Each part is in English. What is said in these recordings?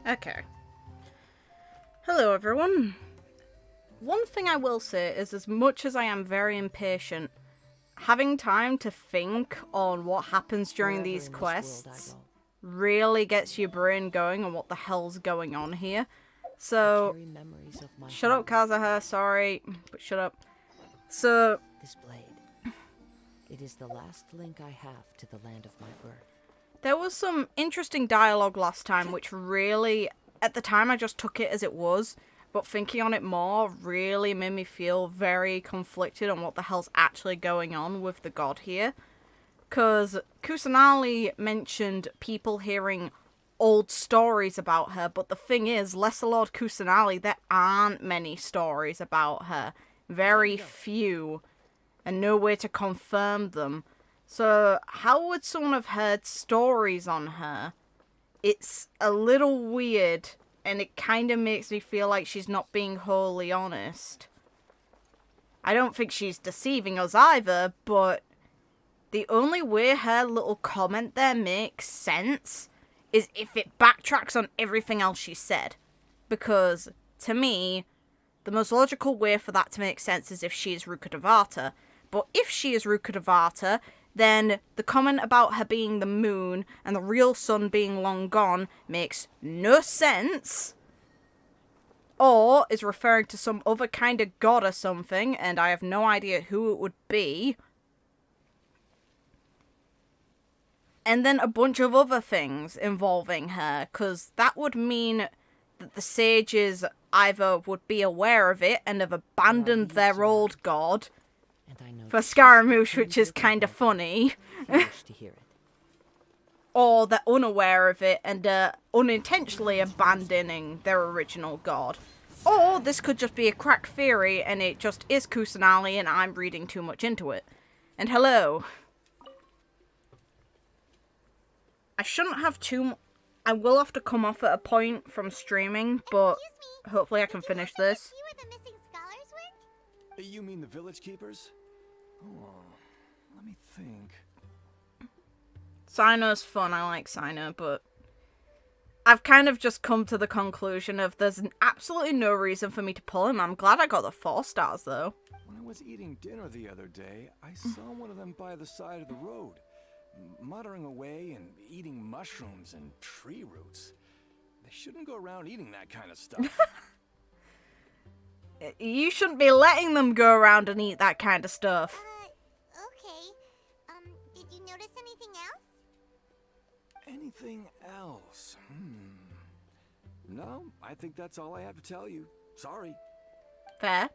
Okay. Hello, everyone. One thing I will say is, as much as I am very impatient, having time to think on what happens during these quests really gets your brain going on what the hell's going on here. So, shut up, Kazuha, sorry, but shut up. So, this blade, it is the last link I have to the land of my birth. There was some interesting dialogue last time, which really, at the time I just took it as it was, but thinking on it more really made me feel very conflicted on what the hell's actually going on with the god here. Because Kusanali mentioned people hearing old stories about her, but the thing is, Lesser Lord Kusanali, there aren't many stories about her. Very few, and no way to confirm them. So, how would someone have heard stories on her? It's a little weird, and it kind of makes me feel like she's not being wholly honest. I don't think she's deceiving us either, but the only way her little comment there makes sense is if it backtracks on everything else she said. Because, to me, the most logical way for that to make sense is if she is Rukkhadevata. But if she is Rukkhadevata, then the comment about her being the moon and the real sun being long gone makes no sense. Or is referring to some other kind of god or something, and I have no idea who it would be. And then a bunch of other things involving her, because that would mean that the sages either would be aware of it and have abandoned their old god for Scaramouche, which is kind of funny. Or they're unaware of it and unintentionally abandoning their original god. Or this could just be a crack theory and it just is Kusanali and I'm reading too much into it. And hello. I shouldn't have I will have to come off at a point from streaming, but hopefully I can finish this. You mean the village keepers? Oh, let me think. Cyno's fun, I like Cyno, but I've kind of just come to the conclusion of there's absolutely no reason for me to pull him. I'm glad I got the 4 stars, though. When I was eating dinner the other day, I saw one of them by the side of the road, muttering away and eating mushrooms and tree roots. They shouldn't go around eating that kind of stuff. You shouldn't be letting them go around and eat that kind of stuff. Okay. Did you notice anything else? Anything else? No, I think that's all I have to tell you. Sorry. Fair.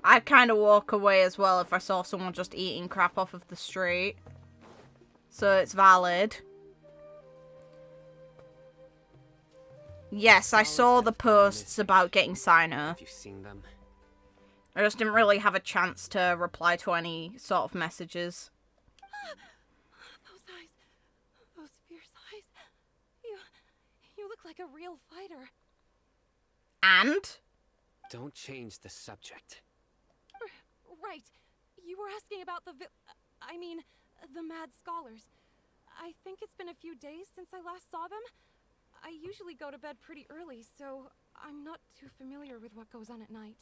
I'd kind of walk away as well if I saw someone just eating crap off of the street. So it's valid. Yes, I saw the posts about getting Cyno. Have you seen them? I just didn't really have a chance to reply to any sort of messages. Those eyes. Those fierce eyes. You look like a real fighter. And? Don't change the subject. Right. You were asking about the mad scholars. I think it's been a few days since I last saw them. I usually go to bed pretty early, so I'm not too familiar with what goes on at night.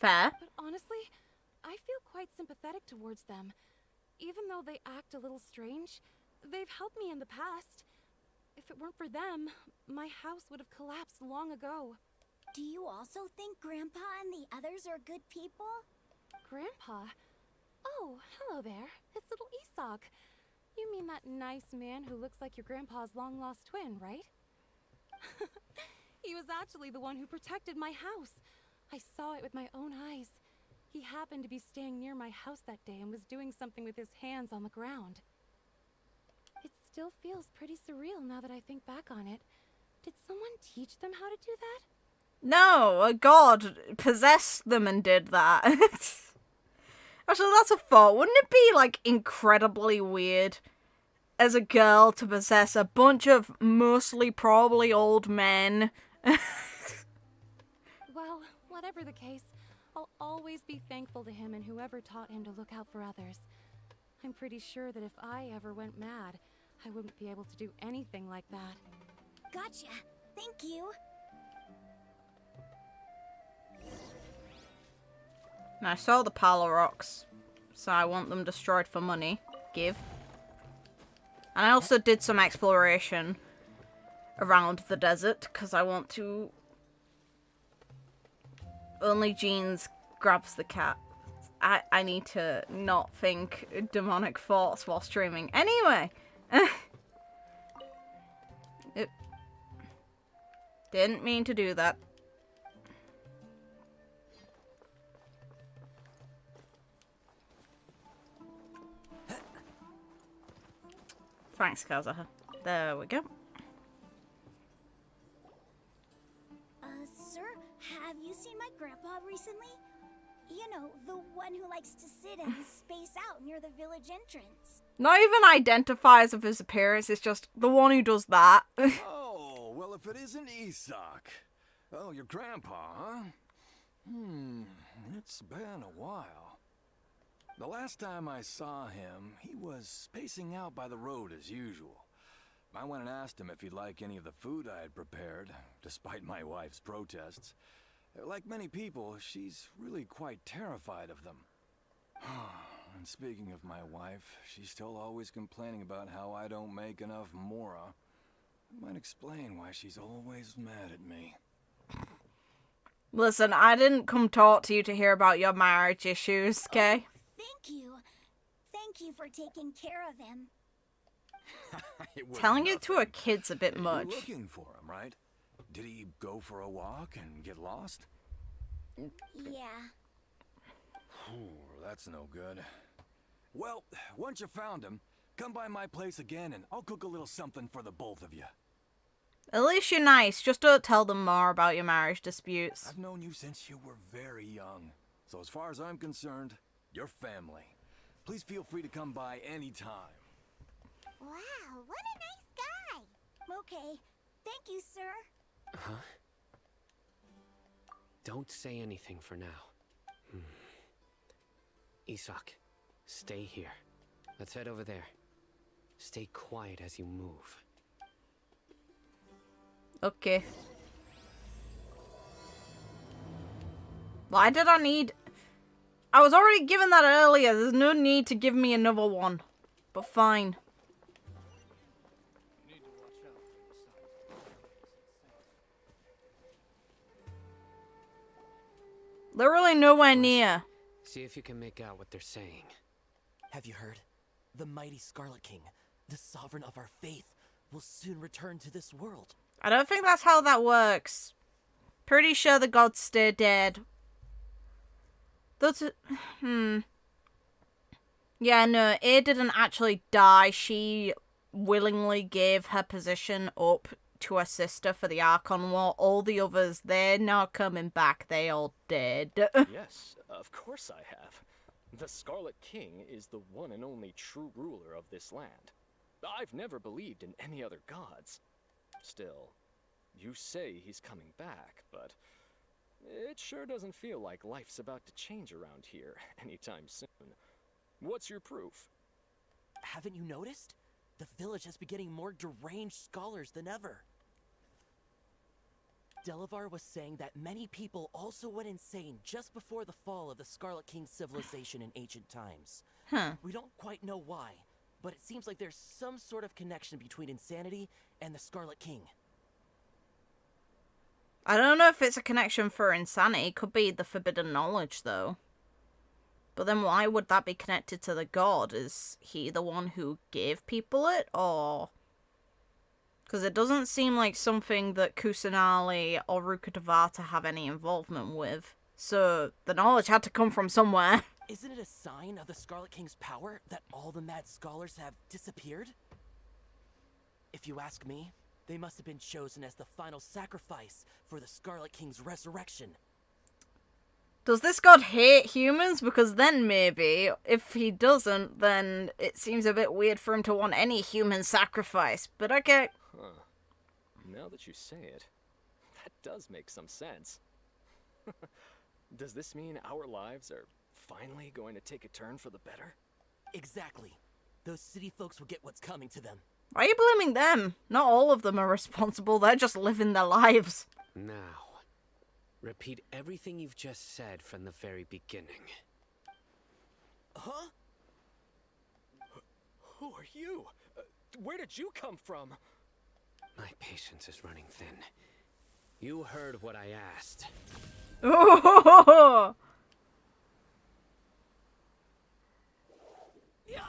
Fair. But honestly, I feel quite sympathetic towards them. Even though they act a little strange, they've helped me in the past. If it weren't for them, my house would have collapsed long ago. Do you also think Grandpa and the others are good people? Grandpa? Oh, hello there. It's little Isak. You mean that nice man who looks like your grandpa's long-lost twin, right? He was actually the one who protected my house. I saw it with my own eyes. He happened to be staying near my house that day and was doing something with his hands on the ground. It still feels pretty surreal now that I think back on it. Did someone teach them how to do that? No, a god possessed them and did that. Actually, that's a thought. Wouldn't it be, like, incredibly weird as a girl to possess a bunch of mostly probably old men? Well, whatever the case, I'll always be thankful to him and whoever taught him to look out for others. I'm pretty sure that if I ever went mad, I wouldn't be able to do anything like that. Gotcha. Thank you. And I saw the pile of rocks, so I want them destroyed for money. Give. And I also did some exploration around the desert, because I want to... Only Jeans grabs the cat. I need to not think demonic thoughts while streaming. Anyway! It didn't mean to do that. Thanks, Kazuha. There we go. Sir, have you seen my grandpa recently? You know, the one who likes to sit and space out near the village entrance. Not even identifies with his appearance, it's just the one who does that. Oh, well, if it isn't Isak. Oh, your grandpa, huh? It's been a while. The last time I saw him, he was spacing out by the road as usual. I went and asked him if he'd like any of the food I had prepared, despite my wife's protests. Like many people, she's really quite terrified of them. And speaking of my wife, she's still always complaining about how I don't make enough mora. It might explain why she's always mad at me. Listen, I didn't come talk to you to hear about your marriage issues, okay? Thank you. Thank you for taking care of him. Telling it to a kid's a bit You're much. looking for him, right? Did he go for a walk and get lost? Yeah. That's no good. Well, once you found him, come by my place again and I'll cook a little something for the both of you. At least you're nice, just don't tell them more about your marriage disputes. I've known you since you were very young. So as far as I'm concerned, you're family. Please feel free to come by anytime. Wow, what a nice guy. Okay. Thank you, sir. Huh? Don't say anything for now. Isak, stay here. Let's head over there. Stay quiet as you move. Okay. Why did I need... I was already given that earlier. There's no need to give me another one. But fine. Literally nowhere near. See if you can make out what they're saying. Have you heard? The mighty Scarlet King, the sovereign of our faith, will soon return to this world. I don't think that's how that works. Pretty sure the gods stay dead. That's... Yeah, no, A didn't actually die. She willingly gave her position up to her sister for the Archon War. All the others, they're not coming back. They all dead. Yes, of course I have. The Scarlet King is the one and only true ruler of this land. I've never believed in any other gods. Still, you say he's coming back, but it sure doesn't feel like life's about to change around here anytime soon. What's your proof? Haven't you noticed? The village has been getting more deranged scholars than ever. Delavar was saying that many people also went insane just before the fall of the Scarlet King's civilization in ancient times. Huh. We don't quite know why, but it seems like there's some sort of connection between insanity and the Scarlet King. I don't know if it's a connection for insanity. Could be the forbidden knowledge, though. But then why would that be connected to the god? Is he the one who gave people it, or... Because it doesn't seem like something that Kusanali or Rukkhadevata have any involvement with. So the knowledge had to come from somewhere. Isn't it a sign of the Scarlet King's power that all the mad scholars have disappeared? If you ask me, they must have been chosen as the final sacrifice for the Scarlet King's resurrection. Does this god hate humans? Because then maybe. If he doesn't, then it seems a bit weird for him to want any human sacrifice. But okay. Huh. Now that you say it, that does make some sense. Does this mean our lives are finally going to take a turn for the better? Exactly. Those city folks will get what's coming to them. Why are you blaming them? Not all of them are responsible. They're just living their lives. Now, repeat everything you've just said from the very beginning. Huh? Who are you? Where did you come from? My patience is running thin. You heard what I asked. Oh! Yeah.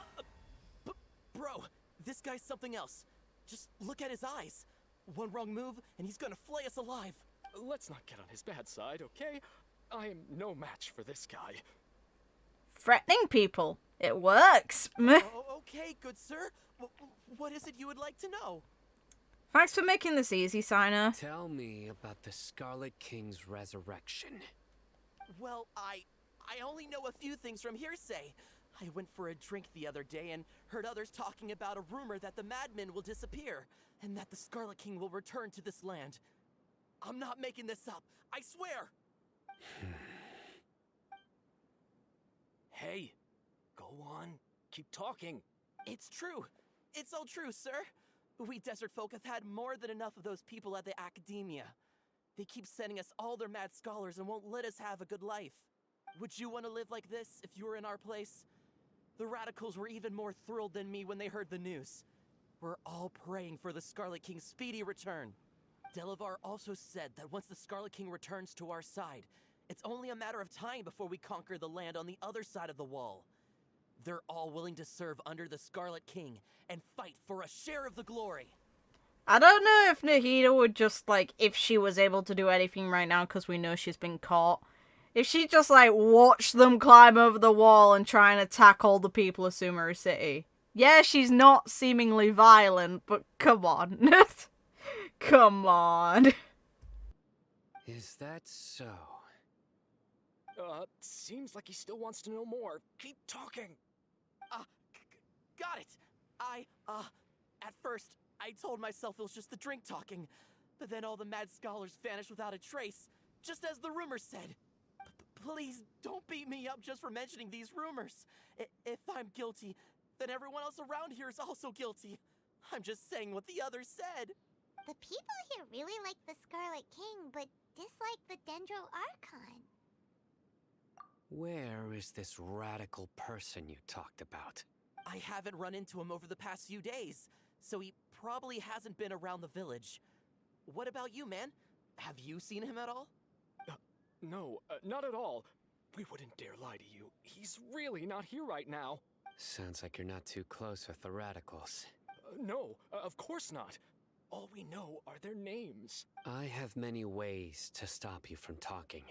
Bro, this guy's something else. Just look at his eyes. One wrong move, and he's gonna flay us alive. Let's not get on his bad side, okay? I am no match for this guy. Threatening people. It works. Oh, okay, good sir. What is it you would like to know? Thanks for making this easy, Signer. Tell me about the Scarlet King's resurrection. Well, I only know a few things from hearsay. I went for a drink the other day and heard others talking about a rumor that the madmen will disappear and that the Scarlet King will return to this land. I'm not making this up. I swear. Hey, go on. Keep talking. It's true. It's all true, sir. We desert folk have had more than enough of those people at the academia. They keep sending us all their mad scholars and won't let us have a good life. Would you want to live like this if you were in our place? The radicals were even more thrilled than me when they heard the news. We're all praying for the Scarlet King's speedy return. Delavar also said that once the Scarlet King returns to our side, it's only a matter of time before we conquer the land on the other side of the wall. They're all willing to serve under the Scarlet King and fight for a share of the glory. I don't know if Nahida would just, like, if she was able to do anything right now because we know she's been caught. If she just, like, watched them climb over the wall and try and attack all the people of Sumeru City. Yeah, she's not seemingly violent, but come on. Come on. Is that so? Seems like he still wants to know more. Keep talking. Got it. At first, I told myself it was just the drink talking, but then all the mad scholars vanished without a trace, just as the rumors said. Please don't beat me up just for mentioning these rumors. If I'm guilty, then everyone else around here is also guilty. I'm just saying what the others said. The people here really like the Scarlet King, but dislike the Dendro Archon. Where is this radical person you talked about? I haven't run into him over the past few days, so he probably hasn't been around the village. What about you, man? Have you seen him at all? No, not at all. We wouldn't dare lie to you. He's really not here right now. Sounds like you're not too close with the radicals. No, of course not. All we know are their names. I have many ways to stop you from talking.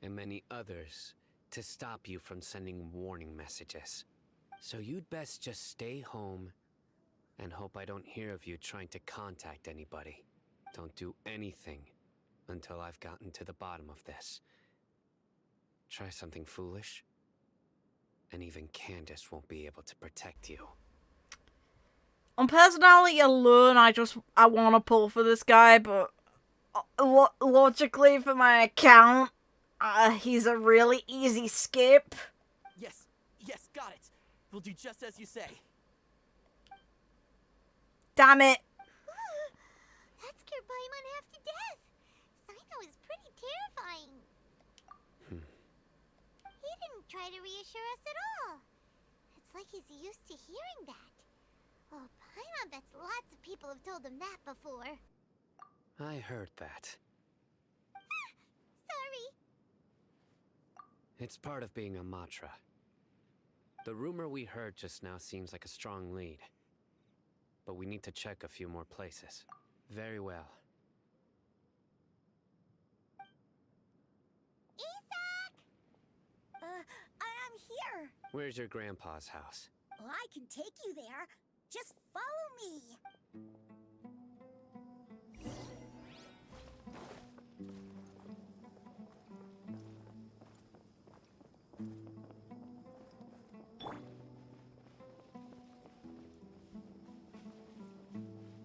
And many others to stop you from sending warning messages. So you'd best just stay home and hope I don't hear of you trying to contact anybody. Don't do anything until I've gotten to the bottom of this. Try something foolish, and even Candace won't be able to protect you. On personality alone, I want to pull for this guy, but logically for my account, he's a really easy skip. Yes, got it. We'll do just as you say. Damn it. That scared Paimon half to death. Sino is pretty terrifying. He didn't try to reassure us at all. It's like he's used to hearing that. Oh, Paimon bets lots of people have told him that before. I heard that. Sorry. It's part of being a Matra. The rumor we heard just now seems like a strong lead. But we need to check a few more places. Very well. Isaac! I'm here. Where's your grandpa's house? Well, I can take you there. Just follow me.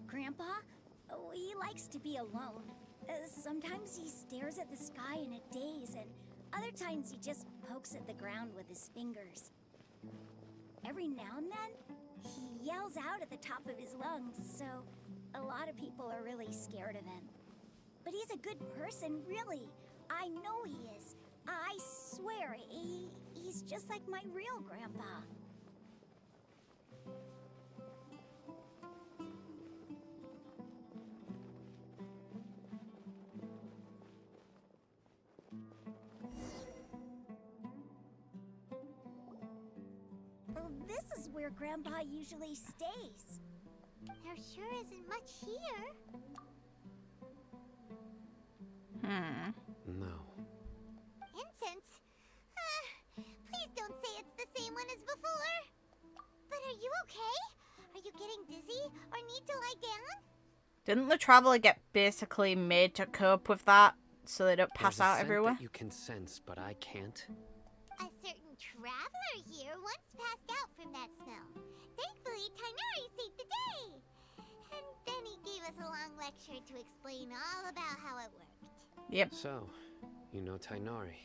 Grandpa? Oh, he likes to be alone. Sometimes he stares at the sky in a daze, and other times he just pokes at the ground with his fingers. Every now and then, He yells out at the top of his lungs, so a lot of people are really scared of him. But he's a good person, really. I know he is. I swear, he's just like my real grandpa. This is where Grandpa usually stays. There sure isn't much here. No. Incense? Please don't say it's the same one as before. But are you okay? Are you getting dizzy or need to lie down? Didn't the traveler get basically made to cope with that so they don't pass There's a out scent everywhere? that you can sense, but I can't. A certain traveler here once passed out from that smell. Thankfully, Tighnari saved the day. And then he gave us a long lecture to explain all about how it worked. Yep. So, you know Tighnari?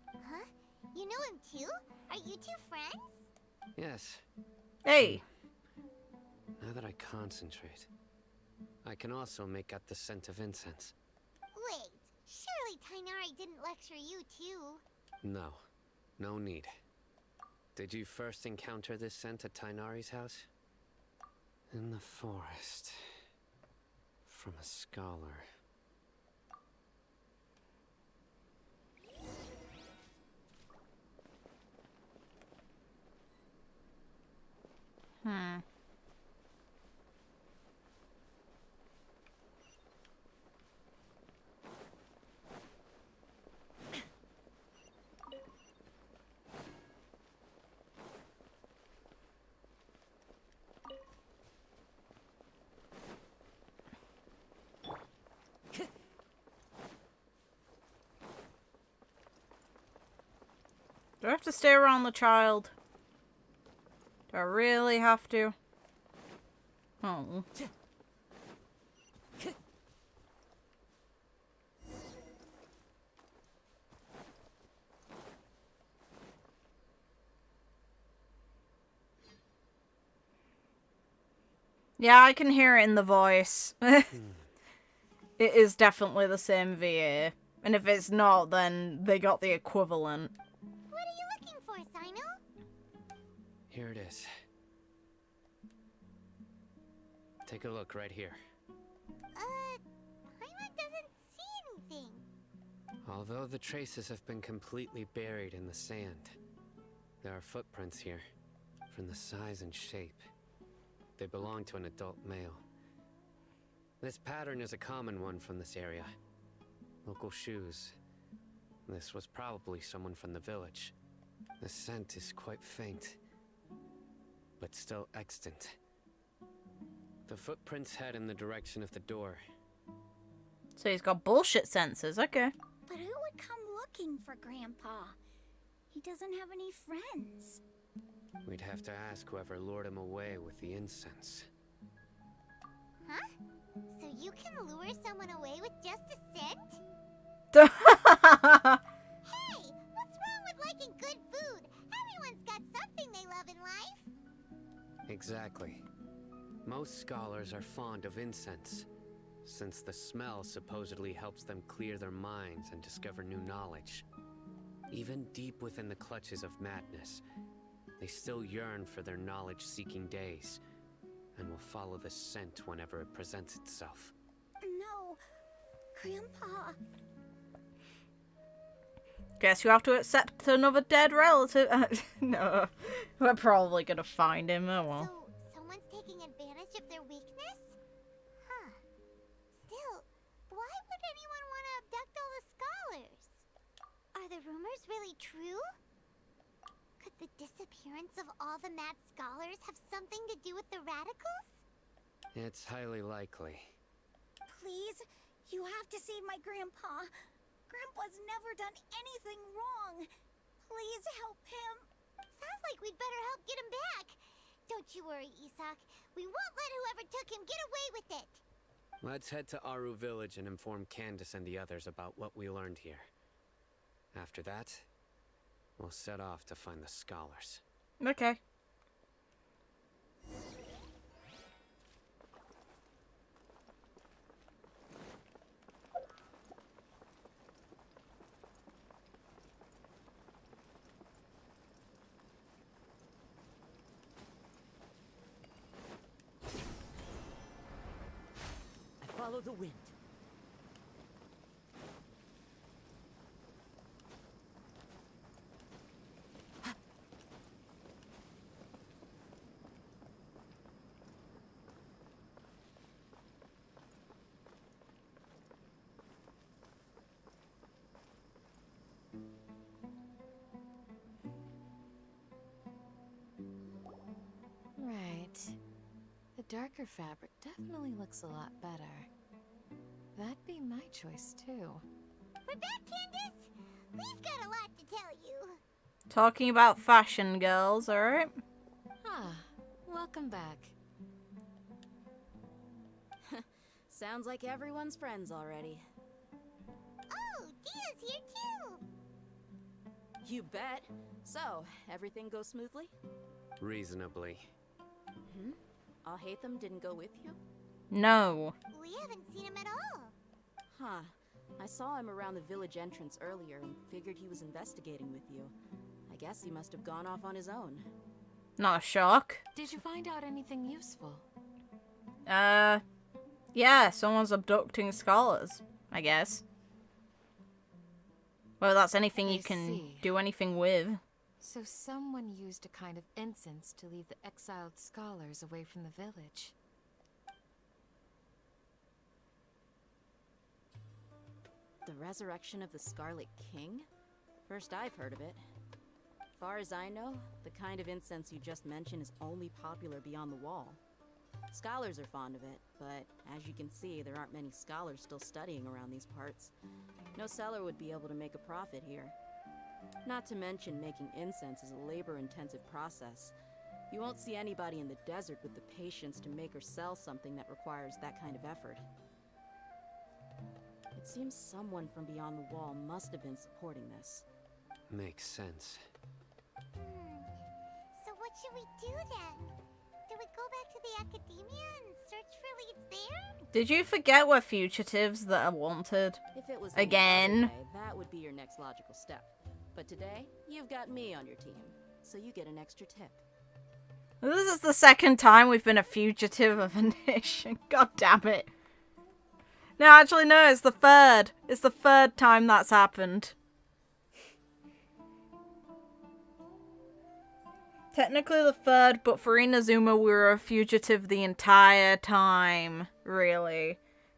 Huh? You know him too? Are you two friends? Yes. Hey. Now that I concentrate, I can also make out the scent of incense. Wait, surely Tighnari didn't lecture you too? No. No need. Did you first encounter this scent at Tighnari's house? In the forest. From a scholar. Do I have to stay around the child? Do I really have to? Oh. Yeah, I can hear it in the voice. It is definitely the same VA. And if it's not, then they got the equivalent. What are you looking for, Sino? Here it is. Take a look right here. Paimon doesn't see anything. Although the traces have been completely buried in the sand, there are footprints here, from the size and shape. They belong to an adult male. This pattern is a common one from this area. Local shoes. This was probably someone from the village. The scent is quite faint, but still extant. The footprints head in the direction of the door. So he's got bullshit senses, okay. But who would come looking for Grandpa? He doesn't have any friends. We'd have to ask whoever lured him away with the incense. Huh? So you can lure someone away with just a scent? Hey, what's wrong with liking good food? Everyone's got something they love in life. Exactly. Most scholars are fond of incense, since the smell supposedly helps them clear their minds and discover new knowledge. Even deep within the clutches of madness, they still yearn for their knowledge-seeking days, and will follow the scent whenever it presents itself. No, Grandpa. Guess you have to accept another dead relative. No, we're probably gonna find him. Oh well. So, someone's taking advantage of their weakness? Huh. Still, why would anyone want to abduct all the scholars? Are the rumors really true? Could the disappearance of all the mad scholars have something to do with the radicals? It's highly likely. Please, you have to save my Grandpa. Grandpa's never done anything wrong. Please help him. Sounds like we'd better help get him back. Don't you worry, Isak. We won't let whoever took him get away with it. Let's head to Aru Village and inform Candace and the others about what we learned here. After that, we'll set off to find the scholars. Okay. follow the wind. Right. The darker fabric definitely looks a lot better. That'd be my choice, too. We're back, Candace! We've got a lot to tell you. Talking about fashion, girls, alright? Ah, welcome back. Sounds like everyone's friends already. Oh, Dia's here too! You bet. So, everything goes smoothly? Reasonably. Alhaitham didn't go with you? No. We haven't seen him at all. Huh. I saw him around the village entrance earlier and figured he was investigating with you. I guess he must have gone off on his own. Not a shock. Did you find out anything useful? Yeah, someone's abducting scholars, I guess. Well, that's anything you I can see. do anything with. So someone used a kind of incense to lead the exiled scholars away from the village. The resurrection of the Scarlet King? First I've heard of it. Far as I know, the kind of incense you just mentioned is only popular beyond the wall. Scholars are fond of it, but as you can see, there aren't many scholars still studying around these parts. No seller would be able to make a profit here. Not to mention, making incense is a labor-intensive process. You won't see anybody in the desert with the patience to make or sell something that requires that kind of effort. It seems someone from beyond the wall must have been supporting this. Makes sense. So what should we do then? Do we go back to the academia and search for leads there? Did you forget we're fugitives that are wanted? If it was any Again? other day, that would be your next logical step. But today, you've got me on your team, so you get an extra tip. This is the second time we've been a fugitive of a nation. God damn it. No, actually, no, it's the third. It's the third time that's happened. Technically the third, but for Inazuma, we were a fugitive the entire time. Really.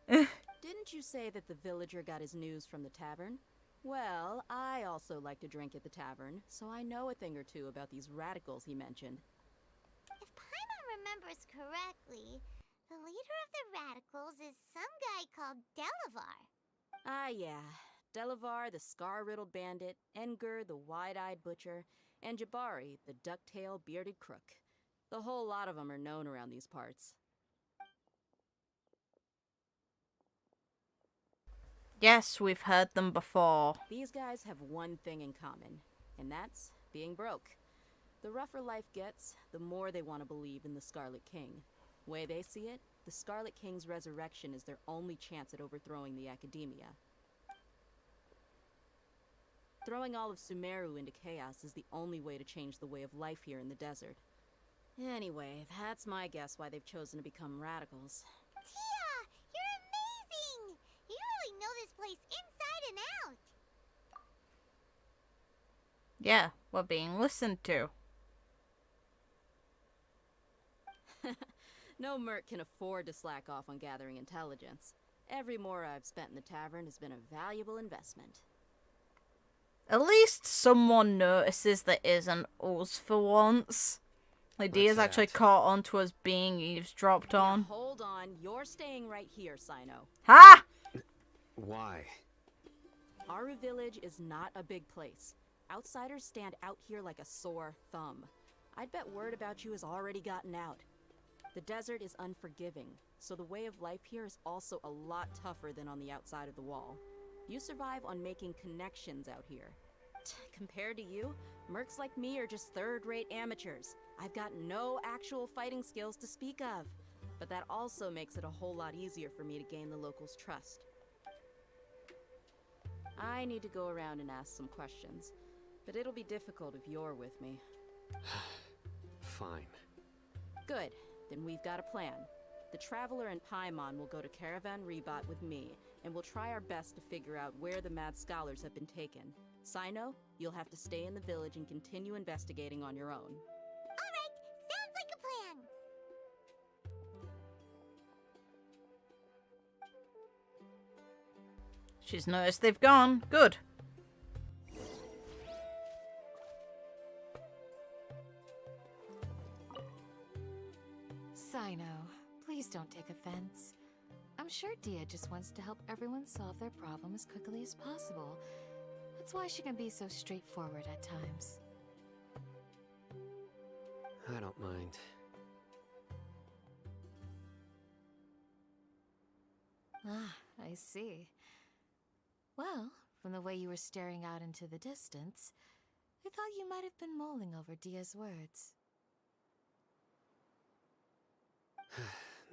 Didn't you say that the villager got his news from the tavern? Well, I also like to drink at the tavern, so I know a thing or two about these radicals he mentioned. If Paimon remembers correctly, the leader of the radicals is some guy called Delavar. Ah, yeah. Delavar, the scar-riddled bandit, Engur, the wide-eyed butcher, and Jabari, the duck-tailed bearded crook. The whole lot of them are known around these parts. Yes, we've heard them before. These guys have one thing in common, and that's being broke. The rougher life gets, the more they want to believe in the Scarlet King. Way they see it, the Scarlet King's resurrection is their only chance at overthrowing the academia. Throwing all of Sumeru into chaos is the only way to change the way of life here in the desert. Anyway, that's my guess why they've chosen to become radicals. Tia, you're amazing! You really know this place inside and out. Yeah, we're being listened to. No merc can afford to slack off on gathering intelligence. Every more I've spent in the tavern has been a valuable investment. At least someone notices that isn't us for once. Like, Dia's What's actually that? caught on to us being eavesdropped Now, on. hold on, you're staying right here, Sino. Ha! Why? Aru Village is not a big place. Outsiders stand out here like a sore thumb. I'd bet word about you has already gotten out. The desert is unforgiving, so the way of life here is also a lot tougher than on the outside of the wall. You survive on making connections out here. Compared to you, mercs like me are just third-rate amateurs. I've got no actual fighting skills to speak of. But that also makes it a whole lot easier for me to gain the locals' trust. I need to go around and ask some questions, but it'll be difficult if you're with me. Fine. Good, then we've got a plan. The Traveler and Paimon will go to Caravan Rebot with me, and we'll try our best to figure out where the Mad Scholars have been taken. Sino, you'll have to stay in the village and continue investigating on your own. Alright, sounds like a plan. She's noticed they've gone. Good. Sino, please don't take offense. I'm sure Dia just wants to help everyone solve their problem as quickly as possible. That's why she can be so straightforward at times. I don't mind. Ah, I see. Well, from the way you were staring out into the distance, I thought you might have been mulling over Dia's words.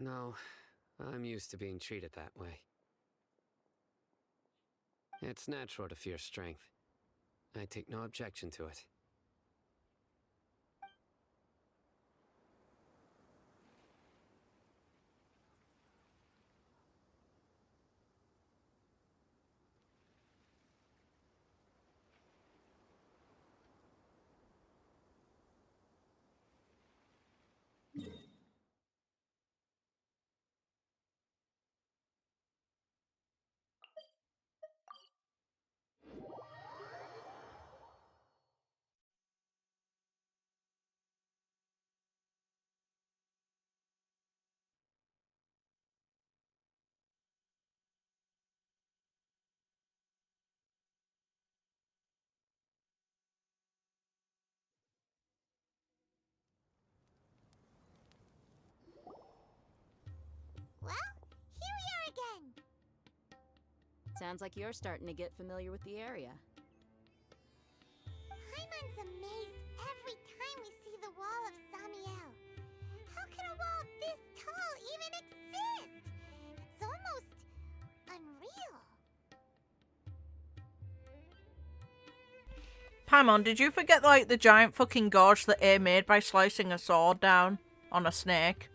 No, I'm used to being treated that way. It's natural to fear strength. I take no objection to it. Well, here we are again. Sounds like you're starting to get familiar with the area. Paimon's amazed every time we see the wall of Samiel. How can a wall this tall even exist? It's almost unreal. Paimon, did you forget, like, the giant fucking gorge that A made by slicing a sword down on a snake?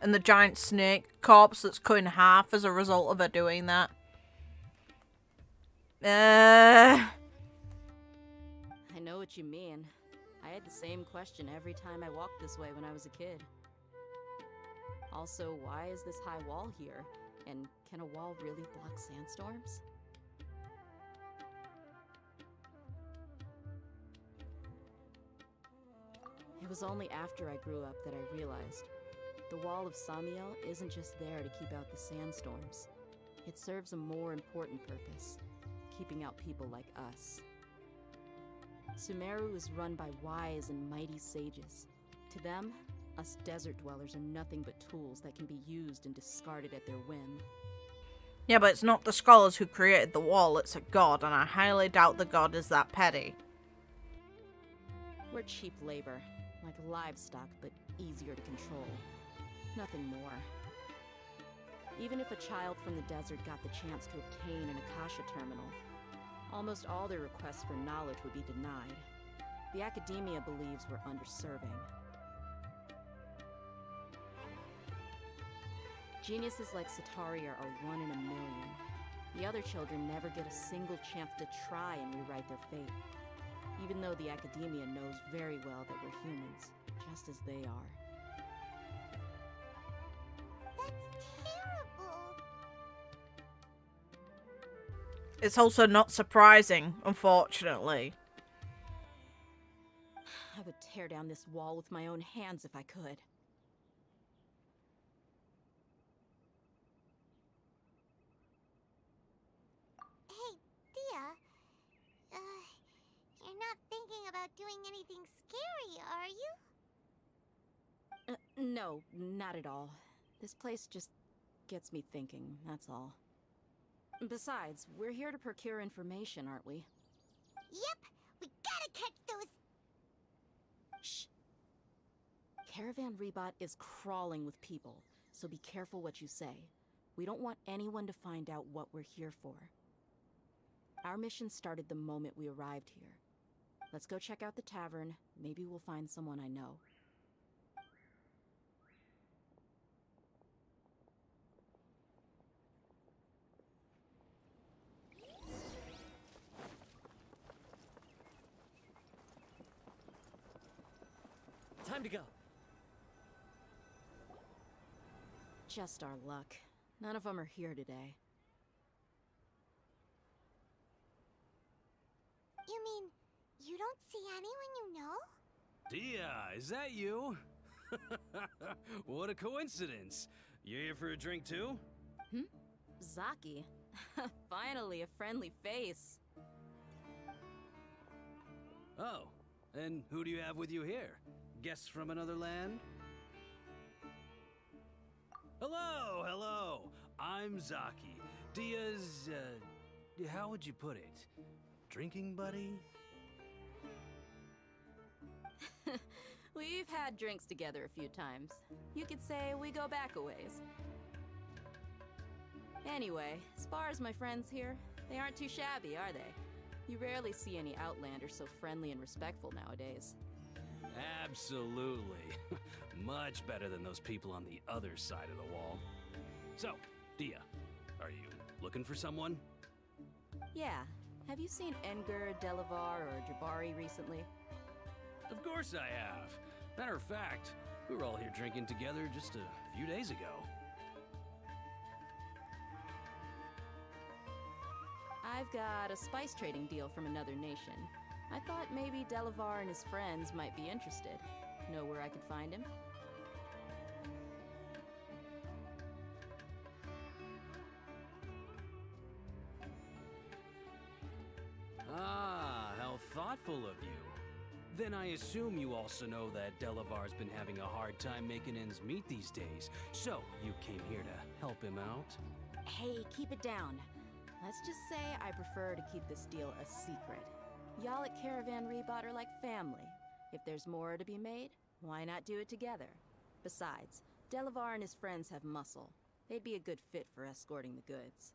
And the giant snake corpse that's cut in half as a result of her doing that? I know what you mean. I had the same question every time I walked this way when I was a kid. Also, why is this high wall here? And can a wall really block sandstorms? It was only after I grew up that I realized the wall of Samiel isn't just there to keep out the sandstorms. It serves a more important purpose, keeping out people like us. Sumeru is run by wise and mighty sages. To them, us desert dwellers are nothing but tools that can be used and discarded at their whim. Yeah, but it's not the scholars who created the wall, it's a god, and I highly doubt the god is that petty. We're cheap labor, like livestock, but easier to control. Nothing more. Even if a child from the desert got the chance to obtain an Akasha terminal, almost all their requests for knowledge would be denied. The academia believes we're underserving. Geniuses like Sataria are 1 in a million. The other children never get a single chance to try and rewrite their fate, even though the academia knows very well that we're humans, just as they are. That's terrible. It's also not surprising, unfortunately. I would tear down this wall with my own hands if I could. Hey, Dia. You're not thinking about doing anything scary, are you? No, not at all. This place just gets me thinking, that's all. Besides, we're here to procure information, aren't we? Yep, we gotta catch those. Shh. Caravan Rebot is crawling with people, so be careful what you say. We don't want anyone to find out what we're here for. Our mission started the moment we arrived here. Let's go check out the tavern. Maybe we'll find someone I know. Time to go. Just our luck. None of them are here today. You mean, you don't see anyone you know? Dia, is that you? What a coincidence. You here for a drink too? Zaki. Finally, a friendly face. Oh, and who do you have with you here? Guests from another land? Hello, hello. I'm Zaki. Dia's, how would you put it? Drinking buddy? We've had drinks together a few times. You could say we go back a ways. Anyway, as far as my friends here, they aren't too shabby, are they? You rarely see any Outlanders so friendly and respectful nowadays. Absolutely. Much better than those people on the other side of the wall. So, Dia, are you looking for someone? Yeah. Have you seen Engur, Delavar, or Jabari recently? Of course I have. Matter of fact, we were all here drinking together just a few days ago. I've got a spice trading deal from another nation. I thought maybe Delavar and his friends might be interested. Know where I could find him? Ah, how thoughtful of you. Then I assume you also know that Delavar's been having a hard time making ends meet these days. So, you came here to help him out? Hey, keep it down. Let's just say I prefer to keep this deal a secret. Y'all at Caravan Rebot are like family. If there's more to be made, why not do it together? Besides, Delavar and his friends have muscle. They'd be a good fit for escorting the goods.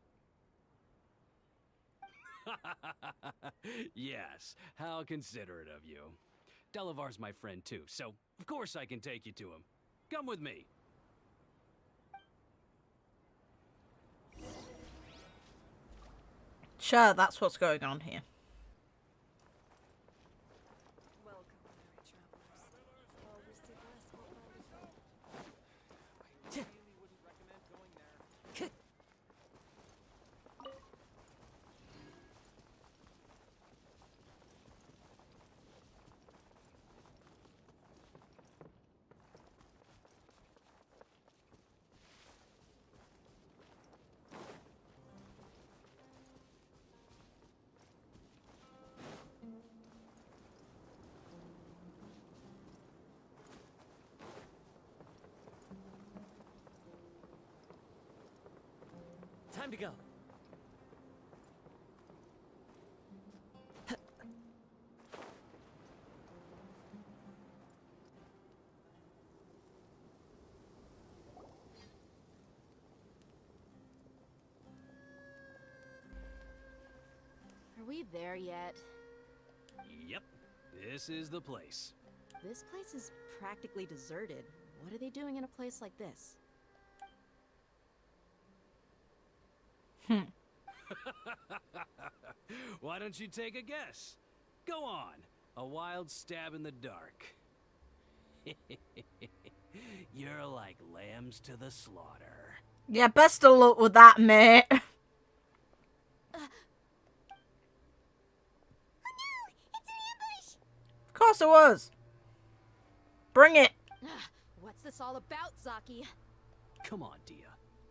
Yes, how considerate of you. Delavar's my friend too, so of course I can take you to him. Come with me. Sure, that's what's going on here. Time to go. Are we there yet? Yep, this is the place. This place is practically deserted. What are they doing in a place like this? Why don't you take a guess? Go on, a wild stab in the dark. You're like lambs to the slaughter. Yeah, best of luck with that, mate. Oh no! It's an ambush! Of course it was. Bring it. What's this all about, Zaki? Come on, Dia.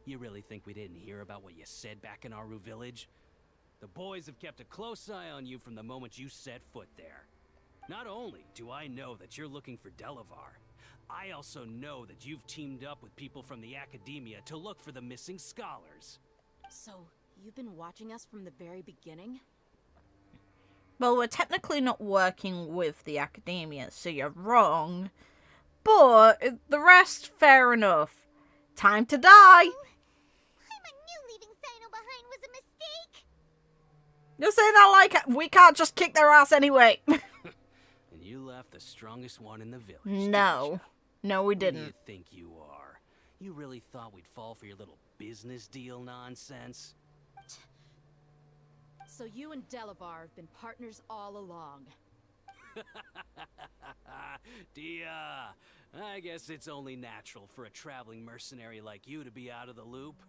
You really think we didn't hear about what you said back in Aru village? The boys have kept a close eye on you from the moment you set foot there. Not only do I know that you're looking for Delavar, I also know that you've teamed up with people from the academia to look for the missing scholars. So, you've been watching us from the very beginning? Well, we're technically not working with the academia, so you're wrong. But the rest, fair enough. Time to die. I knew leaving Sino behind was a mistake. You're saying that like we can't just kick their ass anyway. And you left the strongest one in the village. No. No, we Who do you didn't. think you are? You really thought we'd fall for your little business deal nonsense? So you and Delavar have been partners all along. Dia, I guess it's only natural for a traveling mercenary like you to be out of the loop.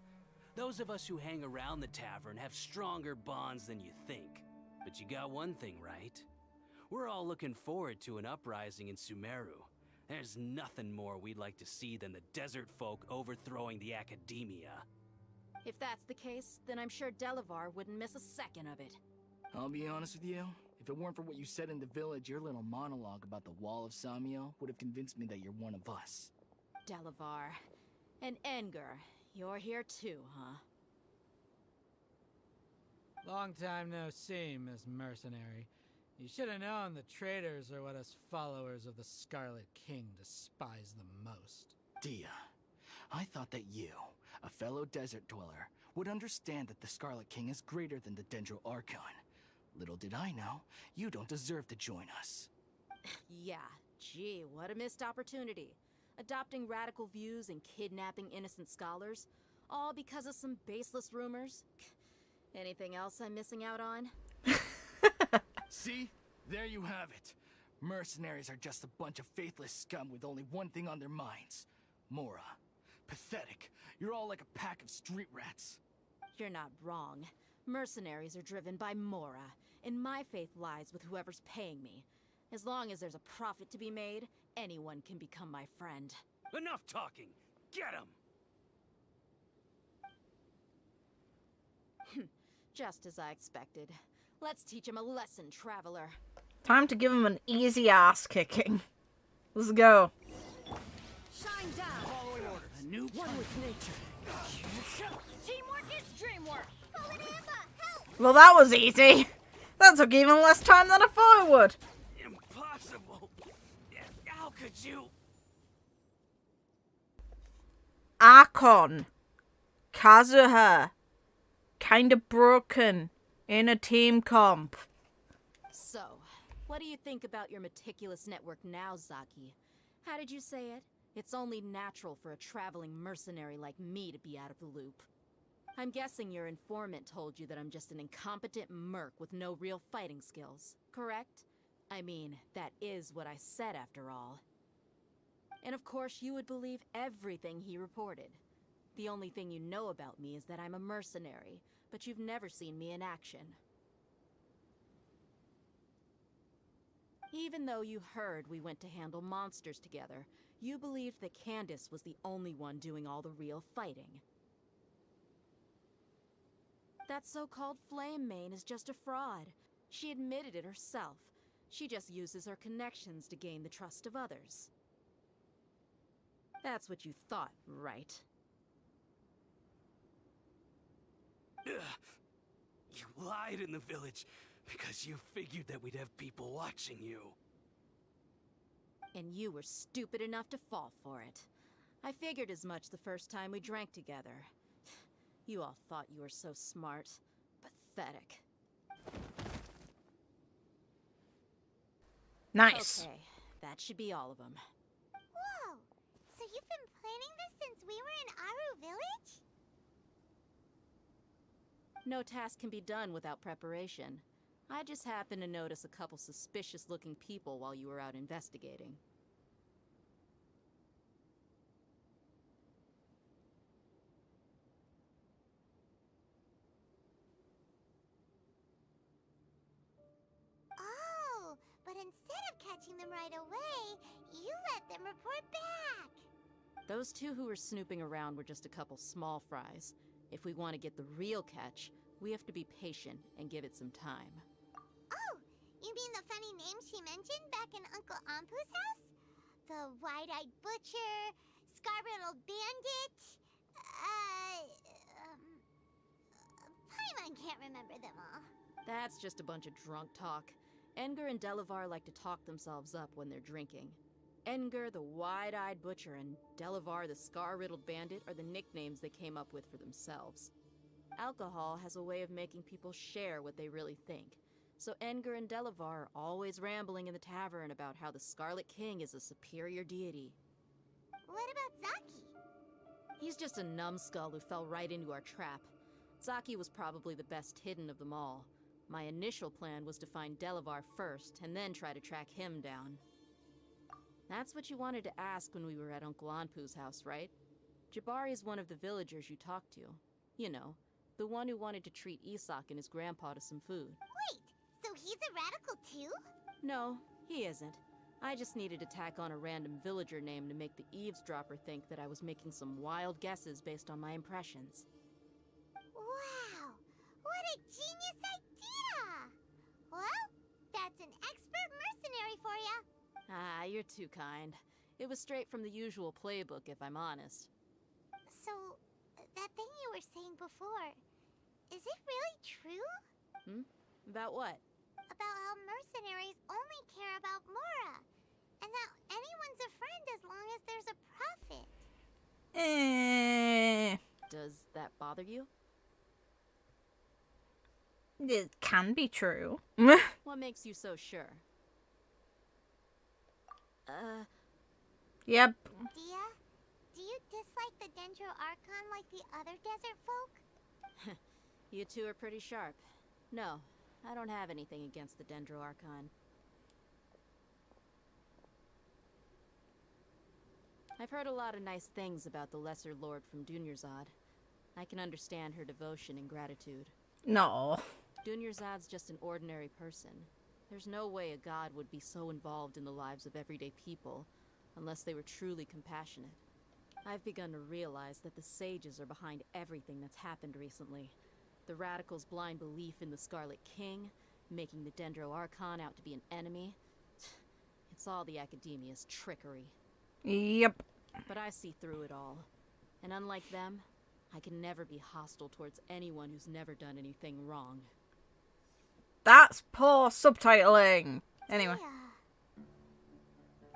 Those of us who hang around the tavern have stronger bonds than you think. But you got one thing right. We're all looking forward to an uprising in Sumeru. There's nothing more we'd like to see than the desert folk overthrowing the academia. If that's the case, then I'm sure Delavar wouldn't miss a second of it. I'll be honest with you. If it weren't for what you said in the village, your little monologue about the Wall of Samiel would have convinced me that you're one of us. Delavar. And Engar, you're here too, huh? Long time no see, Miss Mercenary. You should have known the traitors are what us followers of the Scarlet King despise the most. Dia, I thought that you, a fellow desert dweller, would understand that the Scarlet King is greater than the Dendro Archon. Little did I know, you don't deserve to join us. Yeah, gee, what a missed opportunity. Adopting radical views and kidnapping innocent scholars, all because of some baseless rumors. Anything else I'm missing out on? See? There you have it. Mercenaries are just a bunch of faithless scum with only one thing on their minds. Mora. Pathetic. You're all like a pack of street rats. You're not wrong. Mercenaries are driven by Mora, and my faith lies with whoever's paying me. As long as there's a profit to be made, anyone can become my friend. Enough talking! Get him! Just as I expected. Let's teach him a lesson, traveler. Time to give him an easy ass kicking. Let's go. Shine down! Following orders. A new One with nature. Teamwork is dreamwork! Well, that was easy. That took even less time than I thought it would. Impossible! How could you? Archon. Kazuha. Kinda broken. In a team comp. So, what do you think about your meticulous network now, Zaki? How did you say it? It's only natural for a traveling mercenary like me to be out of the loop. I'm guessing your informant told you that I'm just an incompetent merc with no real fighting skills, correct? I mean, that is what I said after all. And of course you would believe everything he reported. The only thing you know about me is that I'm a mercenary, but you've never seen me in action. Even though you heard we went to handle monsters together, you believed that Candace was the only one doing all the real fighting. That so-called Flame Mane is just a fraud. She admitted it herself. She just uses her connections to gain the trust of others. That's what you thought, right? You lied in the village because you figured that we'd have people watching you. And you were stupid enough to fall for it. I figured as much the first time we drank together. You all thought you were so smart. Pathetic. Nice. Okay, that should be all of them. Whoa! So you've been planning this since we were in Aru Village? No task can be done without preparation. I just happened to notice a couple suspicious-looking people while you were out investigating. Oh, but instead of catching them right away, you let them report back. Those two who were snooping around were just a couple small fries. If we want to get the real catch, we have to be patient and give it some time. Oh, you mean the funny name she mentioned back in Uncle Ampu's house? The wide-eyed butcher, scar-riddled bandit, Paimon can't remember them all. That's just a bunch of drunk talk. Engar and Delavar like to talk themselves up when they're drinking. Engar, the wide-eyed butcher, and Delavar, the scar-riddled bandit, are the nicknames they came up with for themselves. Alcohol has a way of making people share what they really think. So Engar and Delavar are always rambling in the tavern about how the Scarlet King is a superior deity. What about Zaki? He's just a numbskull who fell right into our trap. Zaki was probably the best hidden of them all. My initial plan was to find Delavar first, and then try to track him down. That's what you wanted to ask when we were at Uncle Anpu's house, right? Jabari is one of the villagers you talked to. You know, the one who wanted to treat Isak and his grandpa to some food. Wait, so he's a radical too? No, he isn't. I just needed to tack on a random villager name to make the eavesdropper think that I was making some wild guesses based on my impressions. Wow, what a genius idea! Well, that's an expert mercenary for ya. Ah, you're too kind. It was straight from the usual playbook, if I'm honest. So, that thing you were saying before, is it really true? About what? About how mercenaries only care about Mora, and that anyone's a friend as long as there's a profit. Does that bother you? It can be true. What makes you so sure? Yep. Dia, do you dislike the Dendro Archon like the other desert folk? You two are pretty sharp. No, I don't have anything against the Dendro Archon. I've heard a lot of nice things about the Lesser Lord from Dunyarzad. I can understand her devotion and gratitude. No. Dunyarzad's just an ordinary person. There's no way a god would be so involved in the lives of everyday people, unless they were truly compassionate. I've begun to realize that the sages are behind everything that's happened recently. The radicals' blind belief in the Scarlet King, making the Dendro Archon out to be an enemy. It's all the Academia's trickery. Yep. But I see through it all. And unlike them, I can never be hostile towards anyone who's never done anything wrong. That's poor subtitling. Anyway.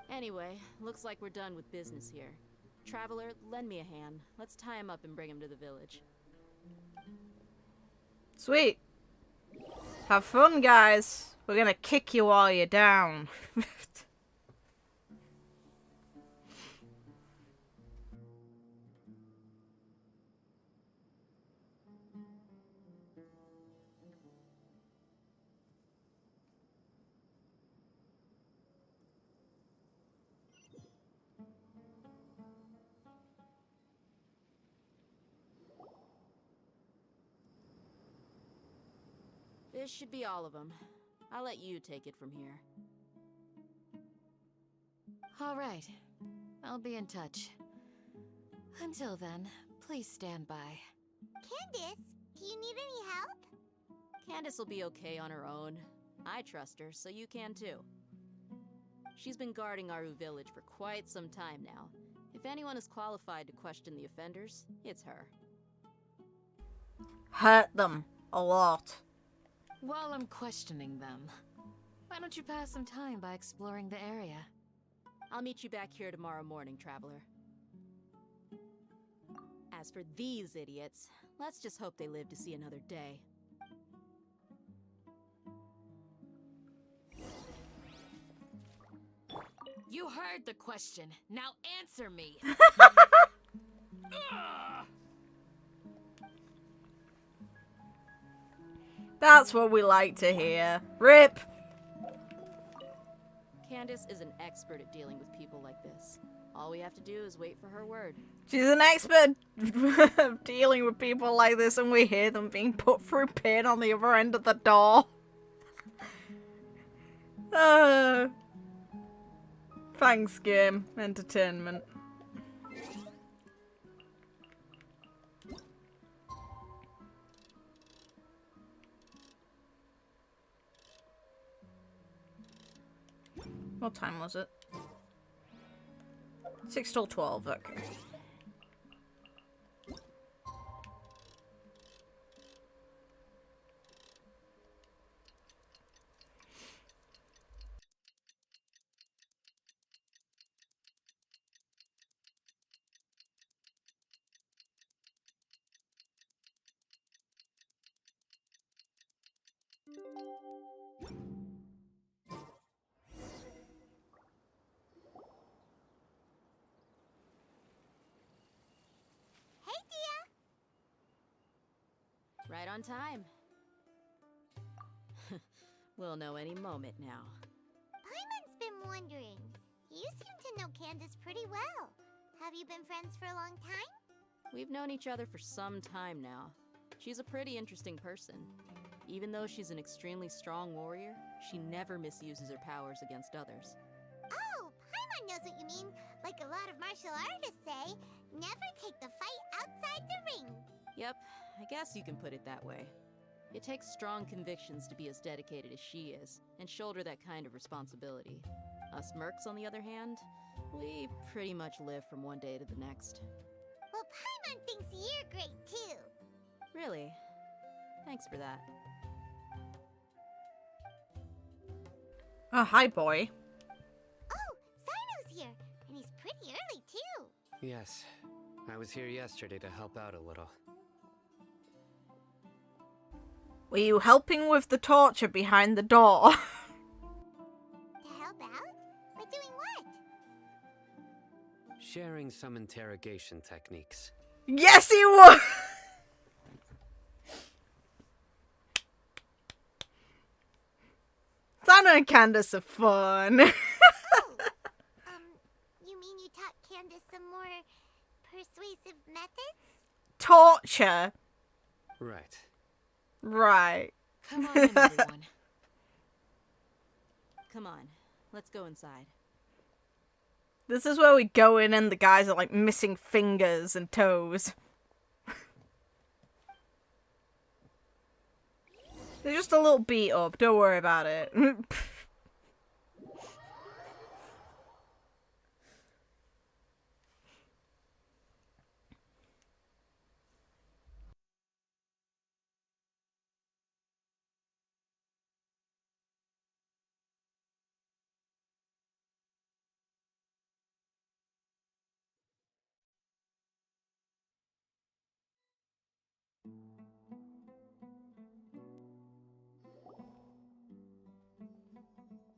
Anyway, looks like we're done with business here. Traveler, lend me a hand. Let's tie him up and bring him to the village. Sweet. Have fun, guys. We're gonna kick you while you're down. This should be all of them. I'll let you take it from here. All right. I'll be in touch. Until then, please stand by. Candace, do you need any help? Candace will be okay on her own. I trust her, so you can too. She's been guarding Aru village for quite some time now. If anyone is qualified to question the offenders, it's her. Hurt them a lot. While I'm questioning them, why don't you pass some time by exploring the area? I'll meet you back here tomorrow morning, Traveler. As for these idiots, let's just hope they live to see another day. You heard the question. Now answer me. That's what we like to hear. RIP. Candace is an expert at dealing with people like this. All we have to do is wait for her word. She's an expert of dealing with people like this, and we hear them being put through pain on the other end of the door. Thanks, game. Entertainment. What time was it? 6 till 12, okay. Right on time. We'll know any moment now. Paimon's been wondering. You seem to know Candace pretty well. Have you been friends for a long time? We've known each other for some time now. She's a pretty interesting person. Even though she's an extremely strong warrior, she never misuses her powers against others. Oh, Paimon knows what you mean. Like a lot of martial artists say, never take the fight outside the ring. Yep, I guess you can put it that way. It takes strong convictions to be as dedicated as she is, and shoulder that kind of responsibility. Us mercs, on the other hand, we pretty much live from one day to the next. Well, Paimon thinks you're great too. Really? Thanks for that. Oh, hi, boy. Oh, Sino's here, and he's pretty early too. Yes, I was here yesterday to help out a little. Were you helping with the torture behind the door? To help out? By doing what? Sharing some interrogation techniques. Yes, he was! Santa and Candace are fun. You mean you taught Candace some more persuasive methods? Torture. Right. Right. Come on in, everyone. Come on, let's go inside. This is where we go in and the guys are like missing fingers and toes. They're just a little beat up, don't worry about it.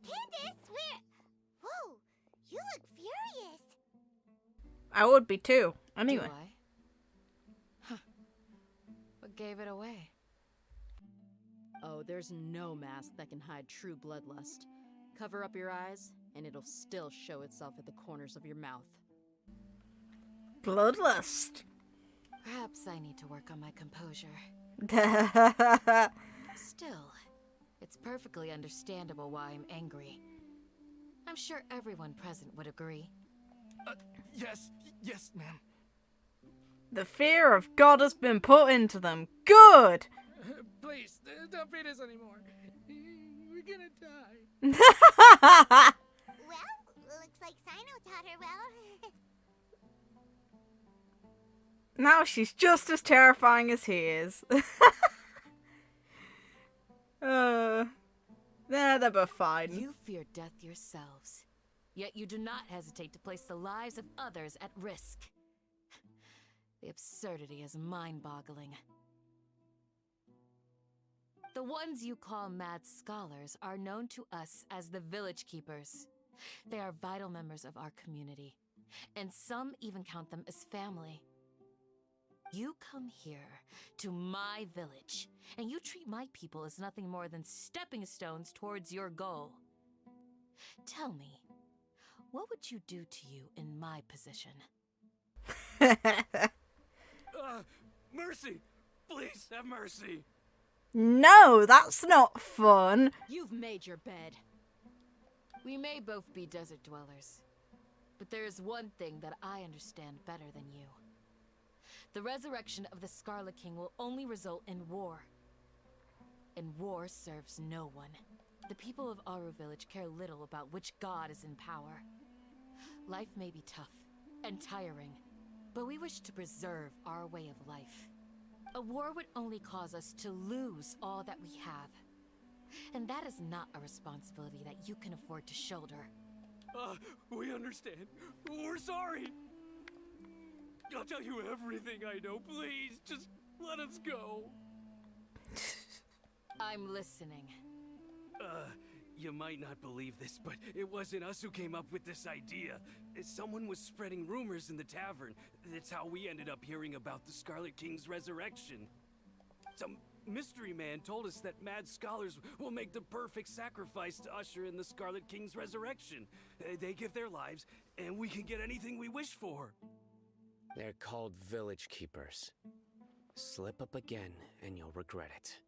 Candace, where? Whoa, you look furious. I would be too. Anyway. Do I? Huh. What gave it away? Oh, there's no mask that can hide true bloodlust. Cover up your eyes, and it'll still show itself at the corners of your mouth. Bloodlust. Perhaps I need to work on my composure. Still, it's perfectly understandable why I'm angry. I'm sure everyone present would agree. Yes, ma'am. The fear of God has been put into them. Good! Please, don't beat us anymore. We're gonna die. Well, looks like Sino taught her well. Now she's just as terrifying as he is. They're both fine. You fear death yourselves, yet you do not hesitate to place the lives of others at risk. The absurdity is mind-boggling. The ones you call mad scholars are known to us as the Village Keepers. They are vital members of our community, and some even count them as family. You come here to my village, and you treat my people as nothing more than stepping stones towards your goal. Tell me, what would you do to you in my position? Mercy! Please have mercy! No, that's not fun. You've made your bed. We may both be desert dwellers, but there is one thing that I understand better than you. The resurrection of the Scarlet King will only result in war. And war serves no one. The people of Aru Village care little about which god is in power. Life may be tough and tiring, but we wish to preserve our way of life. A war would only cause us to lose all that we have. And that is not a responsibility that you can afford to shoulder. We understand. We're sorry. I'll tell you everything I know. Please, just let us go. I'm listening. You might not believe this, but it wasn't us who came up with this idea. Someone was spreading rumors in the tavern. That's how we ended up hearing about the Scarlet King's resurrection. Some Mystery Man told us that mad scholars will make the perfect sacrifice to usher in the Scarlet King's resurrection. They give their lives, and we can get anything we wish for. They're called village keepers. Slip up again, and you'll regret it.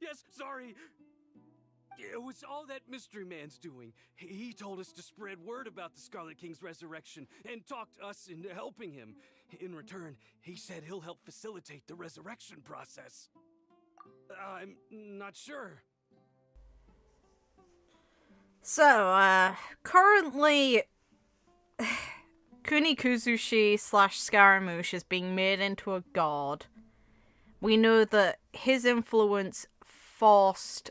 Yes, sorry. It was all that Mystery Man's doing. He told us to spread word about the Scarlet King's resurrection and talked us into helping him. In return, he said he'll help facilitate the resurrection process. I'm not sure. So, currently, Kunikuzushi / Scaramouche is being made into a god. We know that his influence forced...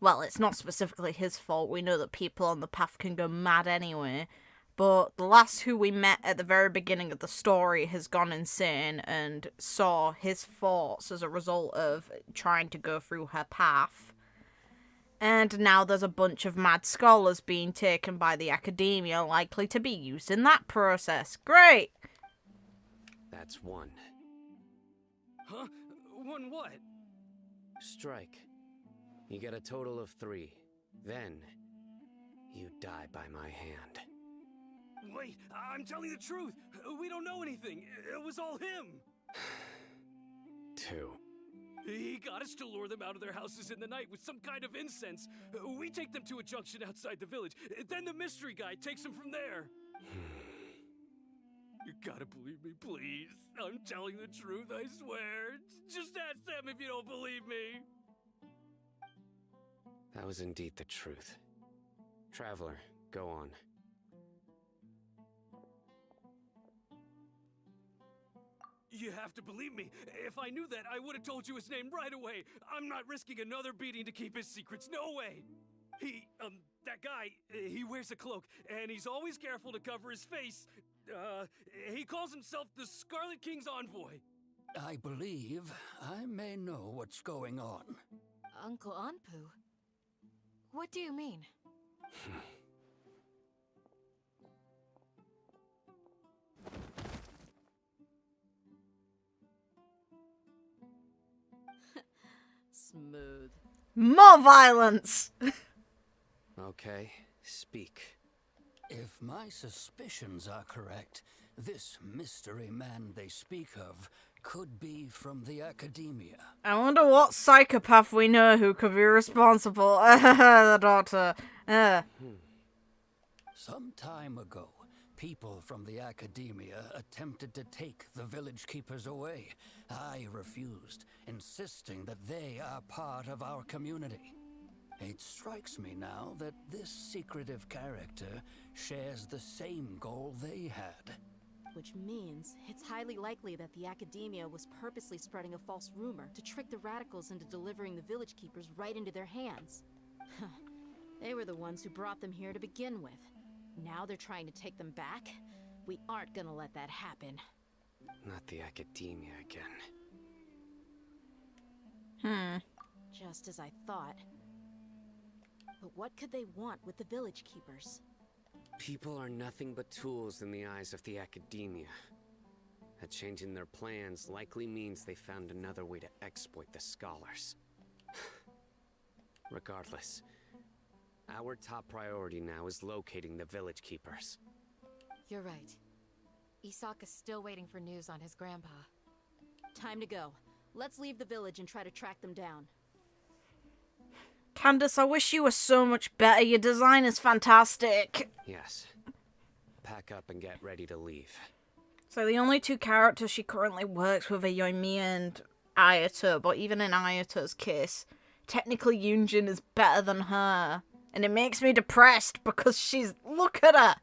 Well, it's not specifically his fault. We know that people on the path can go mad anyway. But the lass who we met at the very beginning of the story has gone insane and saw his thoughts as a result of trying to go through her path. And now there's a bunch of mad scholars being taken by the academia, likely to be used in that process. Great! That's one. Huh? One what? Strike. You get a total of 3. Then, you die by my hand. Wait, I'm telling the truth. We don't know anything. It was all him. 2. He got us to lure them out of their houses in the night with some kind of incense. We take them to a junction outside the village. Then the mystery guy takes them from there. You gotta believe me, please. I'm telling the truth, I swear. Just ask them if you don't believe me. That was indeed the truth. Traveler, go on. You have to believe me. If I knew that, I would have told you his name right away. I'm not risking another beating to keep his secrets. No way. That guy, he wears a cloak, and he's always careful to cover his face. He calls himself the Scarlet King's envoy. I believe I may know what's going on. Uncle Anpu? What do you mean? Smooth. More violence! Okay, speak. If my suspicions are correct, this mystery man they speak of could be from the academia. I wonder what psychopath we know who could be responsible. The doctor. Some time ago, people from the academia attempted to take the village keepers away. I refused, insisting that they are part of our community. It strikes me now that this secretive character shares the same goal they had. Which means it's highly likely that the academia was purposely spreading a false rumor to trick the radicals into delivering the village keepers right into their hands. They were the ones who brought them here to begin with. Now they're trying to take them back? We aren't gonna let that happen. Not the academia again. Just as I thought. But what could they want with the village keepers? People are nothing but tools in the eyes of the academia. A change in their plans likely means they found another way to exploit the scholars. Regardless, our top priority now is locating the village keepers. You're right. Isaka's still waiting for news on his grandpa. Time to go. Let's leave the village and try to track them down. Candace, I wish you were so much better. Your design is fantastic. Yes. Pack up and get ready to leave. So the only 2 characters she currently works with are Yoimiya and Ayato, but even in Ayato's case, technically Yunjin is better than her. And it makes me depressed because she's... Look at her!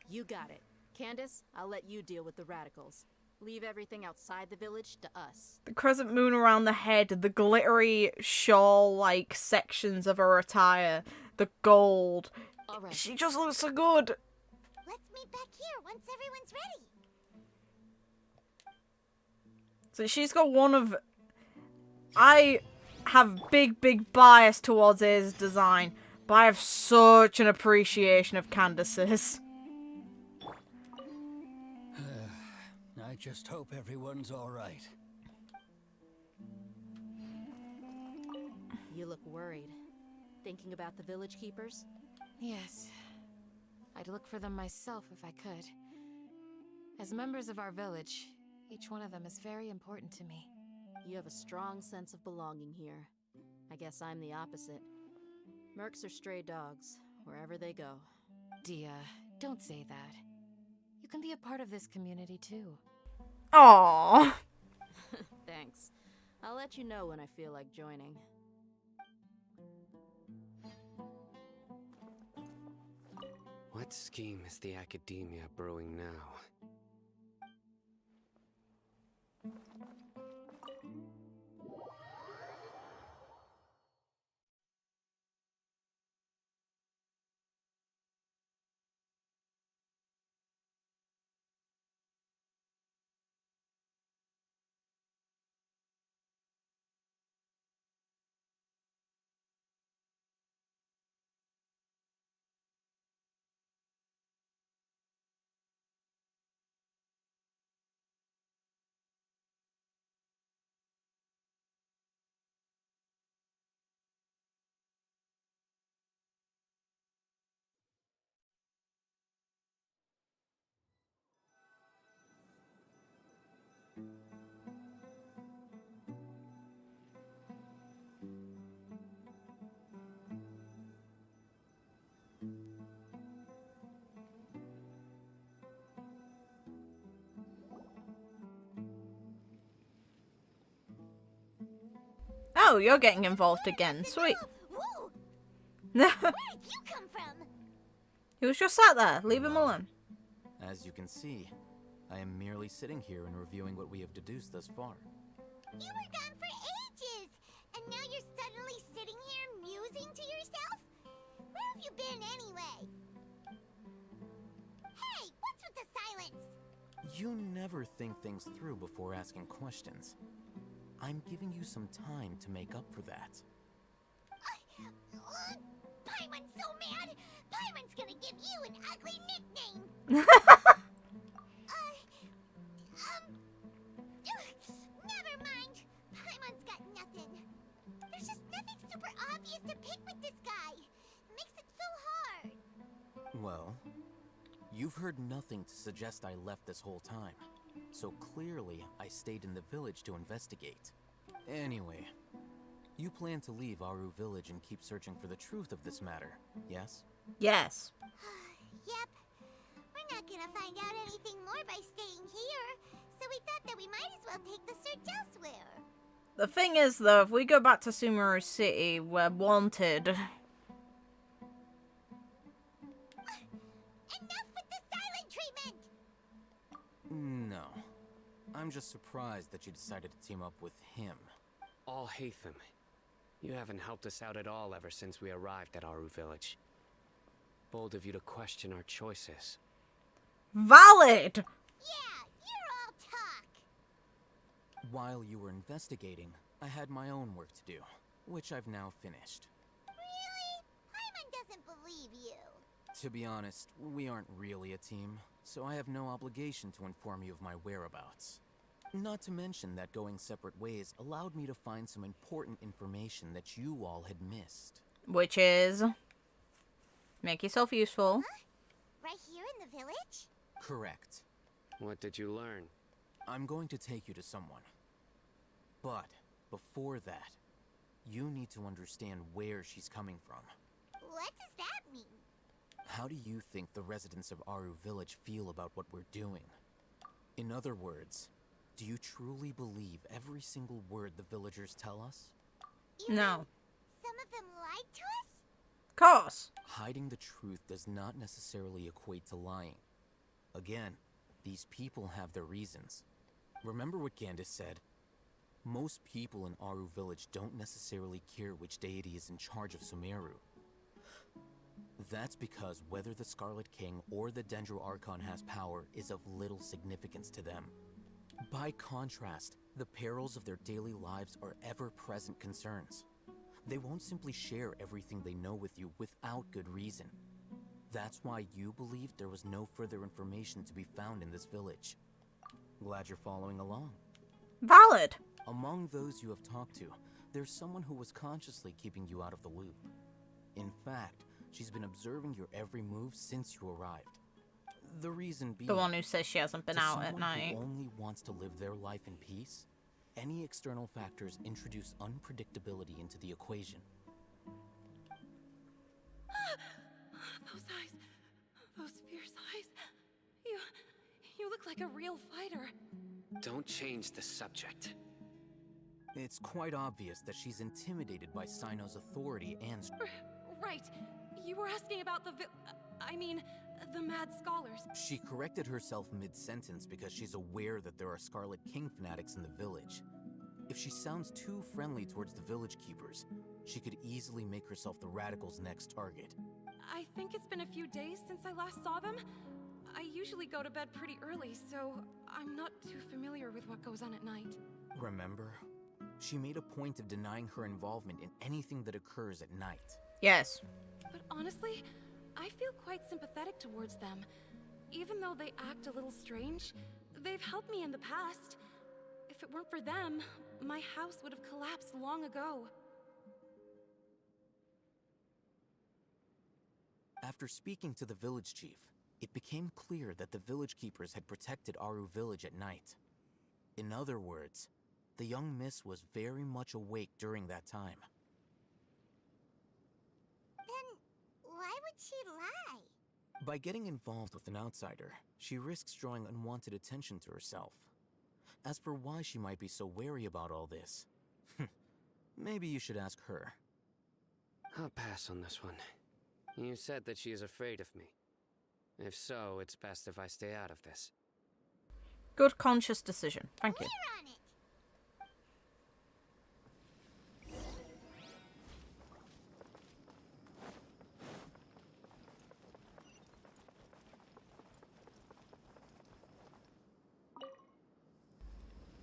You got it. Candace, I'll let you deal with the radicals. Leave everything outside the village to us. The crescent moon around the head, the glittery shawl-like sections of her attire, the gold. All right. She just looks so good. Let's meet back here once everyone's ready. So she's got one of... I have big bias towards his design, but I have such an appreciation of Candace's. I just hope everyone's all right. You look worried. Thinking about the village keepers? Yes. I'd look for them myself if I could. As members of our village, each one of them is very important to me. You have a strong sense of belonging here. I guess I'm the opposite. Mercs are stray dogs, wherever they go. Dia, don't say that. You can be a part of this community too. Aww. Thanks. I'll let you know when I feel like joining. What scheme is the Academia brewing now? Oh, you're getting involved again. Sweet. Whoa! Where did you come from? He was just sat there. Leave him alone. As you can see, I am merely sitting here and reviewing what we have deduced thus far. You were gone for ages, and now you're suddenly sitting here musing to yourself? Where have you been anyway? Hey, what's with the silence? You never think things through before asking questions. I'm giving you some time to make up for that. Paimon's so mad! Paimon's gonna give you an ugly nickname! Never mind. Paimon's got nothing. There's just nothing super obvious to pick with this guy. It makes it so hard. Well, you've heard nothing to suggest I left this whole time. So clearly, I stayed in the village to investigate. Anyway, you plan to leave Aru village and keep searching for the truth of this matter, yes? Yes. Yep. We're not gonna find out anything more by staying here, so we thought that we might as well take the search elsewhere. The thing is, though, if we go back to Sumeru City, we're wanted. Enough with the silent treatment! No. I'm just surprised that you decided to team up with him. Alhaitham, you haven't helped us out at all ever since we arrived at Aru village. Bold of you to question our choices. Valid! Yeah, you're all talk. While you were investigating, I had my own work to do, which I've now finished. Really? Paimon doesn't believe you. To be honest, we aren't really a team, so I have no obligation to inform you of my whereabouts. Not to mention that going separate ways allowed me to find some important information that you all had missed. Which is... make yourself useful. Huh? Right here in the village? Correct. What did you learn? I'm going to take you to someone. But, before that, you need to understand where she's coming from. What does that mean? How do you think the residents of Aru village feel about what we're doing? In other words, do you truly believe every single word the villagers tell us? You No. mean some of them lied to us? Of course. Hiding the truth does not necessarily equate to lying. Again, these people have their reasons. Remember what Gandis said? Most people in Aru village don't necessarily care which deity is in charge of Sumeru. That's because whether the Scarlet King or the Dendro Archon has power is of little significance to them. By contrast, the perils of their daily lives are ever-present concerns. They won't simply share everything they know with you without good reason. That's why you believed there was no further information to be found in this village. Glad you're following along. Valid. Among those you have talked to, there's someone who was consciously keeping you out of the loop. In fact, she's been observing your every move since you arrived. The reason being... The one who says she hasn't been out at night. Who only wants to live their life in peace, any external factors introduce unpredictability into the equation. Those eyes. Those fierce eyes. You look like a real fighter. Don't change the subject. It's quite obvious that she's intimidated by Sino's authority and... Right. You were asking about the the Mad Scholars. She corrected herself mid-sentence because she's aware that there are Scarlet King fanatics in the village. If she sounds too friendly towards the village keepers, she could easily make herself the Radicals' next target. I think it's been a few days since I last saw them. I usually go to bed pretty early, so I'm not too familiar with what goes on at night. Remember? She made a point of denying her involvement in anything that occurs at night. Yes. But honestly, I feel quite sympathetic towards them. Even though they act a little strange, they've helped me in the past. If it weren't for them, my house would have collapsed long ago. After speaking to the village chief, it became clear that the village keepers had protected Aru village at night. In other words, the young miss was very much awake during that time. Then why would she lie? By getting involved with an outsider, she risks drawing unwanted attention to herself. As for why she might be so wary about all this, maybe you should ask her. I'll pass on this one. You said that she is afraid of me. If so, it's best if I stay out of this. Good conscious decision. Thank you. We're on it.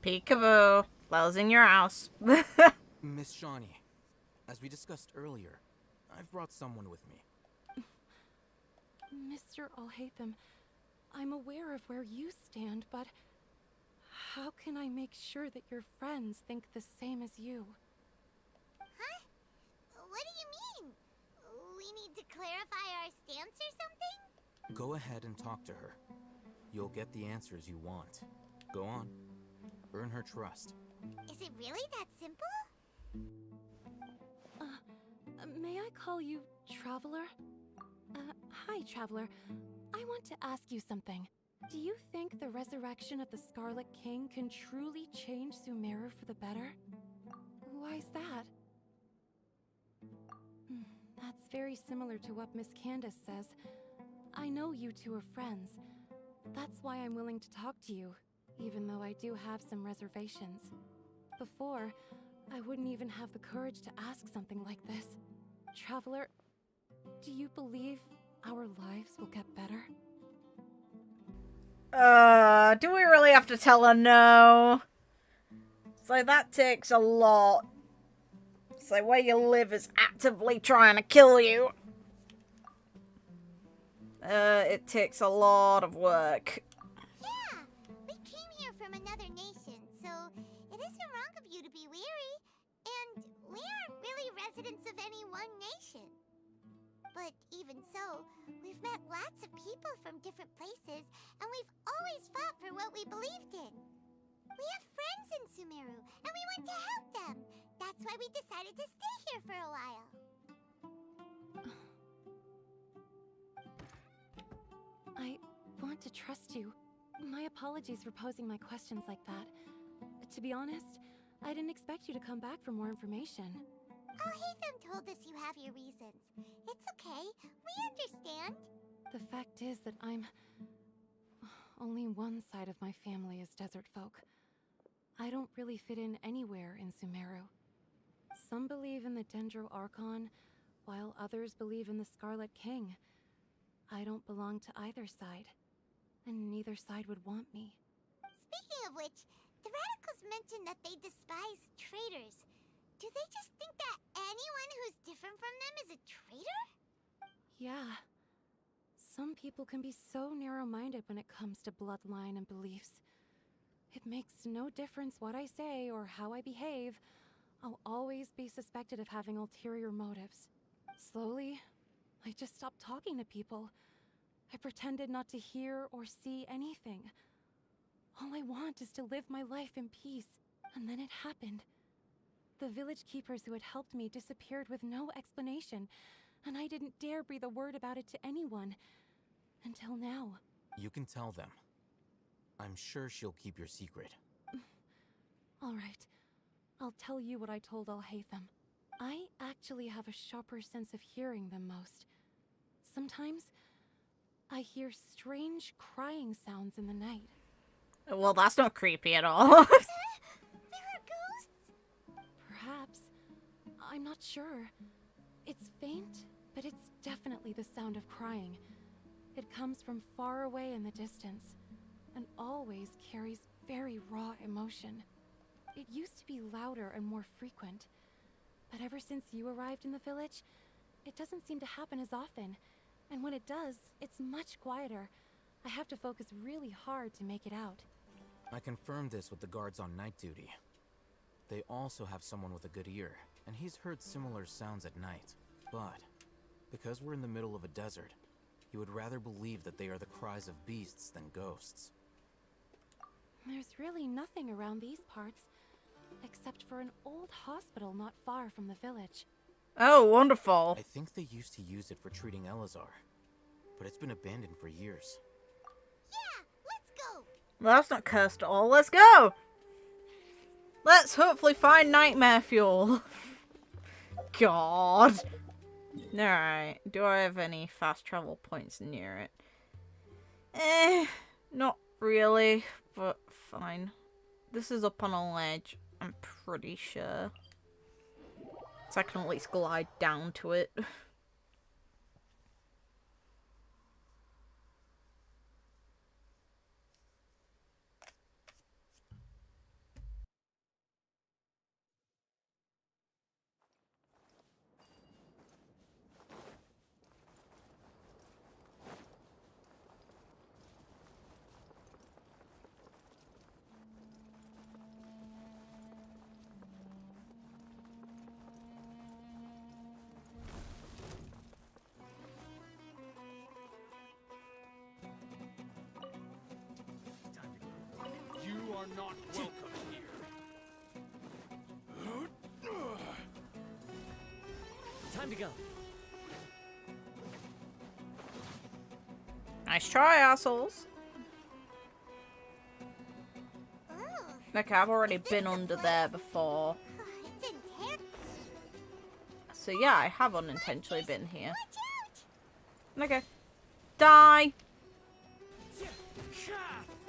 Peekaboo. Lel's in your house. Miss Shawnee, as we discussed earlier, I've brought someone with me. Mr. Alhaitham, I'm aware of where you stand, but how can I make sure that your friends think the same as you? Huh? What do you mean? We need to clarify our stance or something? Go ahead and talk to her. You'll get the answers you want. Go on. Earn her trust. Is it really that simple? May I call you Traveler? Hi, Traveler. I want to ask you something. Do you think the resurrection of the Scarlet King can truly change Sumeru for the better? Why's that? That's very similar to what Miss Candace says. I know you two are friends. That's why I'm willing to talk to you, even though I do have some reservations. Before, I wouldn't even have the courage to ask something like this. Traveler, do you believe our lives will get better? Do we really have to tell her no? It's like, that takes a lot. It's like, where you live is actively trying to kill you. It takes a lot of work. Yeah, we came here from another nation, so it isn't wrong of you to be weary. And we aren't really residents of any one nation. But even so, we've met lots of people from different places, and we've always fought for what we believed in. We have friends in Sumeru, and we want to help them. That's why we decided to stay here for a while. I want to trust you. My apologies for posing my questions like that. To be honest, I didn't expect you to come back for more information. Alhaitham told us you have your reasons. It's okay, we understand. The fact is that only one side of my family is desert folk. I don't really fit in anywhere in Sumeru. Some believe in the Dendro Archon, while others believe in the Scarlet King. I don't belong to either side, and neither side would want me. Speaking of which, the Radicals mentioned that they despise traitors. Do they just think that anyone who's different from them is a traitor? Yeah. Some people can be so narrow-minded when it comes to bloodline and beliefs. It makes no difference what I say or how I behave. I'll always be suspected of having ulterior motives. Slowly, I just stopped talking to people. I pretended not to hear or see anything. All I want is to live my life in peace. And then it happened. The village keepers who had helped me disappeared with no explanation, and I didn't dare breathe a word about it to anyone. Until now. You can tell them. I'm sure she'll keep your secret. All right. I'll tell you what I told Alhaitham. I actually have a sharper sense of hearing than most. Sometimes, I hear strange crying sounds in the night. Well, that's not creepy at all. There are ghosts? Perhaps. I'm not sure. It's faint, but it's definitely the sound of crying. It comes from far away in the distance, and always carries very raw emotion. It used to be louder and more frequent, but ever since you arrived in the village, it doesn't seem to happen as often, and when it does, it's much quieter. I have to focus really hard to make it out. I confirmed this with the guards on night duty. They also have someone with a good ear, and he's heard similar sounds at night. But, because we're in the middle of a desert, he would rather believe that they are the cries of beasts than ghosts. There's really nothing around these parts, except for an old hospital not far from the village. Oh, wonderful. I think they used to use it for treating Elazar, but it's been abandoned for years. Yeah, let's go! Well, that's not cursed at all. Let's go! Let's hopefully find nightmare fuel. God. Alright, do I have any fast travel points near it? Not really, but fine. This is up on a ledge, I'm pretty sure. So I can at least glide down to it. You are not welcome here. Time to go. Nice try, assholes. Like, I've already been under there before. So yeah, I have unintentionally been here. Okay. Die!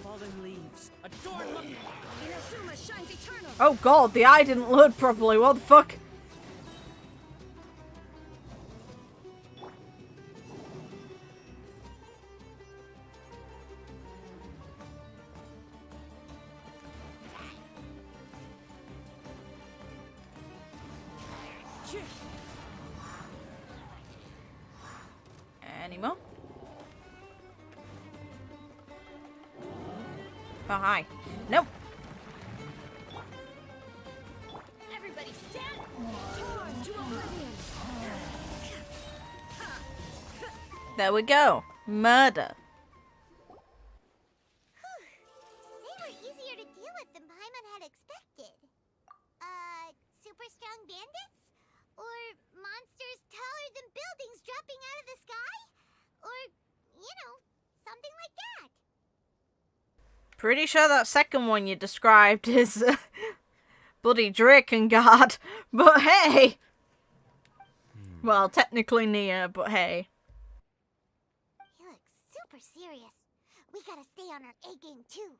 Fallen leaves. Adorn look. Inazuma shines eternal. Oh god, the eye didn't load properly. What the fuck? Any more? Oh, hi. Nope. Everybody stand. Torn to oblivion. There we go. Murder. They were easier to deal with than Paimon had expected. Super strong bandits? Or monsters taller than buildings dropping out of the sky? Or, something like that. Pretty sure that second one you described is bloody Drakengard. But hey! Well, technically Nia, but hey. You look super serious. We gotta stay on our A game too.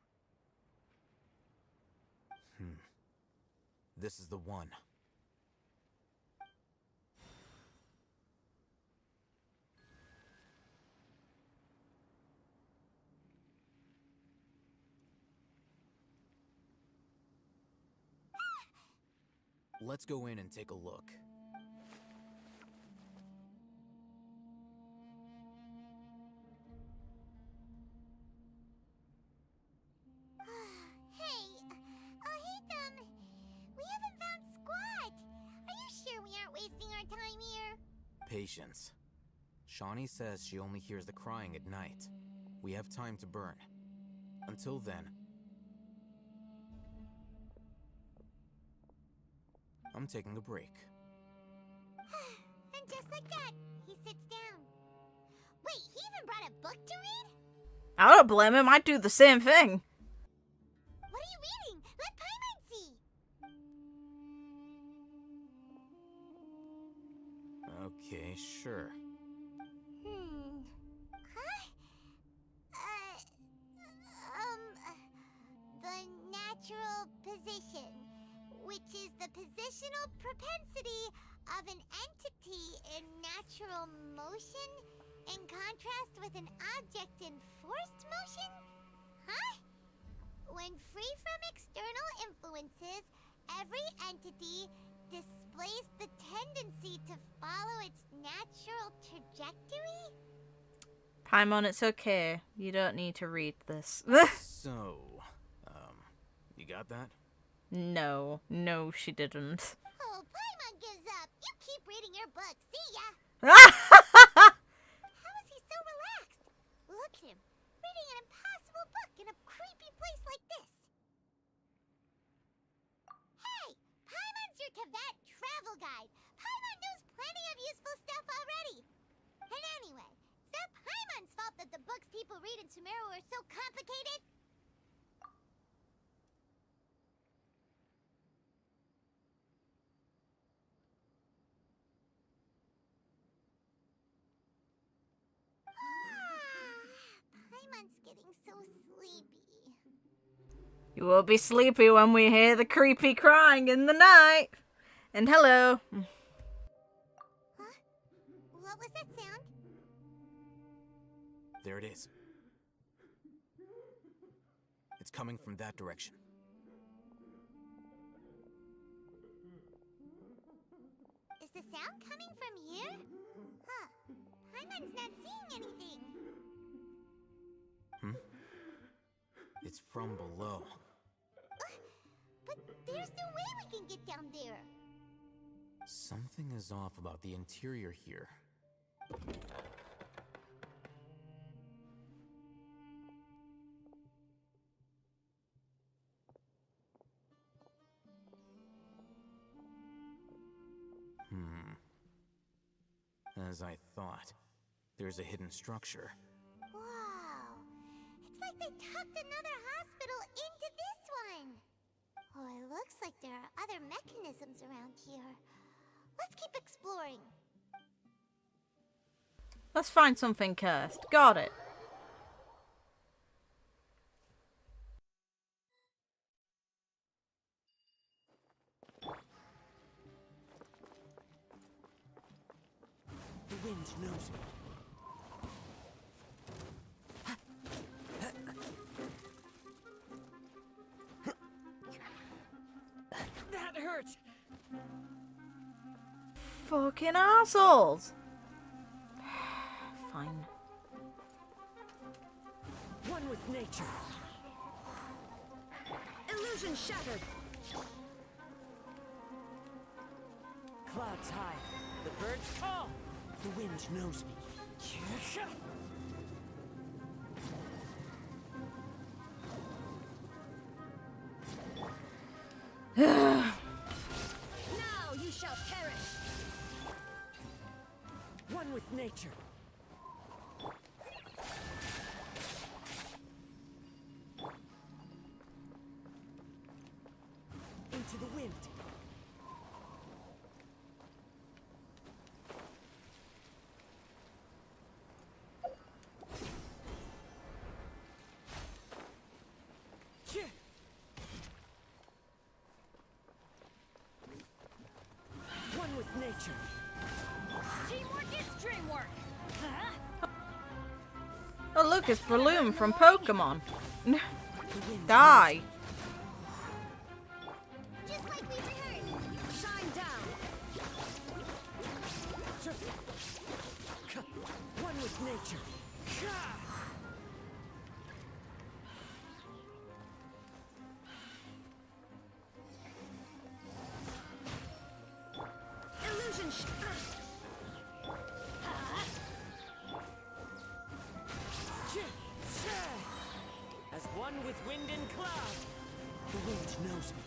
This is the one. Let's go in and take a look. Hey, Alhaitham, we haven't found Squad. Patience. Shawnee says she only hears the crying at night. We have time to burn. Until then, I'm taking a break. And just like that, he sits down. Wait, he even brought a book to read? I don't blame him. I'd do the same thing. What are you reading? Let Paimon see. Okay, sure. The natural position, which is the positional propensity of an entity in natural motion in contrast with an object in forced motion? Huh? When free from external influences, every entity displays the tendency to follow its natural trajectory? Paimon, it's okay. You don't need to read this. So, you got that? No, she didn't. Oh, Paimon gives up. You keep reading your book. See ya. How is he so relaxed? Look at him, reading an impossible book in a creepy place like this. Hey, Paimon's your Tibet travel guide. Paimon knows plenty of useful stuff already. And anyway, is that Paimon's fault that the books people read in Sumeru are so complicated? Paimon's getting so sleepy. You will be sleepy when we hear the creepy crying in the night. And hello. Huh? What was that sound? There it is. It's coming from that direction. Is the sound coming from here? Huh. Paimon's not seeing anything. It's from below. But there's no way we can get down there. Something is off about the interior here. As I thought, there's a hidden structure. Wow. It's like they tucked another hospital into this one. Oh, it looks like there are other mechanisms around here. Let's keep exploring. Let's find something cursed. Got it. The wind knows me. That hurt! Fucking assholes. Fine. One with nature. Illusion shattered. Clouds high. The birds call. The wind knows me. Now you shall perish. One with nature. Into the wind. One with nature. Teamwork is dreamwork! Huh? Oh, look, it's Breloom from Pokemon. Die. Just like we rehearsed. Shine down. One with nature. Illusion with wind and cloud. The wind knows me.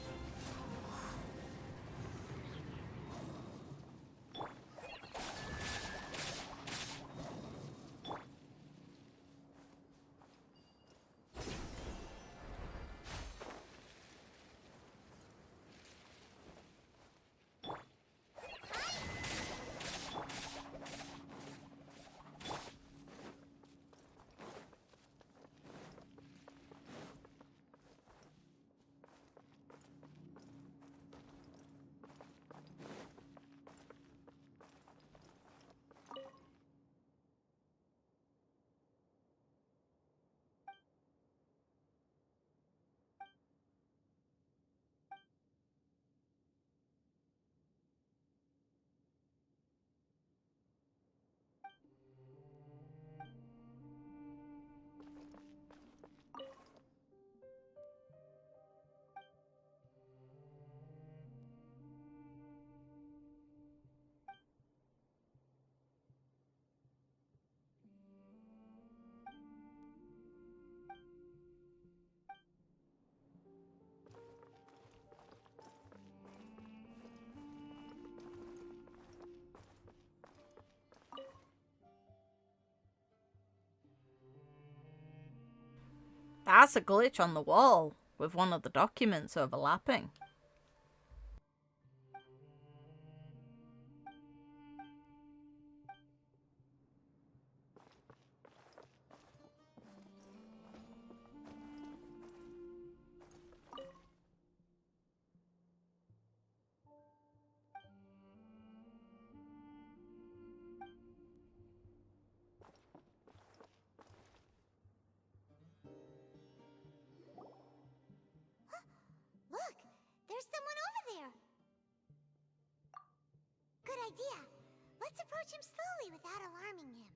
That's a glitch on the wall, with one of the documents overlapping. Look, there's someone over there. Good idea. Let's approach him slowly without alarming him.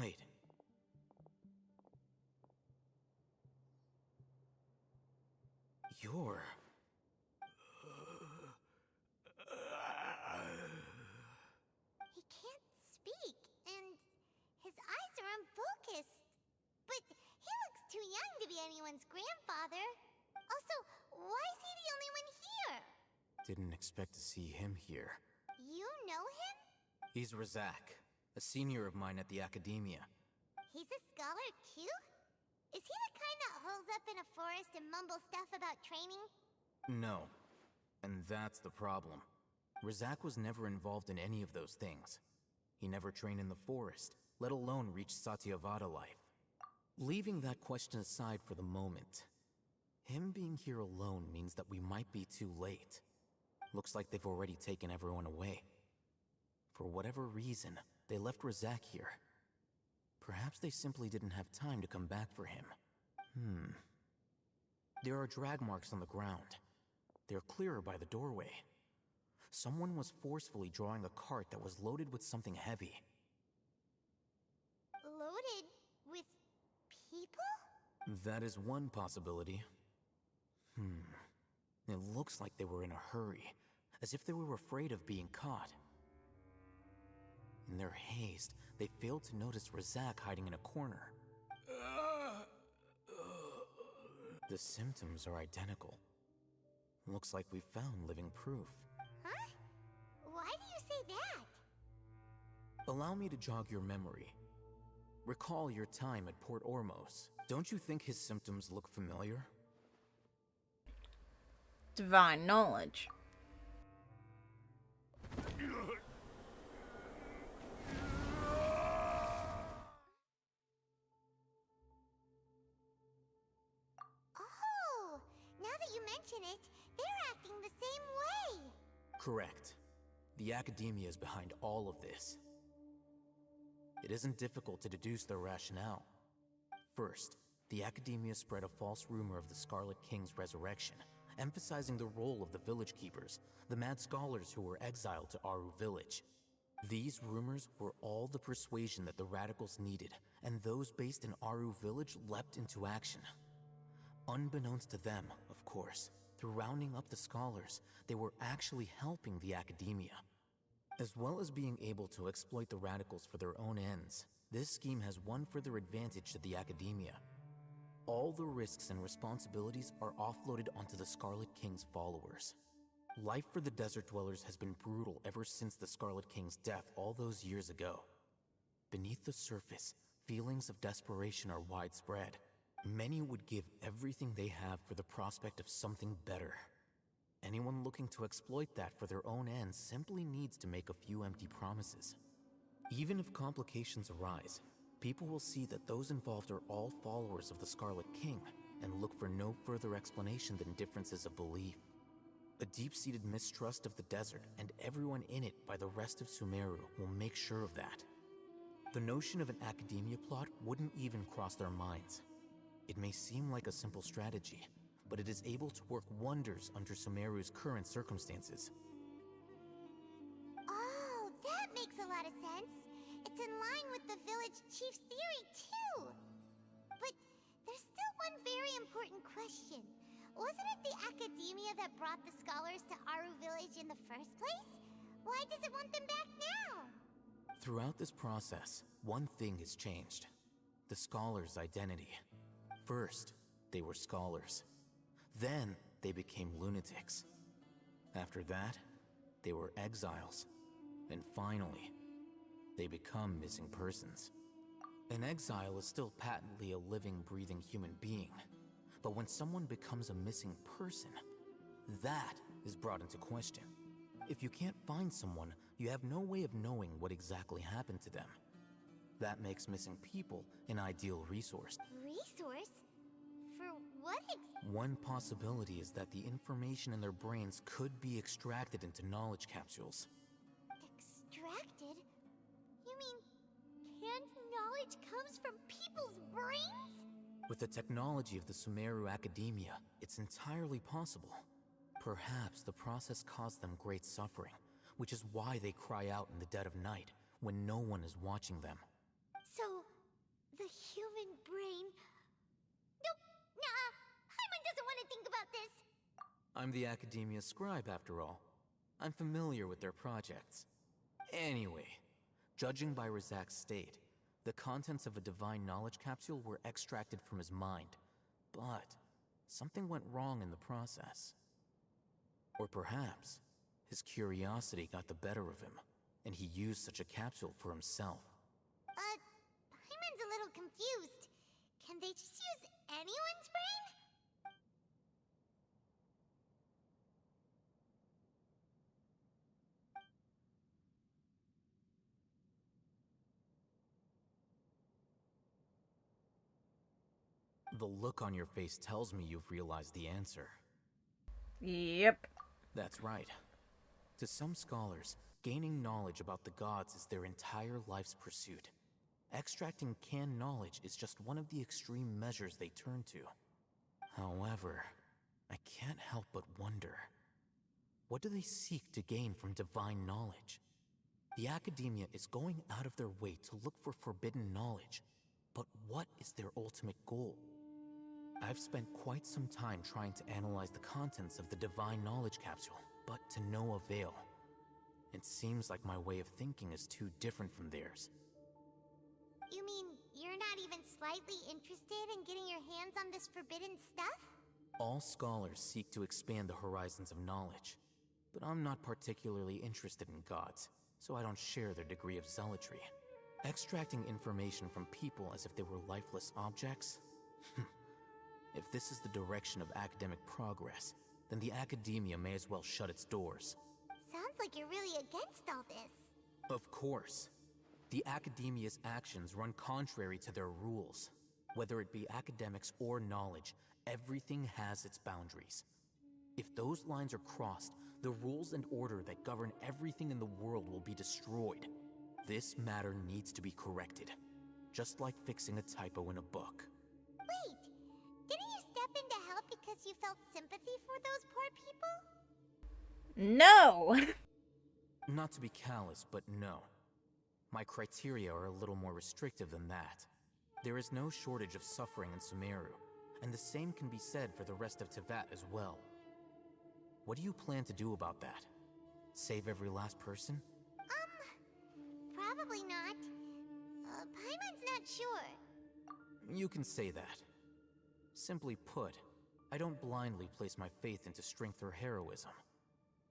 Wait. You're... He can't speak, and his eyes are unfocused. But he looks too young to be anyone's grandfather. Also, why is he the only one here? Didn't expect to see him here. You know him? He's Razak, a senior of mine at the Academia. He's a scholar too? Is he the kind that holes up in a forest and mumbles stuff about training? No. And that's the problem. Razak was never involved in any of those things. He never trained in the forest, let alone reach Satyavada life. Leaving that question aside for the moment, him being here alone means that we might be too late. Looks like they've already taken everyone away. For whatever reason, they left Razak here. Perhaps they simply didn't have time to come back for him. There are drag marks on the ground. They're clearer by the doorway. Someone was forcefully drawing a cart that was loaded with something heavy. Loaded with people? That is one possibility. It looks like they were in a hurry, as if they were afraid of being caught. In their haste, they failed to notice Razak hiding in a corner. The symptoms are identical. Looks like we found living proof. Huh? Why do you say that? Allow me to jog your memory. Recall your time at Port Ormos. Don't you think his symptoms look familiar? Divine knowledge. Oh, now that you mention it, they're acting the same way. Correct. The Academia is behind all of this. It isn't difficult to deduce their rationale. First, the Academia spread a false rumor of the Scarlet King's resurrection, emphasizing the role of the village keepers, the mad scholars who were exiled to Aru village. These rumors were all the persuasion that the radicals needed, and those based in Aru village leapt into action. Unbeknownst to them, of course, through rounding up the scholars, they were actually helping the Academia. As well as being able to exploit the radicals for their own ends, this scheme has one further advantage to the Academia. All the risks and responsibilities are offloaded onto the Scarlet King's followers. Life for the Desert Dwellers has been brutal ever since the Scarlet King's death all those years ago. Beneath the surface, feelings of desperation are widespread. Many would give everything they have for the prospect of something better. Anyone looking to exploit that for their own ends simply needs to make a few empty promises. Even if complications arise, people will see that those involved are all followers of the Scarlet King and look for no further explanation than differences of belief. A deep-seated mistrust of the desert and everyone in it by the rest of Sumeru will make sure of that. The notion of an academia plot wouldn't even cross their minds. It may seem like a simple strategy, but it is able to work wonders under Sumeru's current circumstances. Oh, that makes a lot of sense. It's in line with the village chief's theory, too. But there's still one very important question. Wasn't it the Academia that brought the scholars to Aru Village in the first place? Why does it want them back now? Throughout this process, one thing has changed. The scholars' identity. First, they were scholars. Then, they became lunatics. After that, they were exiles. And finally, they become missing persons. An exile is still patently a living, breathing human being. But when someone becomes a missing person, that is brought into question. If you can't find someone, you have no way of knowing what exactly happened to them. That makes missing people an ideal resource. Resource? For what One possibility is that the information in their brains could be extracted into knowledge capsules. Extracted? You mean canned knowledge comes from people's brains? With the technology of the Sumeru Academia, it's entirely possible. Perhaps the process caused them great suffering, which is why they cry out in the dead of night, when no one is watching them. So, the human brain... Nope, nah, Paimon doesn't want to think about this. I'm the Academia's scribe, after all. I'm familiar with their projects. Anyway, judging by Razak's state, the contents of a divine knowledge capsule were extracted from his mind. But something went wrong in the process. Or perhaps his curiosity got the better of him, and he used such a capsule for himself. Paimon's a little confused. Can they just use anyone's brain? The look on your face tells me you've realized the answer. Yep. That's right. To some scholars, gaining knowledge about the gods is their entire life's pursuit. Extracting canned knowledge is just one of the extreme measures they turn to. However, I can't help but wonder, what do they seek to gain from divine knowledge? The Academia is going out of their way to look for forbidden knowledge, but what is their ultimate goal? I've spent quite some time trying to analyze the contents of the divine knowledge capsule, but to no avail. It seems like my way of thinking is too different from theirs. You mean you're not even slightly interested in getting your hands on this forbidden stuff? All scholars seek to expand the horizons of knowledge, but I'm not particularly interested in gods, so I don't share their degree of zealotry. Extracting information from people as if they were lifeless objects? If this is the direction of academic progress, then the Academia may as well shut its doors. Sounds like you're really against all this. Of course. The Academia's actions run contrary to their rules. Whether it be academics or knowledge, everything has its boundaries. If those lines are crossed, the rules and order that govern everything in the world will be destroyed. This matter needs to be corrected, just like fixing a typo in a book. Wait, didn't you step in to help because you felt sympathy for those poor people? No! Not to be callous, but no. My criteria are a little more restrictive than that. There is no shortage of suffering in Sumeru, and the same can be said for the rest of Teyvat as well. What do you plan to do about that? Save every last person? Probably not. Paimon's not sure. You can say that. Simply put, I don't blindly place my faith into strength or heroism.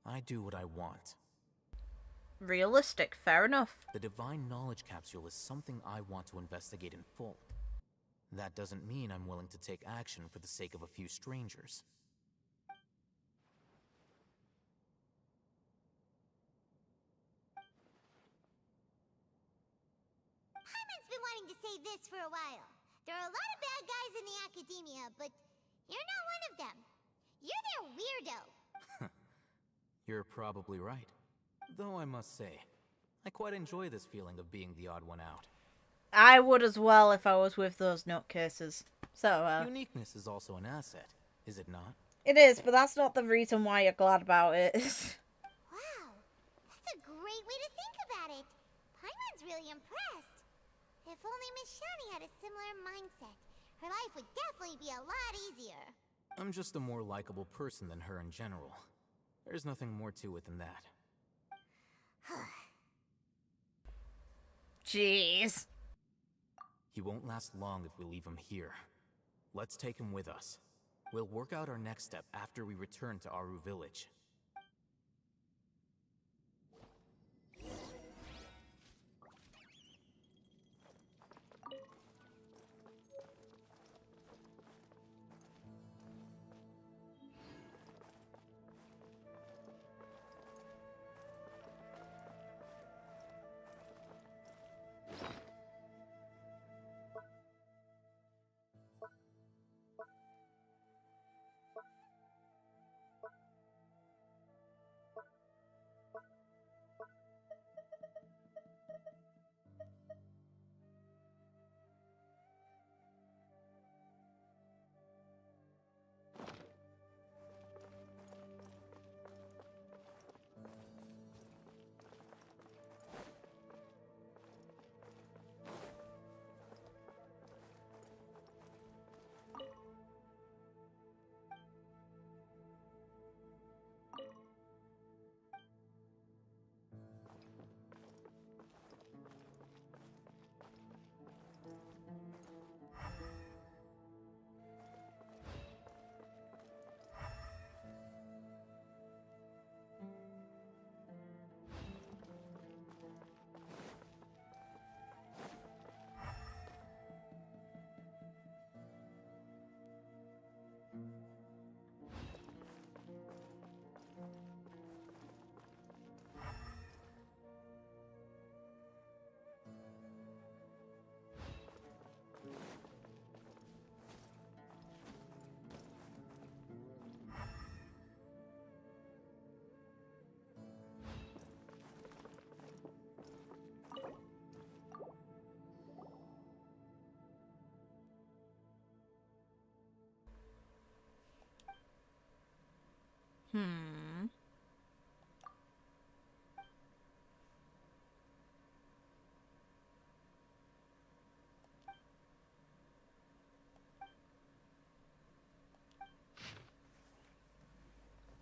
I do what I want. Realistic, fair enough. The Divine Knowledge Capsule is something I want to investigate in full. That doesn't mean I'm willing to take action for the sake of a few strangers. Paimon's been wanting to say this for a while. There are a lot of bad guys in the academia, but you're not one of them. You're their weirdo. You're probably right. Though I must say, I quite enjoy this feeling of being the odd one out. I would as well if I was with those nutcases. So, Uniqueness is also an asset, is it not? It is, but that's not the reason why you're glad about it. Wow, that's a great way to think about it. Paimon's really impressed. If only Miss Shani had a similar mindset, her life would definitely be a lot easier. I'm just a more likable person than her in general. There's nothing more to it than that. Jeez. He won't last long if we leave him here. Let's take him with us. We'll work out our next step after we return to Aru Village.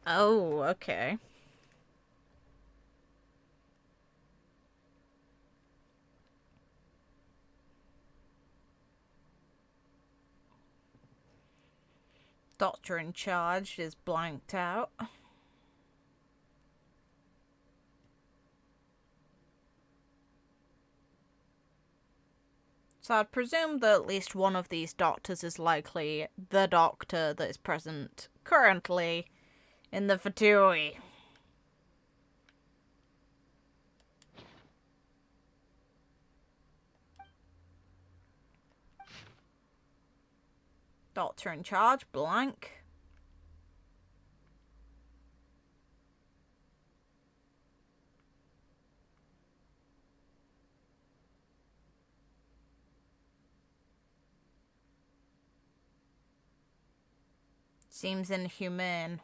Oh, okay. Doctor in charge is blanked out. So I'd presume that at least one of these doctors is likely the doctor that is present currently in the Fatui. Doctor in charge, blank. Seems inhumane.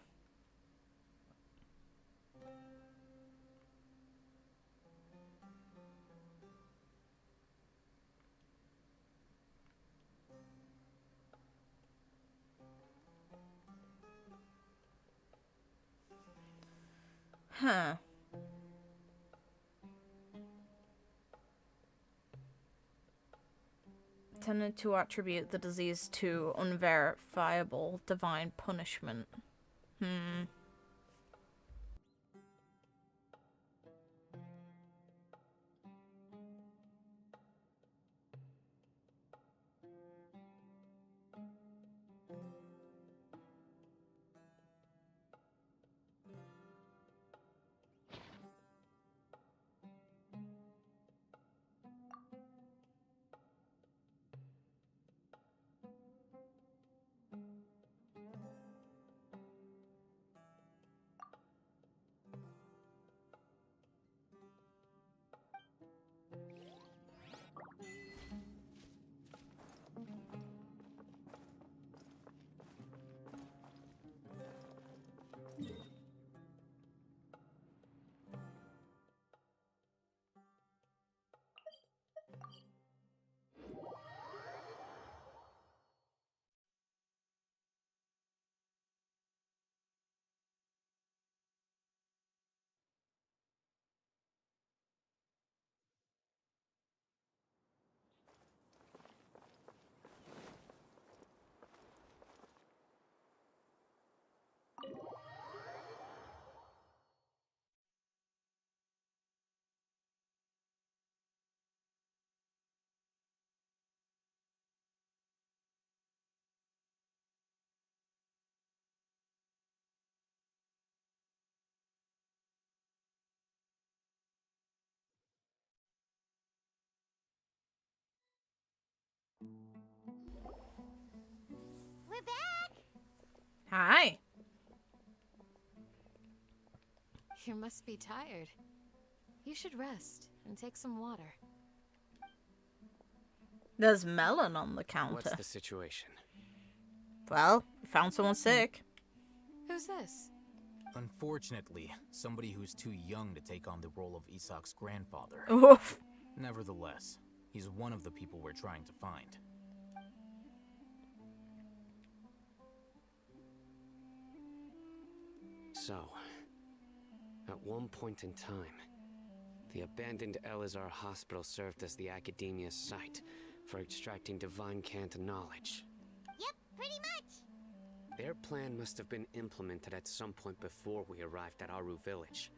Huh. Tended to attribute the disease to unverifiable divine punishment. We're back! Hi. You must be tired. You should rest and take some water. There's melon on the counter. What's the situation? Well, we found someone sick. Who's this? Unfortunately, somebody who's too young to take on the role of Isak's grandfather. Oof. Nevertheless, he's one of the people we're trying to find. So, at one point in time, the abandoned Elazar hospital served as the Academia's site for extracting divine cant knowledge. Yep, pretty much. Their plan must have been implemented at some point before we arrived at Aru village,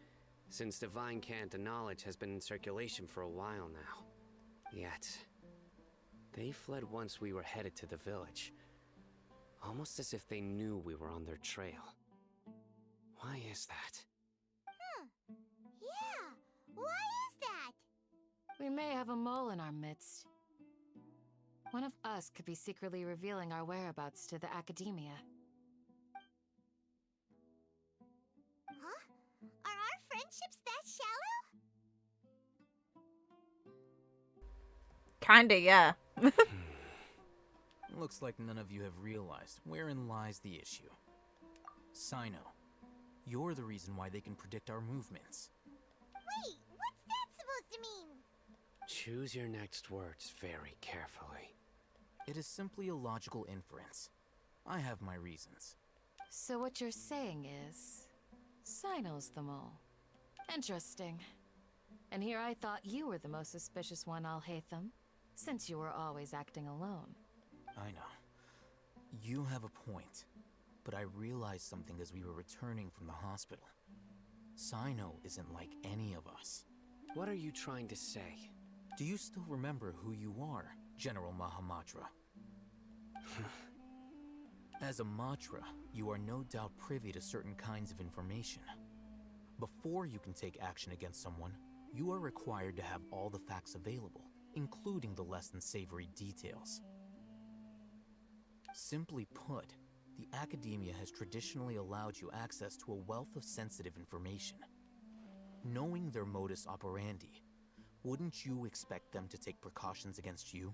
since divine cant knowledge has been in circulation for a while now. Yet, they fled once we were headed to the village, almost as if they knew we were on their trail. Why is that? Yeah, why is that? We may have a mole in our midst. One of us could be secretly revealing our whereabouts to the Academia. Huh? Are our friendships that shallow? Kinda, yeah. Looks like none of you have realized wherein lies the issue. Sino, you're the reason why they can predict our movements. Wait, what's that supposed to mean? Choose your next words very carefully. It is simply a logical inference. I have my reasons. So what you're saying is... Sino's the mole. Interesting. And here I thought you were the most suspicious one, Alhaitham, since you were always acting alone. I know. You have a point. But I realized something as we were returning from the hospital. Sino isn't like any of us. What are you trying to say? Do you still remember who you are, General Mahamatra? As a Matra, you are no doubt privy to certain kinds of information. Before you can take action against someone, you are required to have all the facts available, including the less than savory details. Simply put, the Academia has traditionally allowed you access to a wealth of sensitive information. Knowing their modus operandi, wouldn't you expect them to take precautions against you?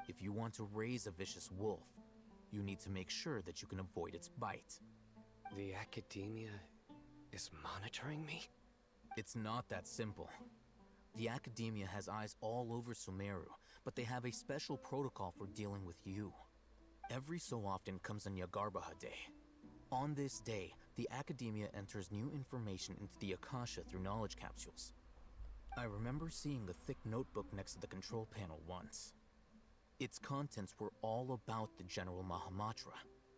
If you want to raise a vicious wolf, you need to make sure that you can avoid its bite. The Academia is monitoring me? It's not that simple. The Academia has eyes all over Sumeru, but they have a special protocol for dealing with you. Every so often comes a Nyagarbaha Day. On this day, the Academia enters new information into the Akasha through knowledge capsules. I remember seeing the thick notebook next to the control panel once. Its contents were all about the General Mahamatra,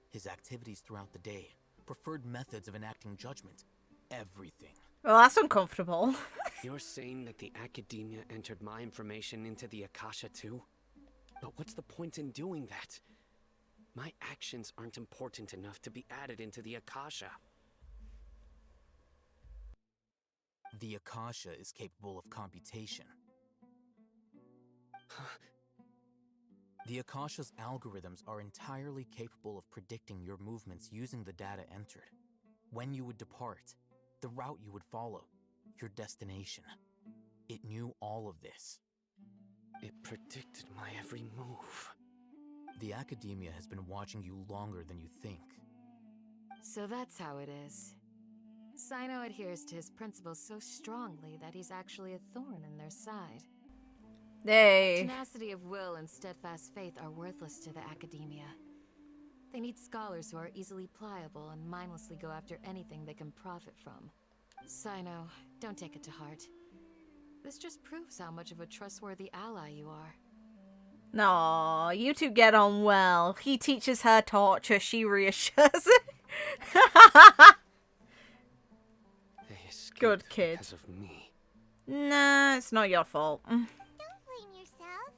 his activities throughout the day, preferred methods of enacting judgment, everything. Well, that's uncomfortable. You're saying that the Academia entered my information into the Akasha too? But what's the point in doing that? My actions aren't important enough to be added into the Akasha. The Akasha is capable of computation. The Akasha's algorithms are entirely capable of predicting your movements using the data entered. When you would depart, the route you would follow, your destination. It knew all of this. It predicted my every move. The Academia has been watching you longer than you think. So that's how it is. Sino adheres to his principles so strongly that he's actually a thorn in their side. Hey. Tenacity of will and steadfast faith are worthless to the Academia. They need scholars who are easily pliable and mindlessly go after anything they can profit from. Sino, don't take it to heart. This just proves how much of a trustworthy ally you are. No, you two get on well. He teaches her torture, she reassures it. They escaped Good kid. because of me. Nah, it's not your fault. Don't blame yourself.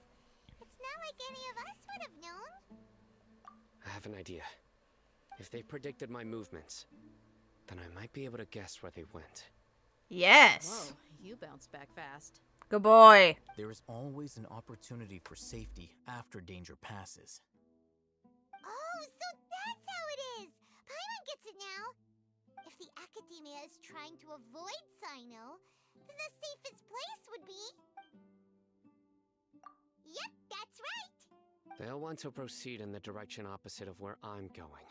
It's not like any of us would have known. I have an idea. If they predicted my movements, then I might be able to guess where they went. Yes. Whoa, you bounced back fast. Good boy. There is always an opportunity for safety after danger passes. Oh, so that's how it is! Paimon gets it now! If the Academia is trying to avoid Sino, then the safest place would be... Yep, that's right! They'll want to proceed in the direction opposite of where I'm going.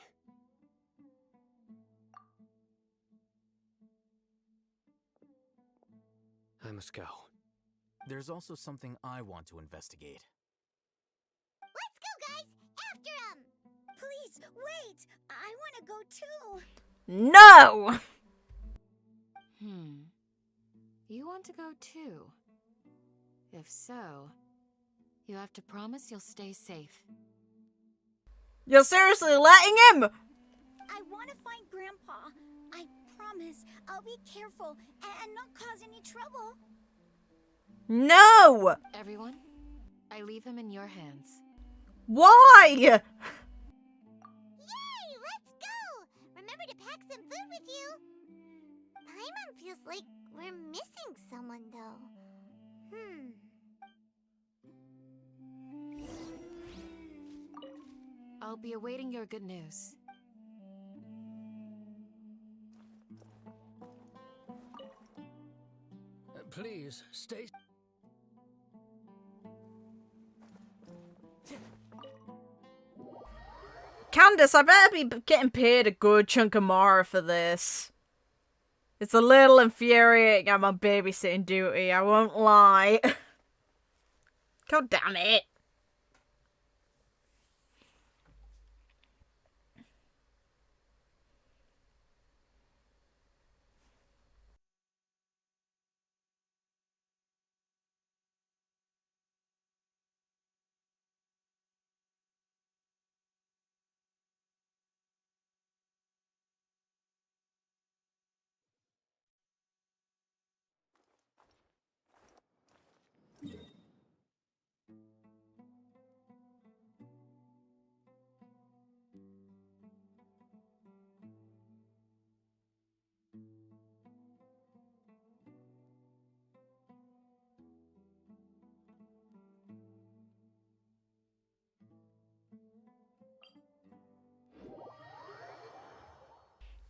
I must go. There's also something I want to investigate. Let's go, guys! After him! Please, wait! I want to go too! No! You want to go too? If so, you have to promise you'll stay safe. You're seriously letting him? I want to find Grandpa. I promise I'll be careful and not cause any trouble. No! Everyone, I leave him in your hands. Why? Yay! Let's go! Remember to pack some food with you. Paimon feels like we're missing someone, though. I'll be awaiting your good news. Please, stay... Candace, I better be getting paid a good chunk of more for this. It's a little infuriating I'm on babysitting duty, I won't lie. God damn it.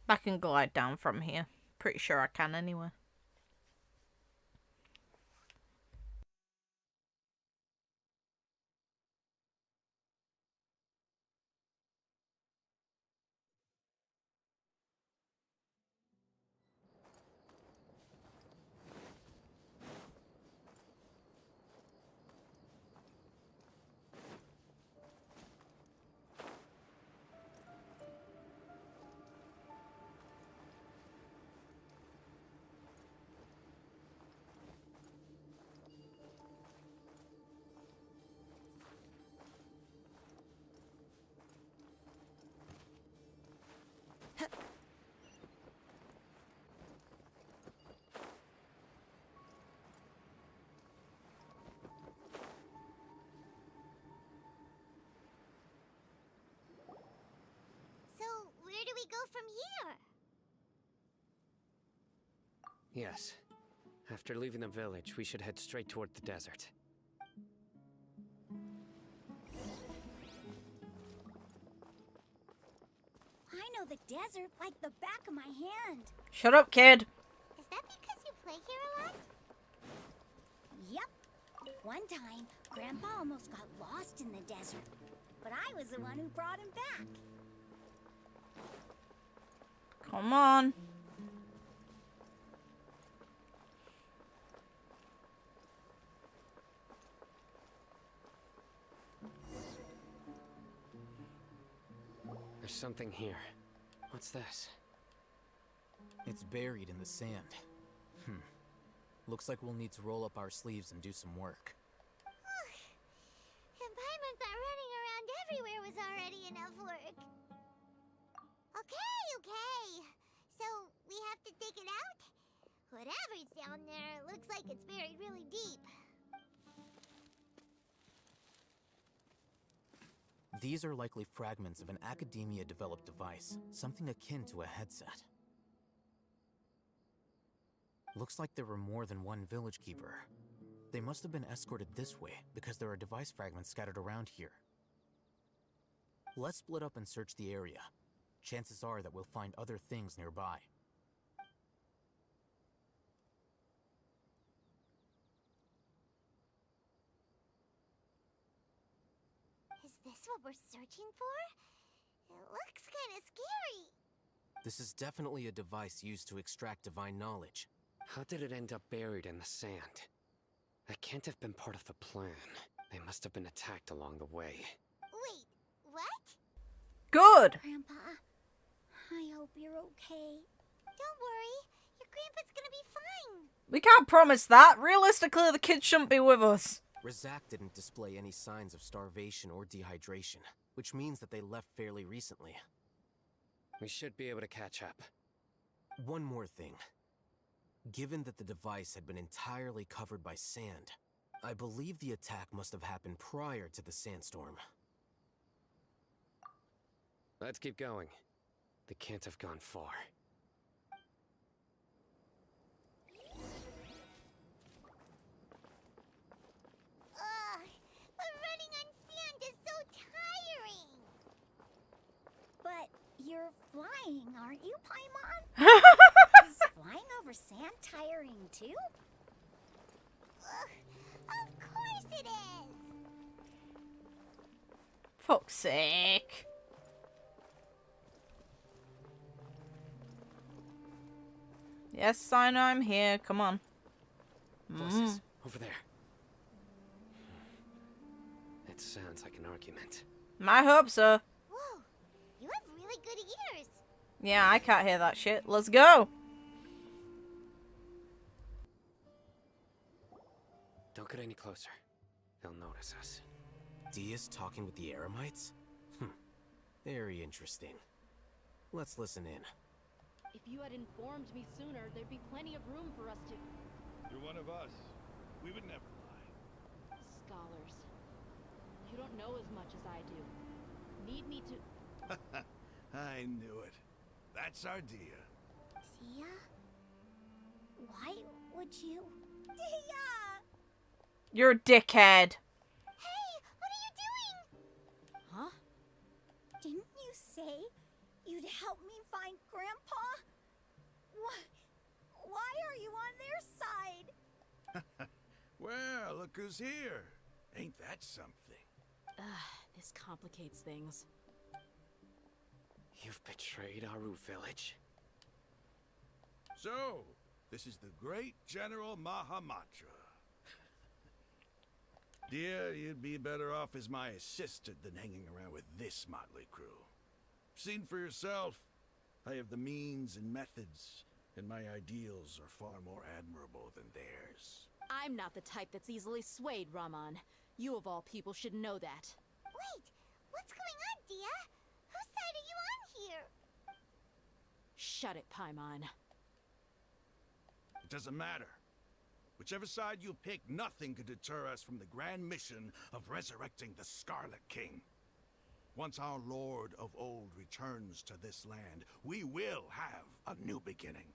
I can glide down from here. Pretty sure I can anyway. go from here? Yes. After leaving the village, we should head straight toward the desert. I know the desert like the back of my hand. Shut up, kid. Is that because you play here a lot? Yep. One time, Grandpa almost got lost in the desert, but I was the one who brought him back. Come on. There's something here. What's this? It's buried in the sand. Looks like we'll need to roll up our sleeves and do some work. And Paimon thought running around everywhere was already enough work. Okay. So, we have to dig it out? Whatever's down there looks like it's buried really deep. These are likely fragments of an Academia-developed device, something akin to a headset. Looks like there were more than one village keeper. They must have been escorted this way because there are device fragments scattered around here. Let's split up and search the area. Chances are that we'll find other things nearby. Is this what we're searching for? It looks kind of scary. This is definitely a device used to extract divine knowledge. How did it end up buried in the sand? That can't have been part of the plan. They must have been attacked along the way. Wait, what? Good. Grandpa, I hope you're okay. Don't worry, your grandpa's gonna be fine. We can't promise that. Realistically, the kid shouldn't be with us. Razak didn't display any signs of starvation or dehydration, which means that they left fairly recently. We should be able to catch up. One more thing. Given that the device had been entirely covered by sand, I believe the attack must have happened prior to the sandstorm. Let's keep going. They can't have gone far. But running on sand is so tiring. But you're flying, aren't you, Paimon? Is flying over sand tiring too? Of course it is. Fuck's sake. Yes, I know I'm here. Come on. Voices over there. It sounds like an argument. I hope so. Whoa, you have really good ears. Yeah, I can't hear that shit. Let's go. Don't get any closer. They'll notice us. Dia's talking with the Eremites? Very interesting. Let's listen in. If you had informed me sooner, there'd be plenty of room for us to... You're one of us. We would never lie. Scholars. You don't know as much as I do. Need me to... I knew it. That's our Dia. Dia? Why would you... Dia! You're a dickhead. Hey, what are you doing? Huh? Didn't you say you'd help me find Grandpa? Why are you on their side? Well, look who's here. Ain't that something? This complicates things. You've betrayed Aru village? So, this is the great General Mahamatra. Dear, you'd be better off as my assistant than hanging around with this motley crew. Seen for yourself, I have the means and methods, and my ideals are far more admirable than theirs. I'm not the type that's easily swayed, Raman. You of all people should know that. Wait, what's going on, Dia? Whose side are you on here? Shut it, Paimon. It doesn't matter. Whichever side you pick, nothing could deter us from the grand mission of resurrecting the Scarlet King. Once our Lord of Old returns to this land, we will have a new beginning.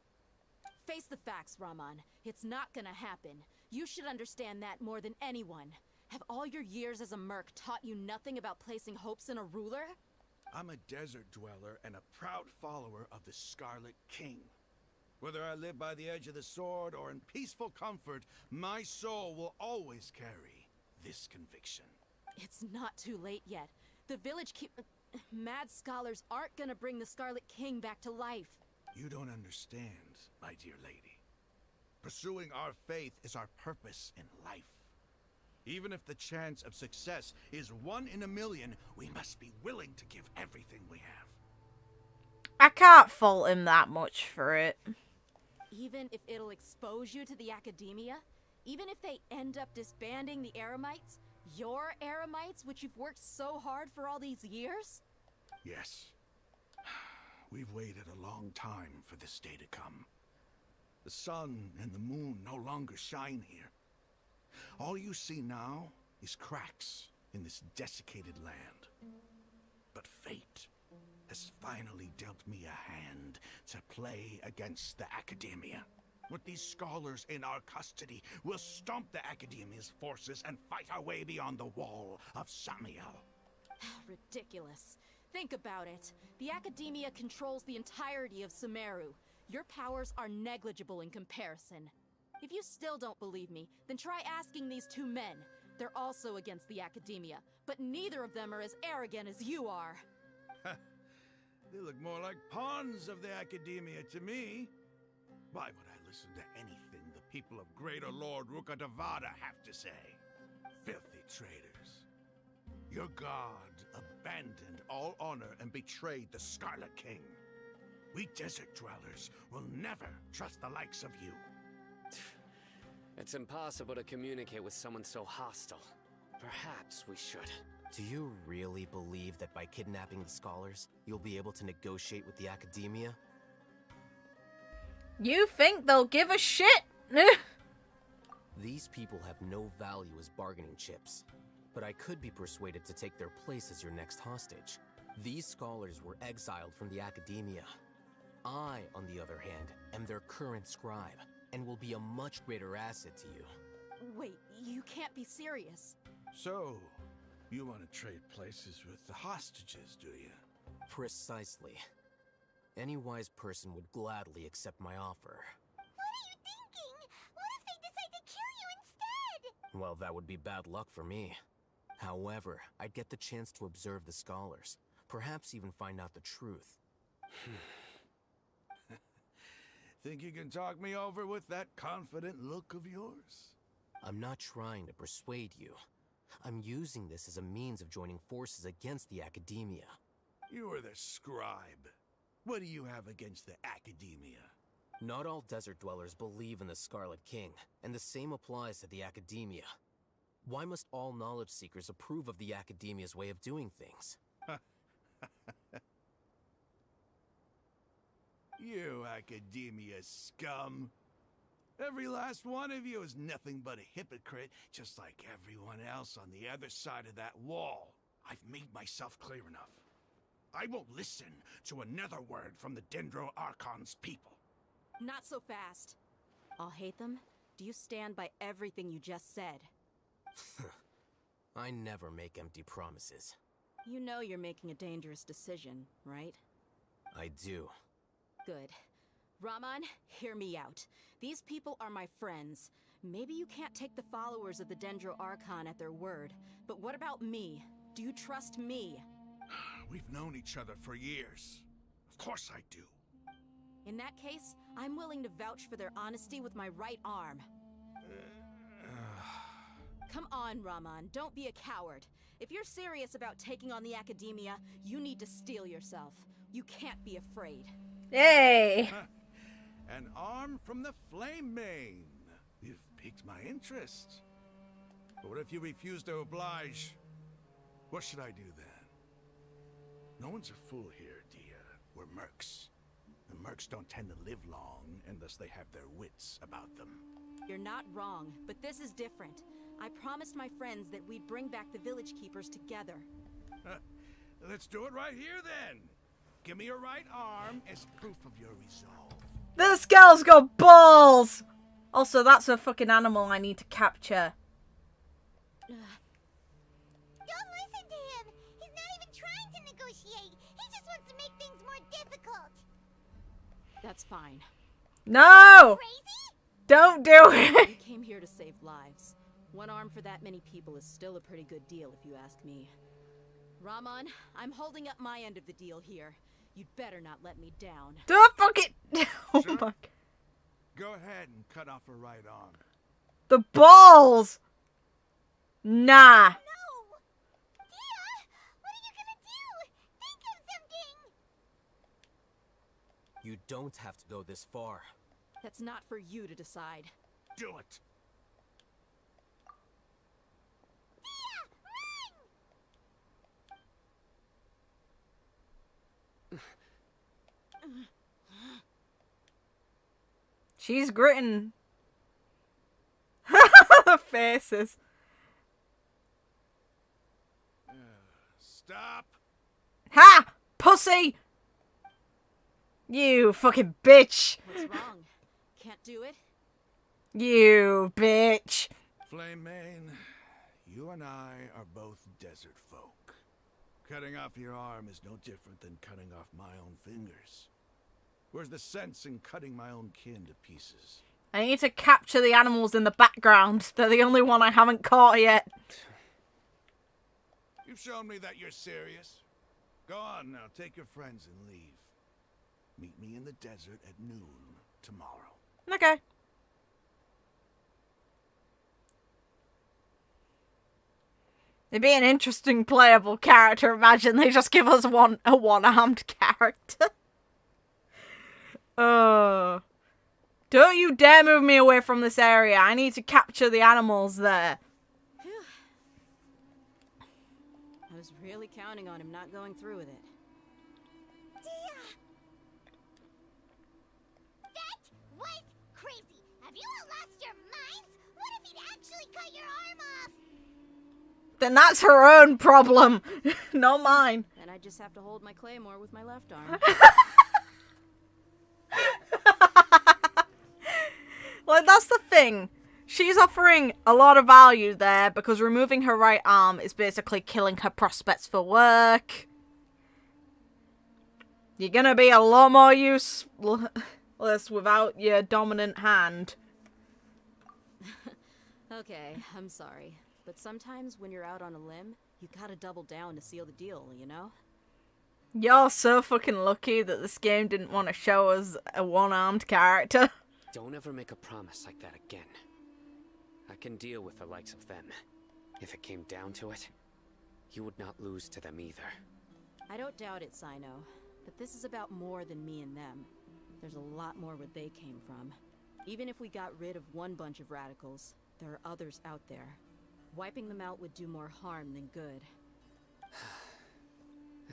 Face the facts, Raman. It's not gonna happen. You should understand that more than anyone. Have all your years as a merc taught you nothing about placing hopes in a ruler? I'm a desert dweller and a proud follower of the Scarlet King. Whether I live by the edge of the sword or in peaceful comfort, my soul will always carry this conviction. It's not too late yet. The village mad scholars aren't gonna bring the Scarlet King back to life. You don't understand, my dear lady. Pursuing our faith is our purpose in life. Even if the chance of success is 1 in a million, we must be willing to give everything we have. I can't fault him that much for it. Even if it'll expose you to the academia? Even if they end up disbanding the Eremites? Your Eremites, which you've worked so hard for all these years? Yes. We've waited a long time for this day to come. The sun and the moon no longer shine here. All you see now is cracks in this desiccated land. But fate has finally dealt me a hand to play against the Academia. With these scholars in our custody, we'll stomp the Academia's forces and fight our way beyond the wall of Samiel. Ridiculous. Think about it. The Academia controls the entirety of Sumeru. Your powers are negligible in comparison. If you still don't believe me, then try asking these 2 men. They're also against the Academia, but neither of them are as arrogant as you are. They look more like pawns of the Academia to me. Why would I listen to anything the people of Greater Lord Rukkhadevata have to say? Filthy traitors. Your god abandoned all honor and betrayed the Scarlet King. We desert dwellers will never trust the likes of you. It's impossible to communicate with someone so hostile. Perhaps we should. Do you really believe that by kidnapping the scholars, you'll be able to negotiate with the Academia? You think they'll give a shit? These people have no value as bargaining chips, but I could be persuaded to take their place as your next hostage. These scholars were exiled from the Academia. I, on the other hand, am their current scribe, and will be a much greater asset to you. Wait, you can't be serious. So, you want to trade places with the hostages, do you? Precisely. Any wise person would gladly accept my offer. What are you thinking? What if they decide to kill you instead? Well, that would be bad luck for me. However, I'd get the chance to observe the scholars, perhaps even find out the truth. Think you can talk me over with that confident look of yours? I'm not trying to persuade you. I'm using this as a means of joining forces against the Academia. You are the scribe. What do you have against the Academia? Not all desert dwellers believe in the Scarlet King, and the same applies to the Academia. Why must all knowledge seekers approve of the Academia's way of doing things? You Academia scum. Every last one of you is nothing but a hypocrite, just like everyone else on the other side of that wall. I've made myself clear enough. I won't listen to another word from the Dendro Archon's people. Not so fast. I'll hate them. Do you stand by everything you just said? I never make empty promises. You know you're making a dangerous decision, right? I do. Good. Raman, hear me out. These people are my friends. Maybe you can't take the followers of the Dendro Archon at their word, but what about me? Do you trust me? We've known each other for years. Of course I do. In that case, I'm willing to vouch for their honesty with my right arm. Come on, Raman, don't be a coward. If you're serious about taking on the Academia, you need to steel yourself. You can't be afraid. Hey! An arm from the Flame Mane. You've piqued my interest. But what if you refuse to oblige? What should I do then? No one's a fool here, Dia. We're mercs. The mercs don't tend to live long unless they have their wits about them. You're not wrong, but this is different. I promised my friends that we'd bring back the village keepers together. Let's do it right here then. Give me your right arm as proof of your resolve. This girl's got balls! Also, that's a fucking animal I need to capture. Don't listen to him! He's not even trying to negotiate! He just wants to make things more difficult! That's fine. No! Don't do it! We came here to save lives. One arm for that many people is still a pretty good deal, if you ask me. Raman, I'm holding up my end of the deal here. You'd better not let me down. Don't fuck it! Oh Sure. my god. Go ahead and cut off her right arm. The balls! Nah. No! Dia! What are you gonna do? Think of something! You don't have to go this far. That's not for you to decide. Do it! She's gritting. The faces. Stop! Ha! Pussy! You fucking bitch! What's wrong? Can't do it? You bitch! Flame Mane, you and I are both desert folk. Cutting off your arm is no different than cutting off my own fingers. Where's the sense in cutting my own kin to pieces? I need to capture the animals in the background. They're the only one I haven't caught yet. You've shown me that you're serious. Go on now, take your friends and leave. Meet me in the desert at noon tomorrow. Okay. It'd be an interesting playable character. Imagine they just give us a one-armed character. Don't you dare move me away from this area. I need to capture the animals there. I was really counting on him not going through with it. Dia! That was crazy! Have you all lost your minds? What if he'd actually cut your arm off? Then that's her own problem, not mine. Then I just have to hold my claymore with my left arm. Like, that's the thing. She's offering a lot of value there because removing her right arm is basically killing her prospects for work. You're gonna be a lot more useless without your dominant hand. Okay, I'm sorry. But sometimes when you're out on a limb, you gotta double down to seal the deal, you know? You're so fucking lucky that this game didn't want to show us a one-armed character. Don't ever make a promise like that again. I can deal with the likes of them. If it came down to it, you would not lose to them either. I don't doubt it, Sino. But this is about more than me and them. There's a lot more where they came from. Even if we got rid of one bunch of radicals, there are others out there. Wiping them out would do more harm than good.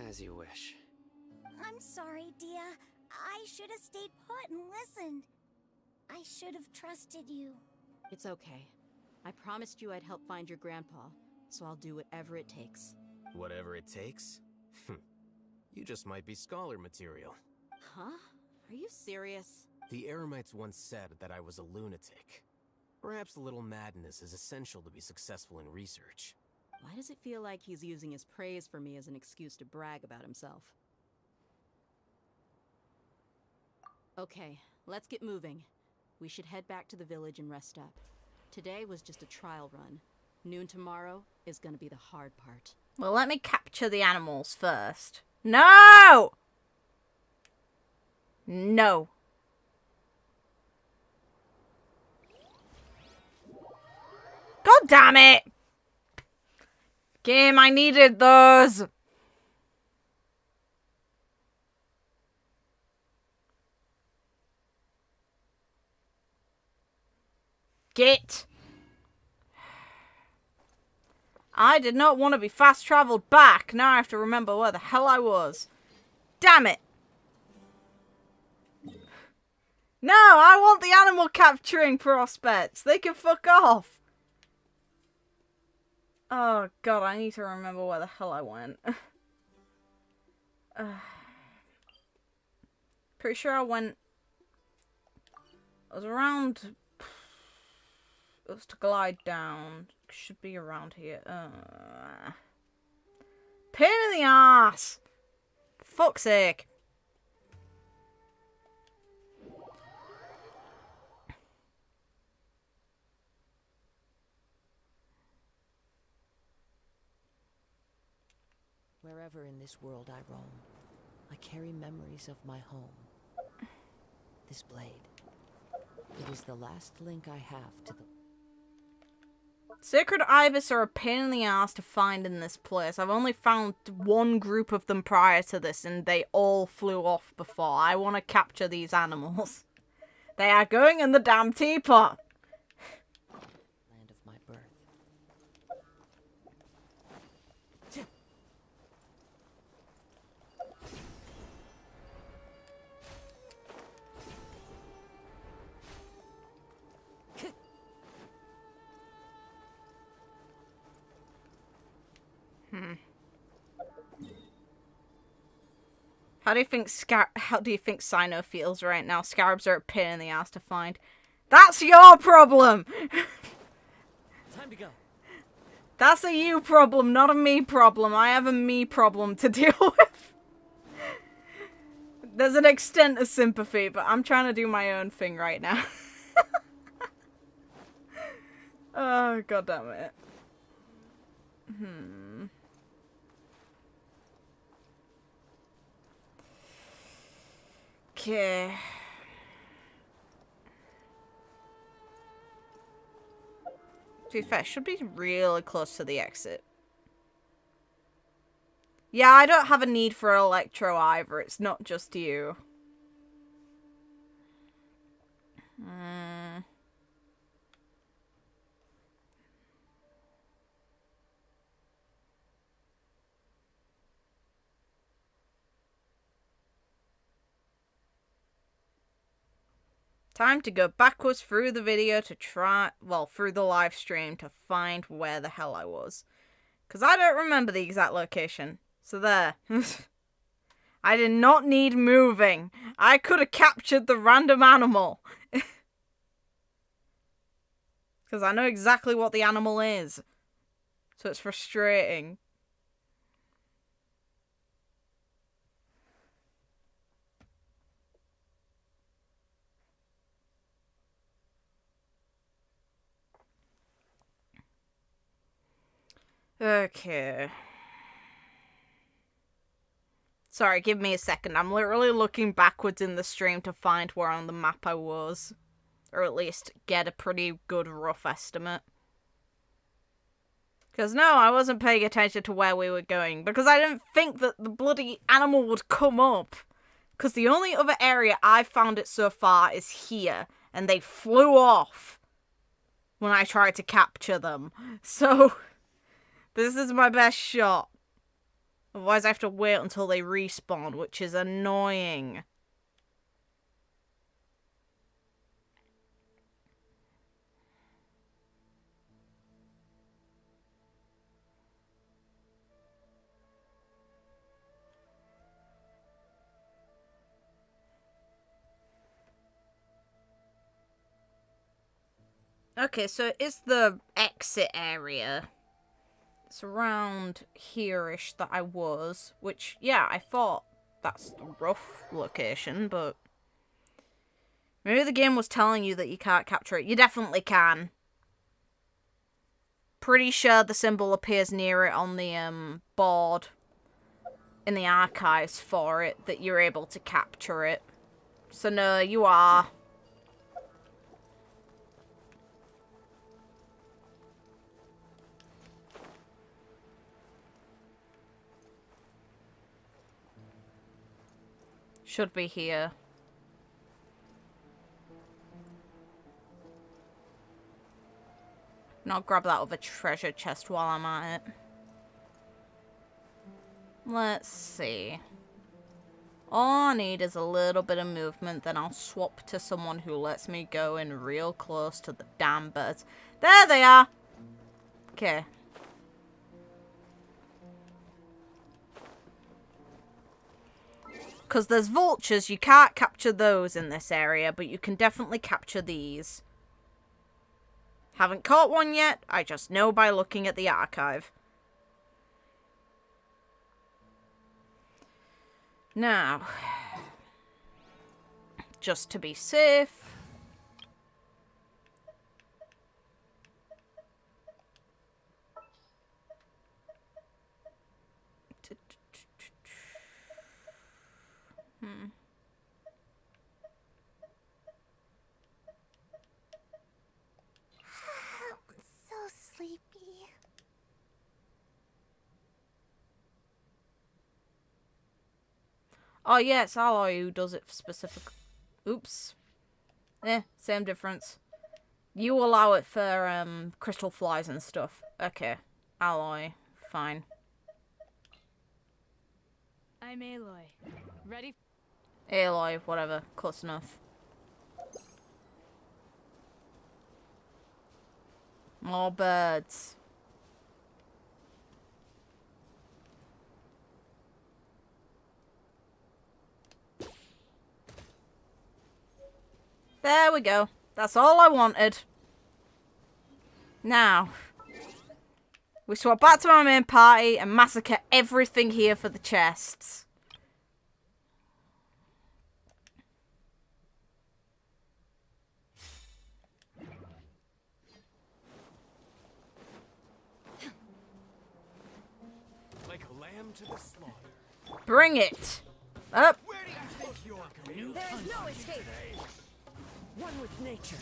As you wish. I'm sorry, Dia. I should have stayed put and listened. I should have trusted you. It's okay. I promised you I'd help find your grandpa, so I'll do whatever it takes. Whatever it takes? You just might be scholar material. Huh? Are you serious? The Eremites once said that I was a lunatic. Perhaps a little madness is essential to be successful in research. Why does it feel like he's using his praise for me as an excuse to brag about himself? Okay, let's get moving. We should head back to the village and rest up. Today was just a trial run. Noon tomorrow is gonna be the hard part. Well, let me capture the animals first. No! No. God damn it! Game, I needed those. Get. I did not want to be fast traveled back. Now I have to remember where the hell I was. Damn it. No, I want the animal capturing prospects. They can fuck off. Oh god, I need to remember where the hell I went. Pretty sure I went... I was around... It was to glide down. Should be around here. Pain in the ass! Fuck's sake. Wherever in this world I roam, I carry memories of my home. This blade. It is the last link I have to the... Sacred Ibis are a pain in the ass to find in this place. I've only found one group of them prior to this, and they all flew off before. I want to capture these animals. They are going in the damn teapot! Land of my birth. How do you think Sino feels right now? Scarabs are a pain in the ass to find. That's your problem! Time to go. That's a you problem, not a me problem. I have a me problem to deal with. There's an extent of sympathy, but I'm trying to do my own thing right now. Oh, god damn it. Okay. To be fair, should be really close to the exit. Yeah, I don't have a need for Electro either. It's not just you. Time to go backwards through the video to try, well, through the live stream to find where the hell I was. Because I don't remember the exact location. So there. I did not need moving. I could have captured the random animal. Because I know exactly what the animal is. So it's frustrating. Okay. Sorry, give me a second. I'm literally looking backwards in the stream to find where on the map I was. Or at least get a pretty good rough estimate. Because no, I wasn't paying attention to where we were going. Because I didn't think that the bloody animal would come up. Because the only other area I've found it so far is here. And they flew off when I tried to capture them. So... this is my best shot. Otherwise I have to wait until they respawn, which is annoying. Okay, so it's the exit area. It's around here-ish that I was, which, yeah, I thought that's the rough location, but maybe the game was telling you that you can't capture it. You definitely can. Pretty sure the symbol appears near it on the board in the archives for it, that you're able to capture it. So no, you are. Should be here. And I'll grab that other treasure chest while I'm at it. Let's see. All I need is a little bit of movement, then I'll swap to someone who lets me go in real close to the damn birds. There they are! Okay. Because there's vultures, you can't capture those in this area, but you can definitely capture these. Haven't caught one yet, I just know by looking at the archive. Now, just to be safe... Hmm. I'm so sleepy. Oh yeah, it's Aloy who does it specific. Oops. Same difference. You allow it for crystal flies and stuff. Okay. Aloy. Fine. I'm Aloy. Ready? Aloy, whatever. Close enough. More birds. There we go. That's all I wanted. Now, we swap back to our main party and massacre everything here for the chests. Like a lamb to the slaughter. Bring it. Up. There is no escape. One with nature.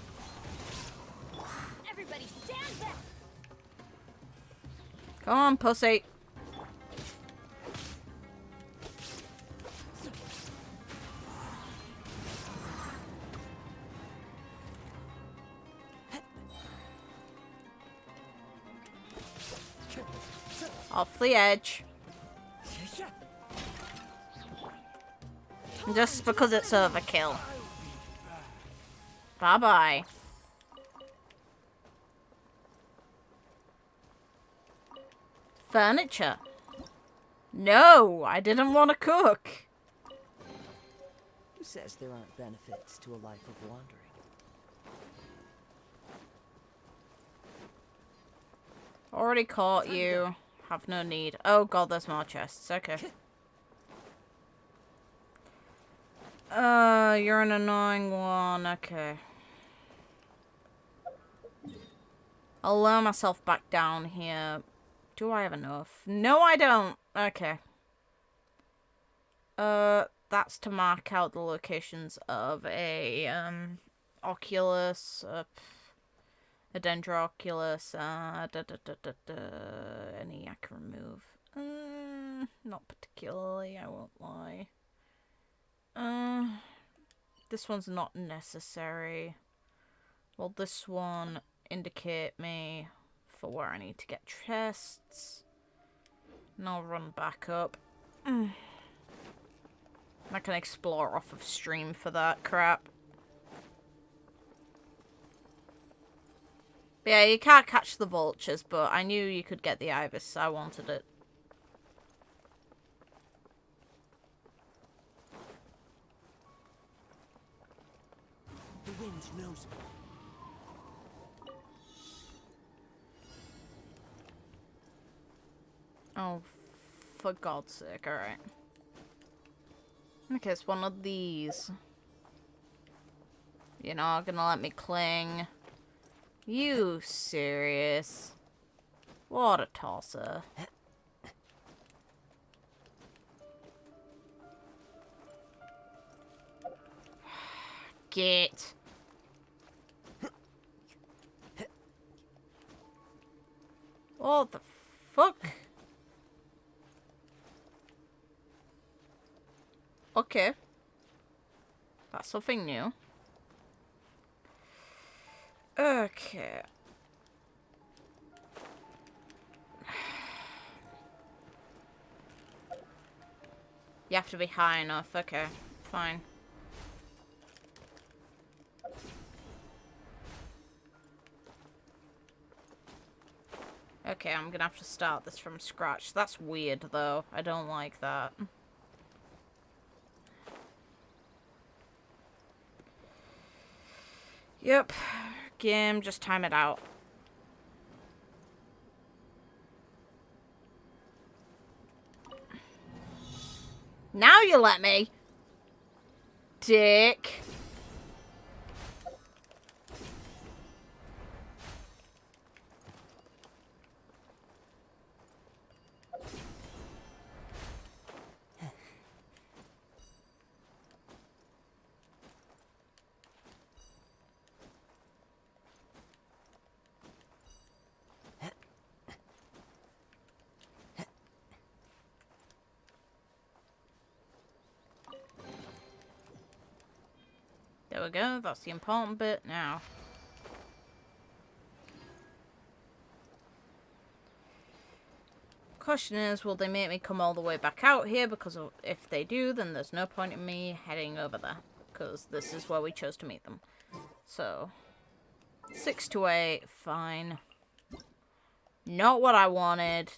Everybody stand back! Come on, pussy. Off the edge. Just because it's overkill. Bye-bye. Furniture. No, I didn't want to cook. Who says there aren't benefits to a life of wandering? Already caught you. Have no need. Oh god, there's more chests. Okay. You're an annoying one. Okay. I'll lower myself back down here. Do I have enough? No, I don't. Okay. That's to mark out the locations of a, Oculus, a Dendroculus, any I can remove. Not particularly, I won't lie. This one's not necessary. Will this one indicate me for where I need to get chests? And I'll run back up. I can explore off of stream for that crap. But yeah, you can't catch the vultures, but I knew you could get the ibis, so I wanted it. The wind knows me. Oh, for God's sake, alright. Okay, it's one of these. You're not gonna let me cling. You serious? What a tosser. Get. What the fuck? Okay. That's something new. Okay. You have to be high enough. Okay, fine. Okay, I'm gonna have to start this from scratch. That's weird, though. I don't like that. Yep. Game, just time it out. Now you let me. Dick. There we go, that's the important bit now. Question is, will they make me come all the way back out here? Because if they do, then there's no point in me heading over there. Because this is where we chose to meet them. So, 6 to 8, fine. Not what I wanted.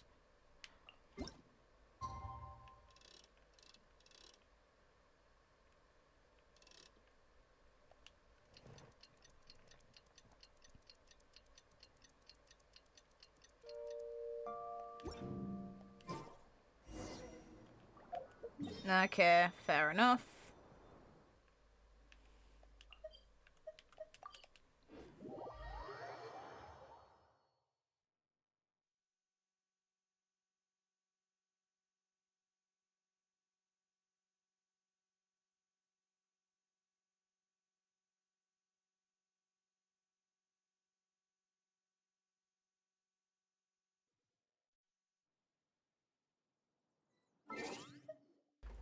Okay, fair enough.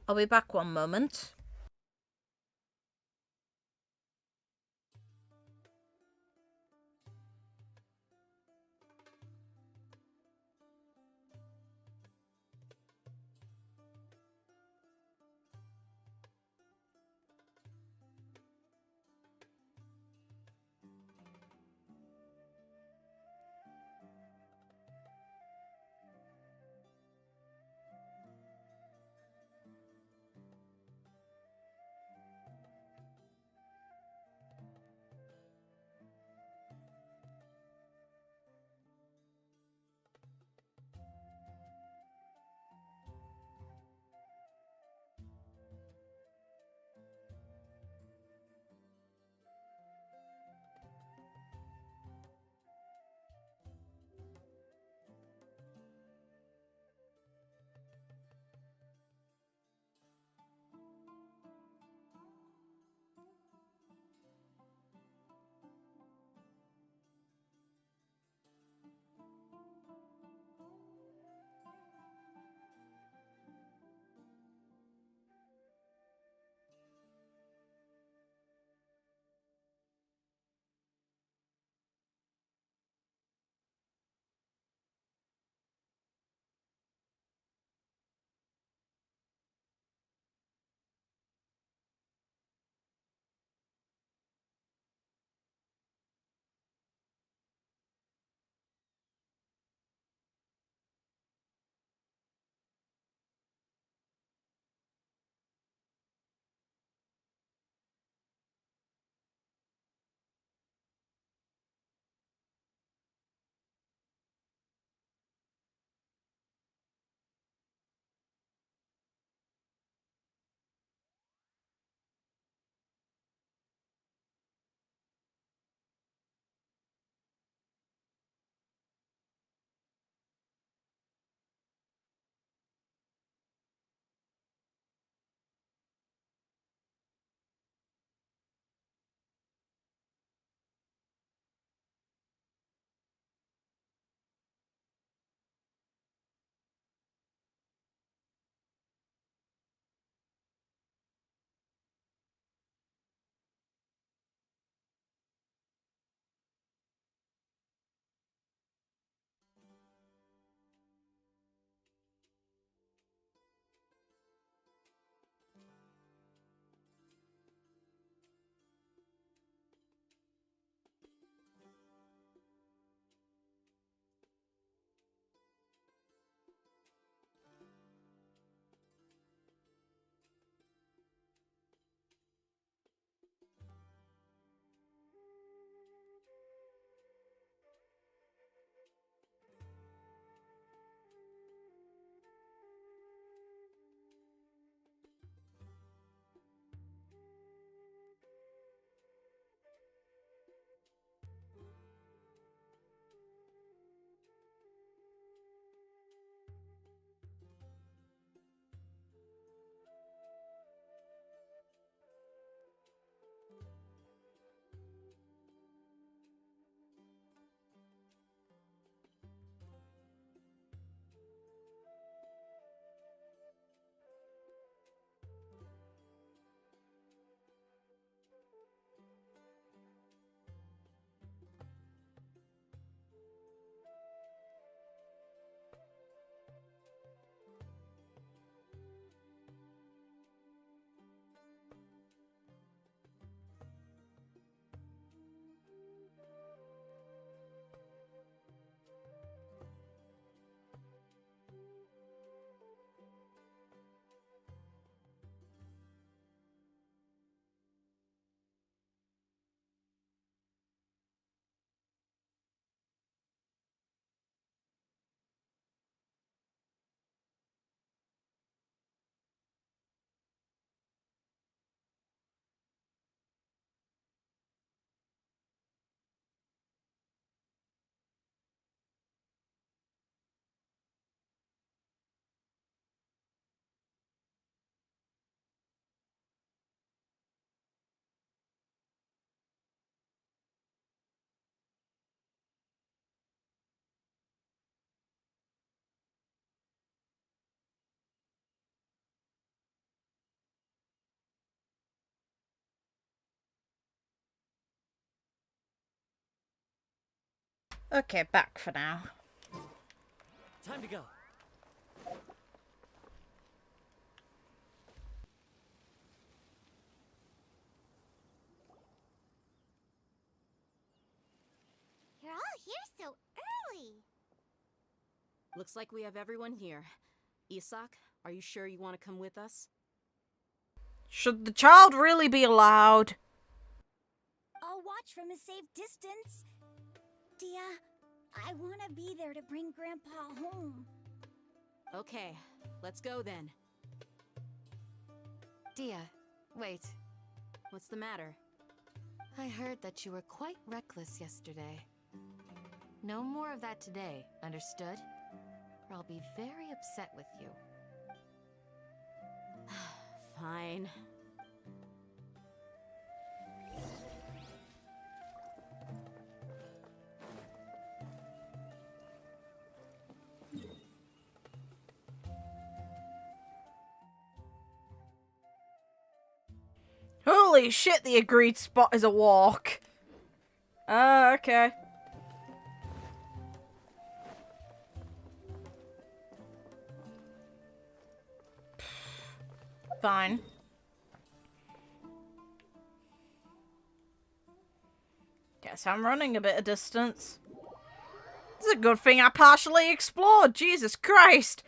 I'll be back one moment. Okay, back for now. Time to go. You're all here so early. Looks like we have everyone here. Isak, are you sure you want to come with us? Should the child really be allowed? I'll watch from a safe distance. Dia, I want to be there to bring Grandpa home. Okay, let's go then. Dia, wait. What's the matter? I heard that you were quite reckless yesterday. No more of that today, understood? Or I'll be very upset with you. Fine. Holy shit, the agreed spot is a walk. Okay. Fine. Guess I'm running a bit of distance. It's a good thing I partially explored, Jesus Christ!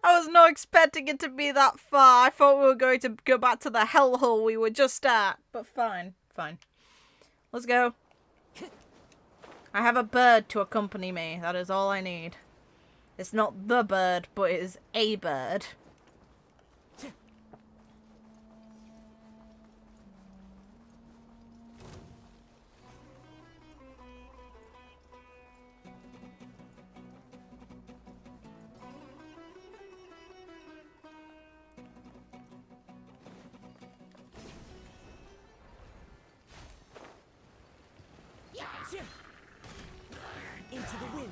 I was not expecting it to be that far. I thought we were going to go back to the hellhole we were just at. But fine, fine. Let's go. I have a bird to accompany me. That is all I need. It's not the bird, but it is a bird. Into the wind.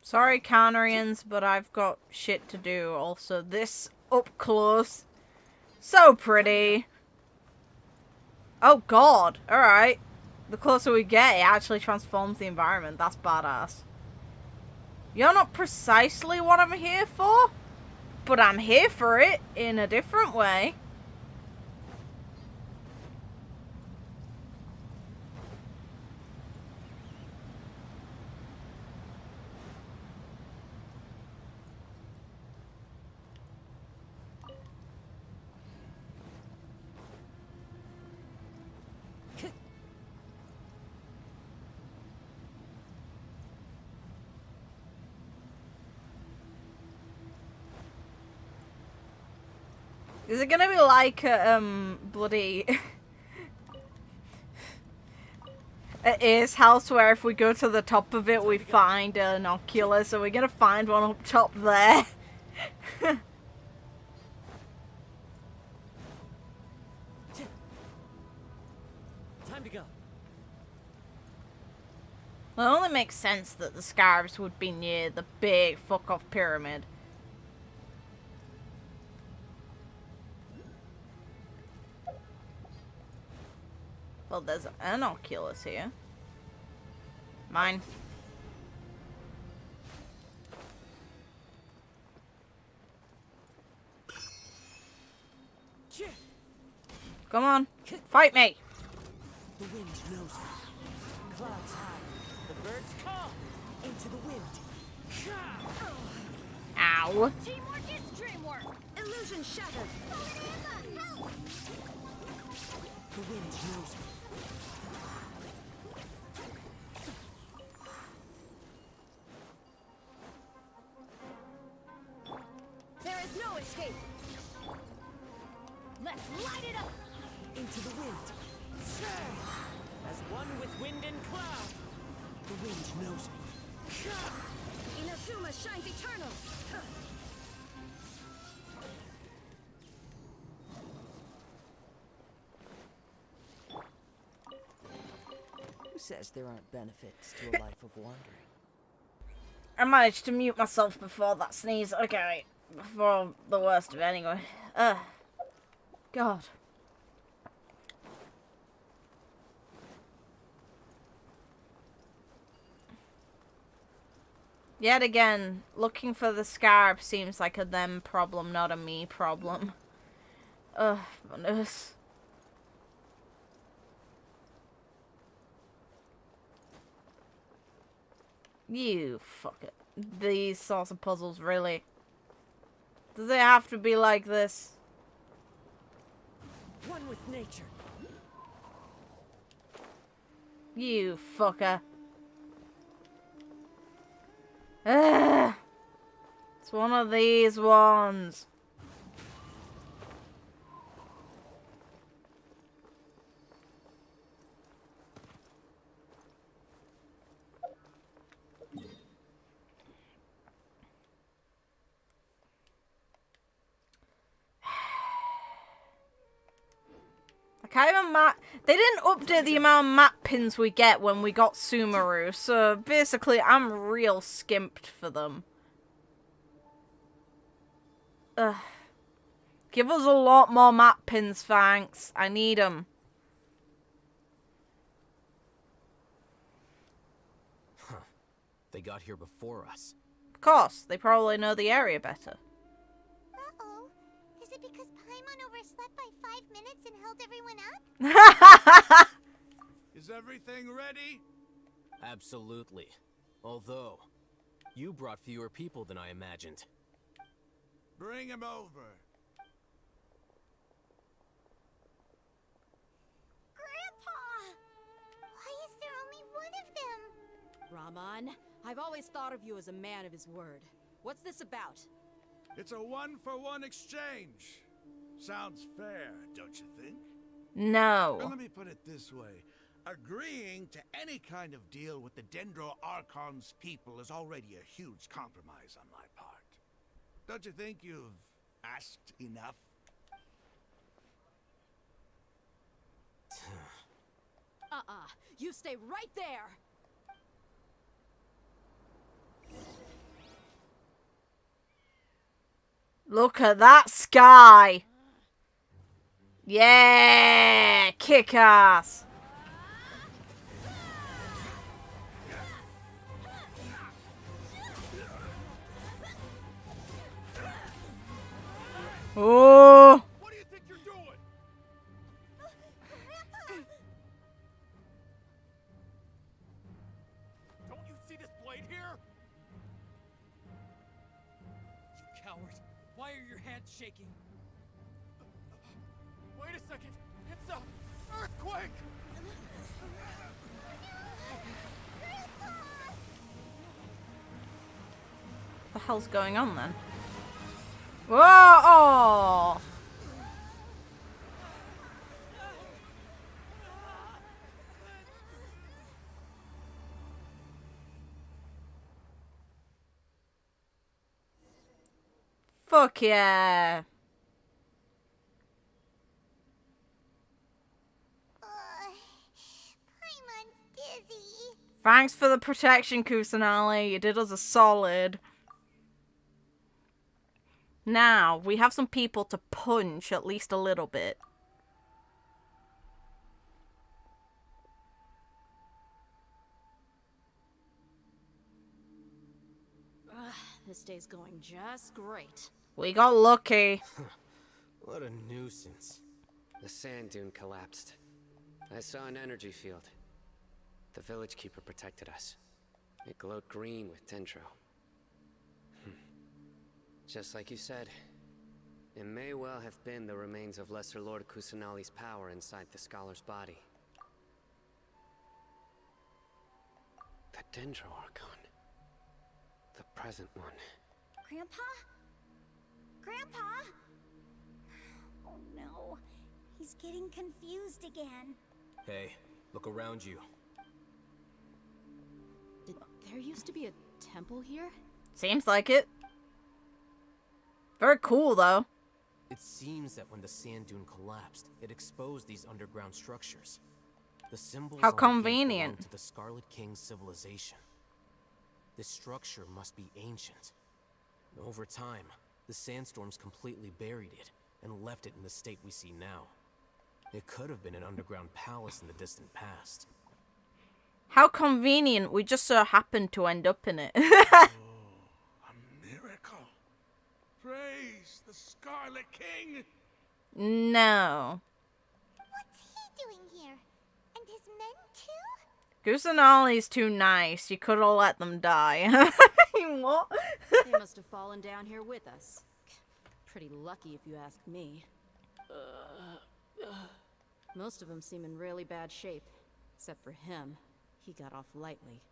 Sorry, Canarians, but I've got shit to do. Also, this up close. So pretty. Oh god, alright. The closer we get, it actually transforms the environment. That's badass. You're not precisely what I'm here for, but I'm here for it in a different way. Is it gonna be like bloody at A's house where if we go to the top of it we find an Oculus? Are we gonna find one up top there? Time to go. Well, it only makes sense that the scarabs would be near the big fuck-off pyramid. Well, there's an Oculus here. Mine. Come on, fight me! The wind knows me. Clouds high. The birds come into the wind. Ow. Teamwork is dreamwork. Illusion shattered. Help! The wind knows me. There is no escape. Let's light it up. Into the wind. As one with wind and cloud. The wind knows me. Inazuma shines eternal. Who says there aren't benefits to a life of wandering? I managed to mute myself before that sneeze. Okay, before the worst of it anyway. God. Yet again, looking for the scarab seems like a them problem, not a me problem. Ugh, goodness. You fuck it. These sorts of puzzles, really. Does it have to be like this? One with nature. You fucker. Ugh. It's one of these ones. I can't even they didn't update the amount of map pins we get when we got Sumeru, so basically I'm real skimped for them. Ugh. Give us a lot more map pins, thanks. I need them. Huh. They got here before us. Of course, they probably know the area better. Uh-oh. Is it because Paimon overslept by 5 minutes and held everyone up? Is everything ready? Absolutely. Although, you brought fewer people than I imagined. Bring him over. Grandpa! Why is there only one of them? Raman, I've always thought of you as a man of his word. What's this about? It's a 1-for-1 exchange. Sounds fair, don't you think? No. Well, let me put it this way. Agreeing to any kind of deal with the Dendro Archon's people is already a huge compromise on my part. Don't you think you've asked enough? You stay right there! Look at that sky! Yeah! Kick ass! Oh! What do you think you're doing? Don't you see this blade here? You coward. Why are your hands shaking? Wait a second. It's a earthquake. What the hell's going on then? Whoa! Oh! Fuck yeah! Paimon's dizzy. Thanks for the protection, Kusanali. You did us a solid. Now, we have some people to punch at least a little bit. This day's going just great. We got lucky. What a nuisance. The sand dune collapsed. I saw an energy field. The village keeper protected us. It glowed green with dendro. Just like you said, it may well have been the remains of Lesser Lord Kusanali's power inside the scholar's body. The Dendro Archon. The present one. Grandpa? Grandpa? Oh no. He's getting confused again. Hey, look around you. Did there used to be a temple here? Seems like it. Very cool, though. It seems that when the sand dune collapsed, it exposed these underground structures. The symbols How on the gate convenient. belong to the Scarlet King's civilization. This structure must be ancient. Over time, the sandstorms completely buried it and left it in the state we see now. It could have been an underground palace in the distant past. How convenient. We just so happened to end up in it. Scarlet King? No. What's he doing here? And his men too? Kusanali's too nice. You could have let them die. What? They must have fallen down here with us. Pretty lucky if you ask me. Most of them seem in really bad shape. Except for him. He got off lightly.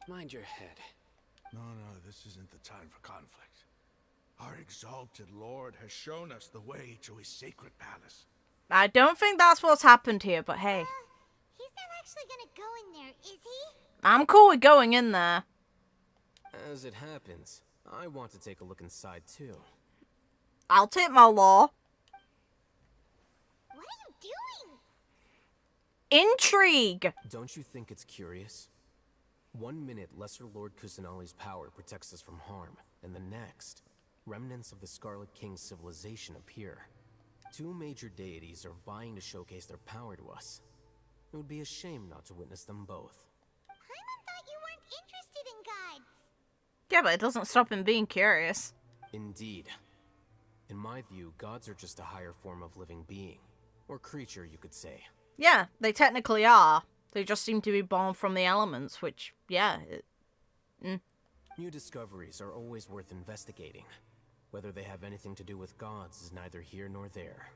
Mind your head. No, this isn't the time for conflict. Our exalted lord has shown us the way to his sacred palace. I don't think that's what's happened here, but hey. He's not actually gonna go in there, is he? I'm cool with going in there. As it happens, I want to take a look inside too. I'll take my law. What are you doing? Intrigue! Don't you think it's curious? 1 minute, Lesser Lord Kusanali's power protects us from harm, and the next, remnants of the Scarlet King's civilization appear. 2 major deities are vying to showcase their power to us. It would be a shame not to witness them both. Paimon thought you weren't interested in gods. Yeah, but it doesn't stop him being curious. Indeed. In my view, gods are just a higher form of living being. Or creature, you could say. Yeah, they technically are. They just seem to be born from the elements, which, yeah. New discoveries are always worth investigating. Whether they have anything to do with gods is neither here nor there.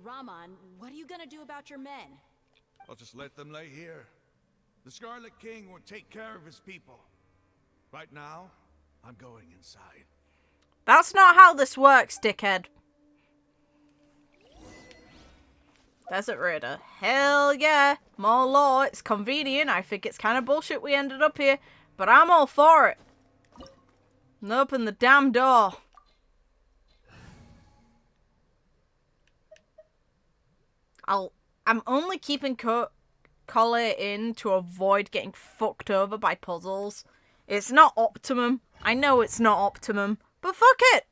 Raman, what are you gonna do about your men? I'll just let them lay here. The Scarlet King will take care of his people. Right now, I'm going inside. That's not how this works, dickhead. Desert Raider. Hell yeah. More law. It's convenient. I think it's kind of bullshit we ended up here, but I'm all for it. And open the damn door. I'm only keeping Collier in to avoid getting fucked over by puzzles. It's not optimum. I know it's not optimum, but fuck it.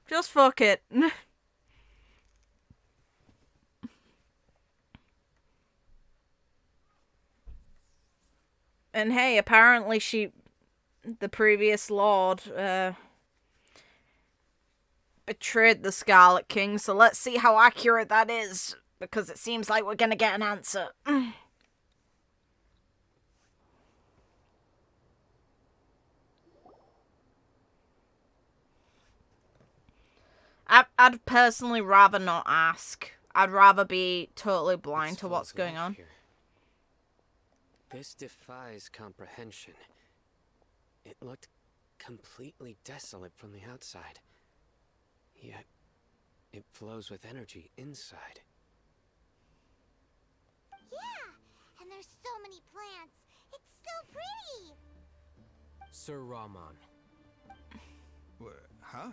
Just fuck it. And hey, apparently the previous lord, betrayed the Scarlet King, so let's see how accurate that is, because it seems like we're gonna get an answer. I'd personally rather not ask. I'd rather be totally blind to what's going on. Here. This defies comprehension. It looked completely desolate from the outside. Yet, it flows with energy inside. Yeah, and there's so many plants. It's so pretty. Sir Raman. Huh?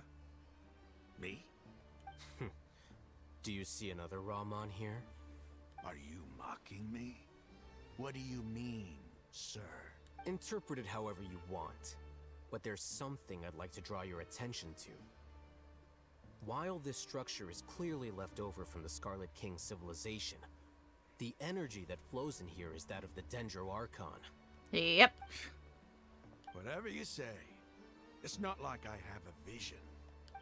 Me? Do you see another Raman here? Are you mocking me? What do you mean, sir? Interpret it however you want, but there's something I'd like to draw your attention to. While this structure is clearly left over from the Scarlet King's civilization, the energy that flows in here is that of the Dendro Archon. Yep. Whatever you say. It's not like I have a vision.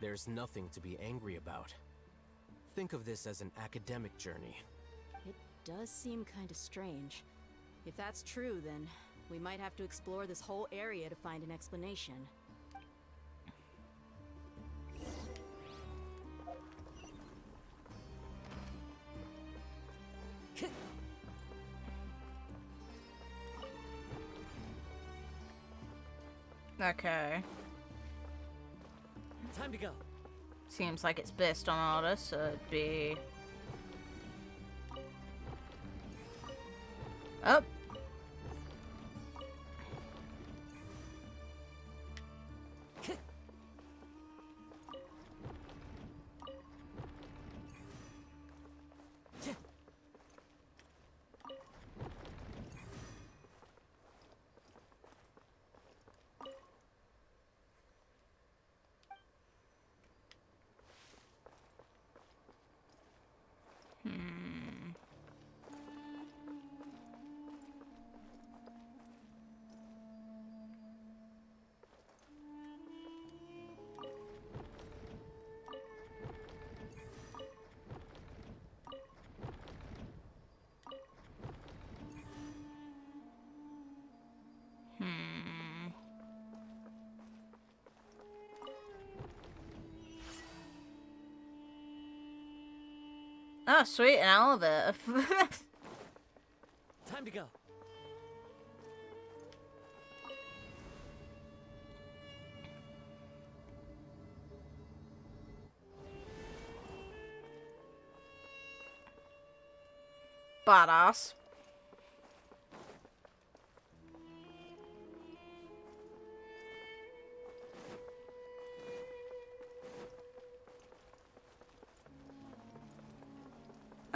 There's nothing to be angry about. Think of this as an academic journey. It does seem kind of strange. If that's true, then we might have to explore this whole area to find an explanation. Okay. Time to go. Seems like it's based on order, so it'd be... Up. Oh, sweet, an elevator. Time to go. Badass.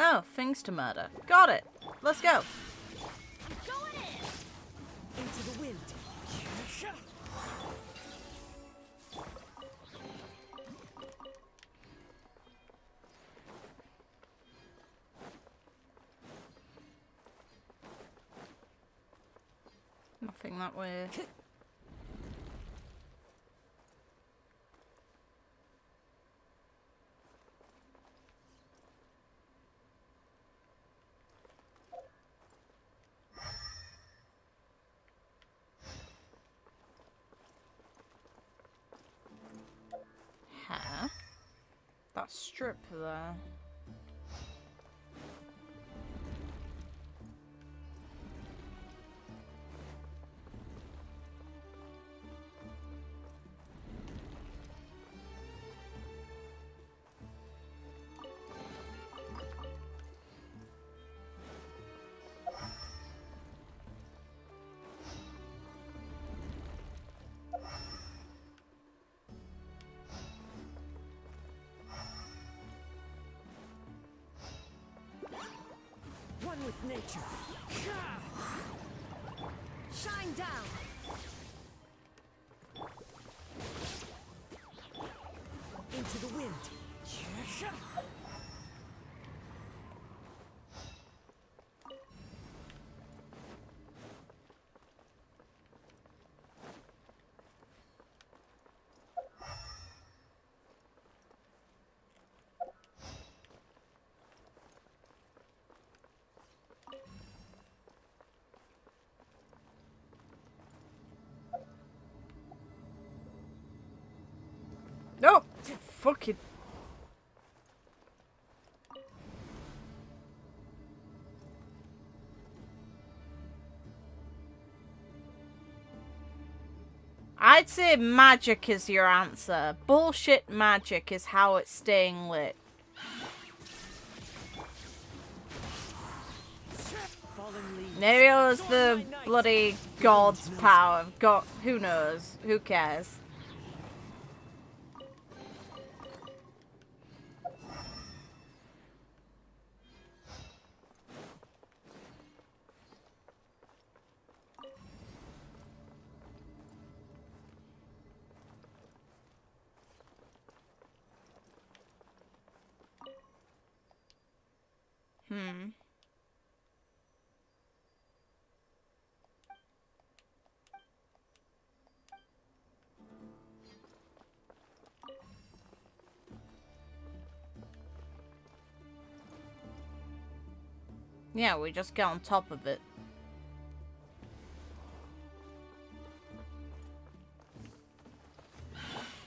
Oh, things to murder. Got it. Let's go. I'm going in! Into the wind. Nothing that way. Huh? That strip there. One with nature. Shine down! Into the wind. No! Fucking. I'd say magic is your answer. Bullshit magic is how it's staying lit. Maybe it was the bloody god's power. God, who knows? Who cares? Yeah, we just get on top of it.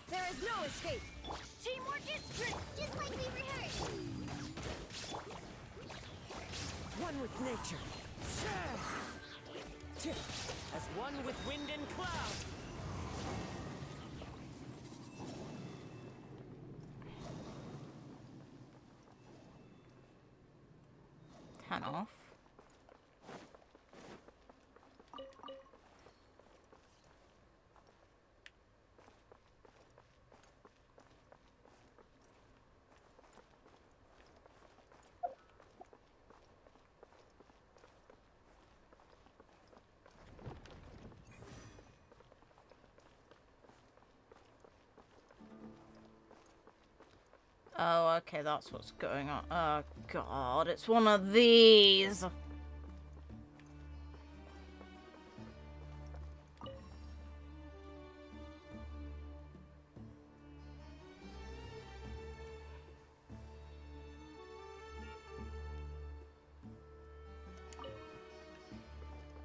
There is no escape! Teamwork is strict, just like we rehearsed! One with nature. As one with wind and cloud. Turn off. Oh, okay, that's what's going on. Oh, God, it's one of these.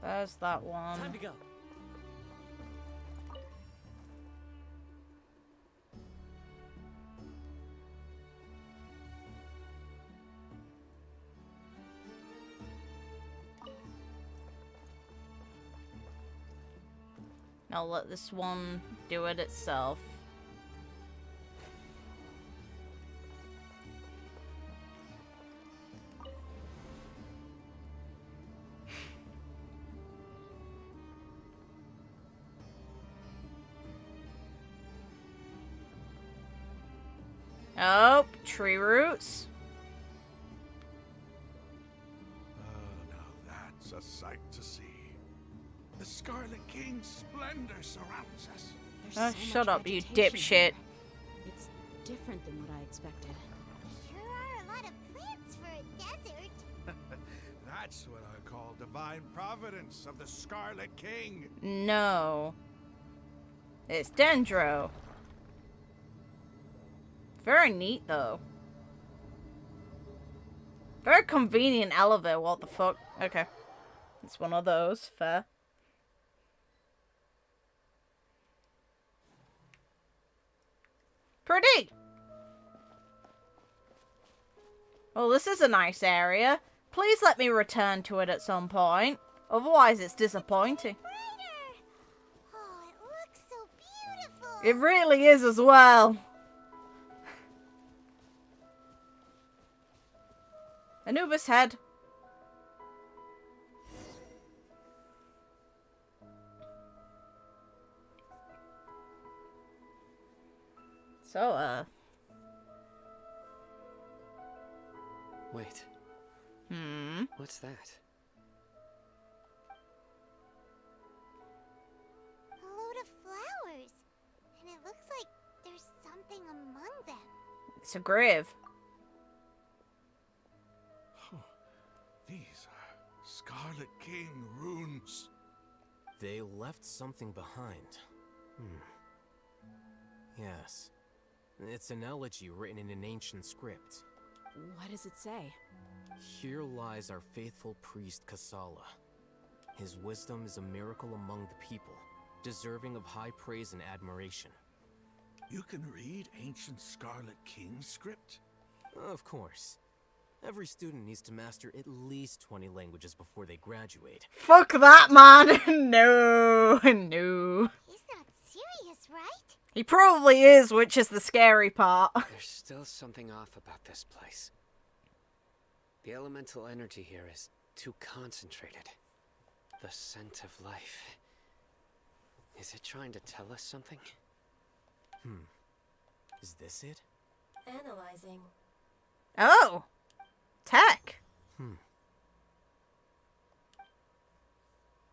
There's that one. Time to go. I'll let this one do it itself. Oh, tree roots. Oh, now that's a sight to see. The Scarlet King's splendor surrounds us. Oh, shut up, you vegetation dipshit. here. It's different than what I expected. Sure are a lot of plants for a desert. That's what I call divine providence of the Scarlet King. No. It's Dendro. Very neat, though. Very convenient elevator, what the fuck? Okay. It's one of those, fair. Pretty! Well, this is a nice area. Please let me return to it at some point. Otherwise, it's disappointing. Oh, it looks so beautiful. It really is as well. Anubis head. So, Wait. What's that? A load of flowers. And it looks like there's something among them. It's a grave. These are Scarlet King runes. They left something behind. Yes. It's an elegy written in an ancient script. What does it say? Here lies our faithful priest Kasala. His wisdom is a miracle among the people, deserving of high praise and admiration. You can read ancient Scarlet King script? Of course. Every student needs to master at least 20 languages before they graduate. Fuck that, man! No, no. He's not serious, right? He probably is, which is the scary part. There's still something off about this place. The elemental energy here is too concentrated. The scent of life. Is it trying to tell us something? Is this it? Analyzing. Oh! Tech!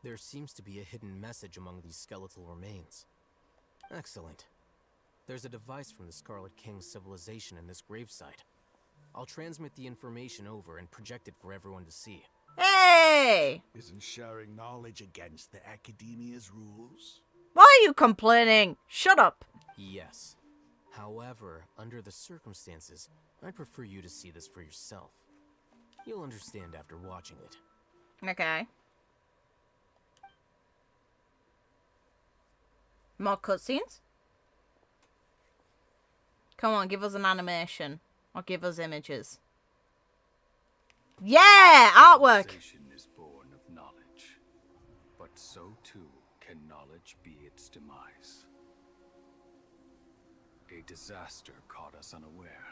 There seems to be a hidden message among these skeletal remains. Excellent. There's a device from the Scarlet King's civilization in this gravesite. I'll transmit the information over and project it for everyone to see. Hey! Isn't sharing knowledge against the Academia's rules? Why are you complaining? Shut up. Yes. However, under the circumstances, I'd prefer you to see this for yourself. You'll understand after watching it. Okay. More cutscenes? Come on, give us an animation. Or give us images. Yeah! Artwork! Civilization is born of knowledge, but so too can knowledge be its demise. A disaster caught us unaware.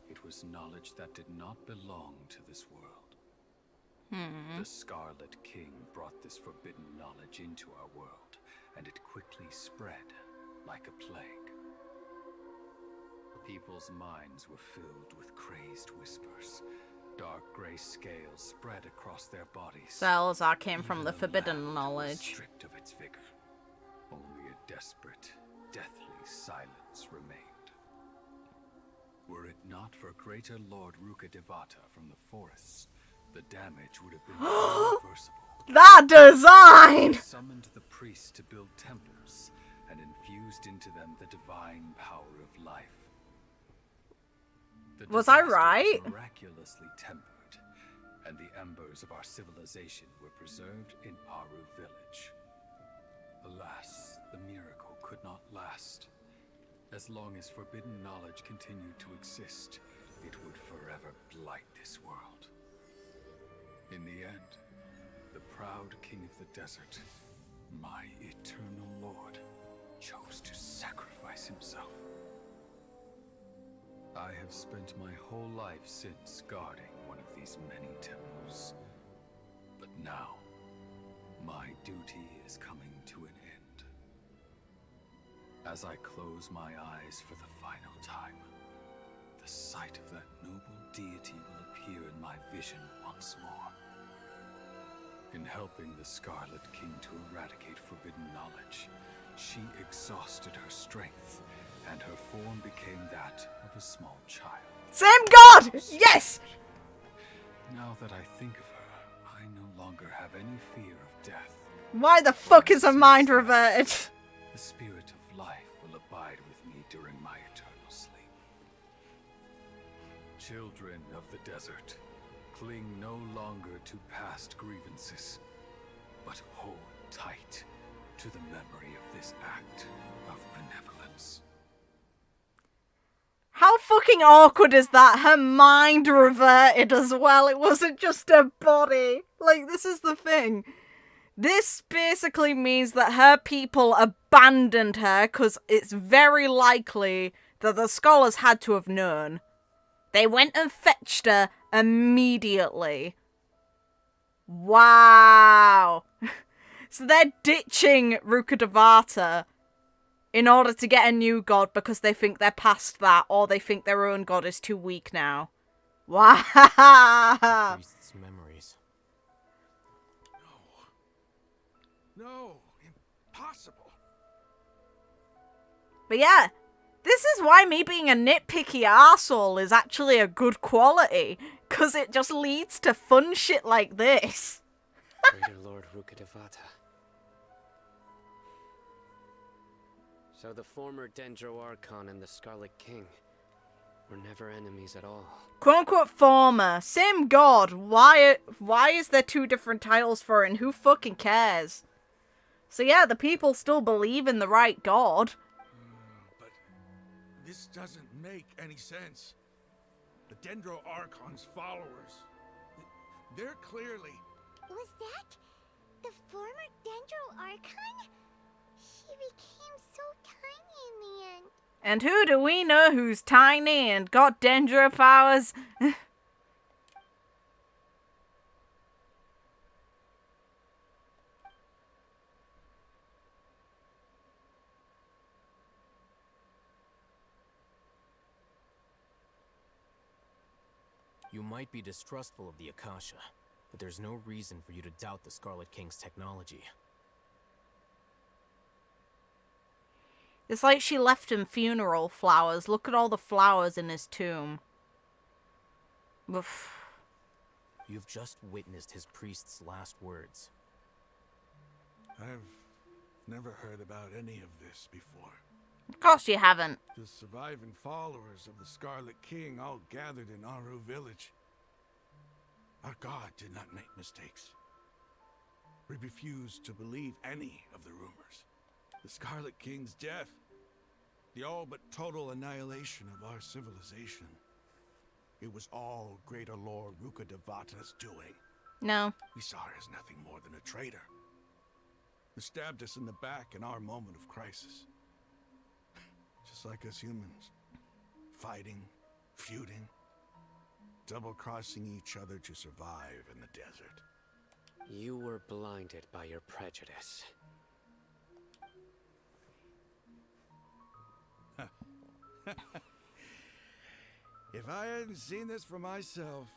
It was knowledge that did not belong to this world. The Scarlet King brought this forbidden knowledge into our world, and it quickly spread like a plague. People's minds were filled with crazed whispers. Dark gray scales spread across their bodies. Salazar came from the Even forbidden land knowledge. was stripped of its vigor. Only a desperate, deathly silence remained. Were it not for greater Lord Rukkhadevata from the forests, the damage would have been irreversible. That design! He summoned the priests to build temples and infused into them the divine power of life. The Was I disaster right? was miraculously tempered, and the embers of our civilization were preserved in Aru village. Alas, the miracle could not last. As long as forbidden knowledge continued to exist, it would forever blight this world. In the end, the proud king of the desert, My eternal Lord chose to sacrifice himself. I have spent my whole life since guarding one of these many temples. But now, my duty is coming to an end. As I close my eyes for the final time, the sight of that noble deity will appear in my vision once more. In helping the Scarlet King to eradicate forbidden knowledge, she exhausted her strength, and her form became that of a small child. Same god! Yes! Now that I think of her, I no longer have any fear of death. Why the fuck is her mind reverted? The spirit of life will abide with me during my eternal sleep. Children of the desert, cling no longer to past grievances, but hold tight to the memory of this act of benevolence. How fucking awkward is that? Her mind reverted as well. It wasn't just her body. Like, this is the thing. This basically means that her people abandoned her because it's very likely that the scholars had to have known. They went and fetched her immediately. Wow. So they're ditching Rukkhadevata in order to get a new god because they think they're past that, or they think their own god is too weak now. Wow. The priest's memories. No, impossible. But yeah, this is why me being a nitpicky arsehole is actually a good quality, because it just leads to fun shit like this. Greater Lord Rukkhadevata. So the former Dendro Archon and the Scarlet King were never enemies at all. Quote-unquote former. Same god. Why is there two different titles for it, and who fucking cares? So yeah, the people still believe in the right god. But this doesn't make any sense. The Dendro Archon's followers, they're clearly... Was that the former Dendro Archon? She became so tiny in the end. And who do we know who's tiny and got Dendro powers? You might be distrustful of the Akasha, but there's no reason for you to doubt the Scarlet King's technology. It's like she left him funeral flowers. Look at all the flowers in his tomb. Oof. You've just witnessed his priest's last words. I've never heard about any of this before. Of course you haven't. The surviving followers of the Scarlet King all gathered in Aru village. Our god did not make mistakes. We refused to believe any of the rumors. The Scarlet King's death, the all but total annihilation of our civilization. It was all Greater Lord Rukkhadevata's doing. No. We saw her as nothing more than a traitor, who stabbed us in the back in our moment of crisis. Just like us humans. Fighting, feuding, double-crossing each other to survive in the desert. You were blinded by your prejudice. If I hadn't seen this for myself,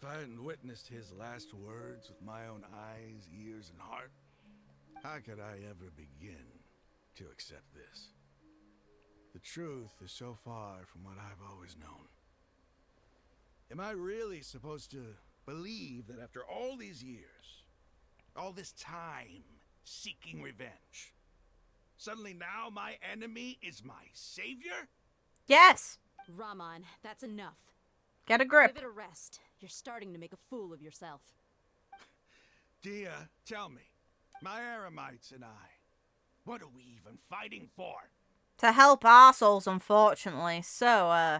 if I hadn't witnessed his last words with my own eyes, ears, and heart, how could I ever begin to accept this? The truth is so far from what I've always known. Am I really supposed to believe that after all these years, all this time seeking revenge, suddenly now my enemy is my savior? Yes. Raman, that's enough. Get a grip. Give it a rest. You're starting to make a fool of yourself. Dia, tell me, my Aramites and I, what are we even fighting for? To help arseholes, unfortunately. So,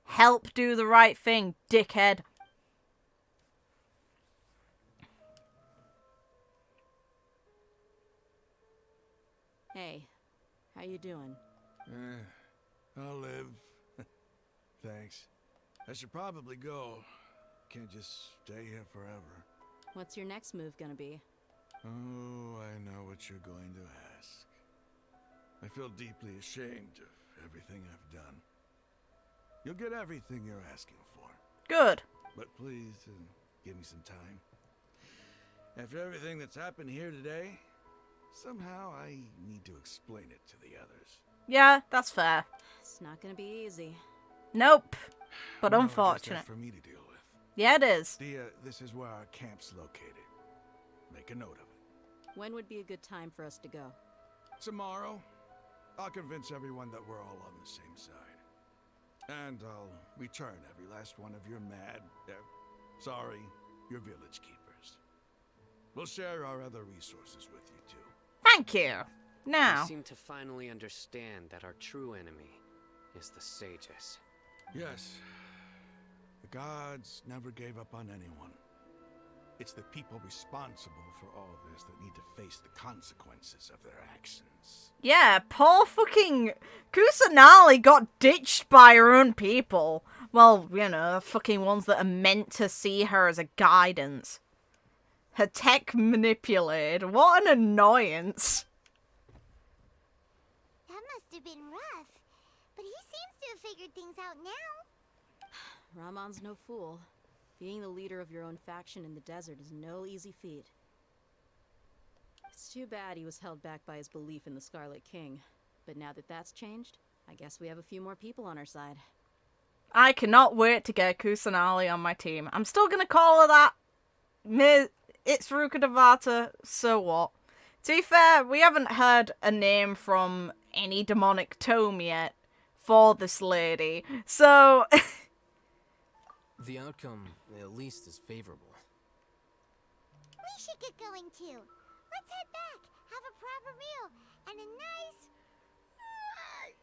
help do the right thing, dickhead. Hey, how you doing? I'll live. Thanks. I should probably go. Can't just stay here forever. What's your next move gonna be? Oh, I know what you're going to ask. I feel deeply ashamed of everything I've done. You'll get everything you're asking for. Good. But please, give me some time. After everything that's happened here today, somehow I need to explain it to the others. Yeah, that's fair. It's not gonna be easy. Nope. But No, I guess unfortunate. that's for me to deal with. Yeah, it is. This is where our camp's located. Make a note of it. When would be a good time for us to go? Tomorrow, I'll convince everyone that we're all on the same side. And I'll return every last one of your your village keepers. We'll share our other resources with you too. Thank you. Now. We seem to finally understand that our true enemy is the sages. Yes. The gods never gave up on anyone. It's the people responsible for all this that need to face the consequences of their actions. Yeah, poor fucking Kusanali got ditched by her own people. Well, you know, fucking ones that are meant to see her as a guidance. Her tech manipulated. What an annoyance. That must have been rough. But he seems to have figured things out now. Ramon's no fool. Being the leader of your own faction in the desert is no easy feat. It's too bad he was held back by his belief in the Scarlet King. But now that that's changed, I guess we have a few more people on our side. I cannot wait to get Kusanali on my team. I'm still gonna call her that. It's Rukkhadevata, so what? To be fair, we haven't heard a name from any demonic tome yet for this lady, so... The outcome, at least, is favorable. We should get going too. Let's head back, have a proper meal, and a nice,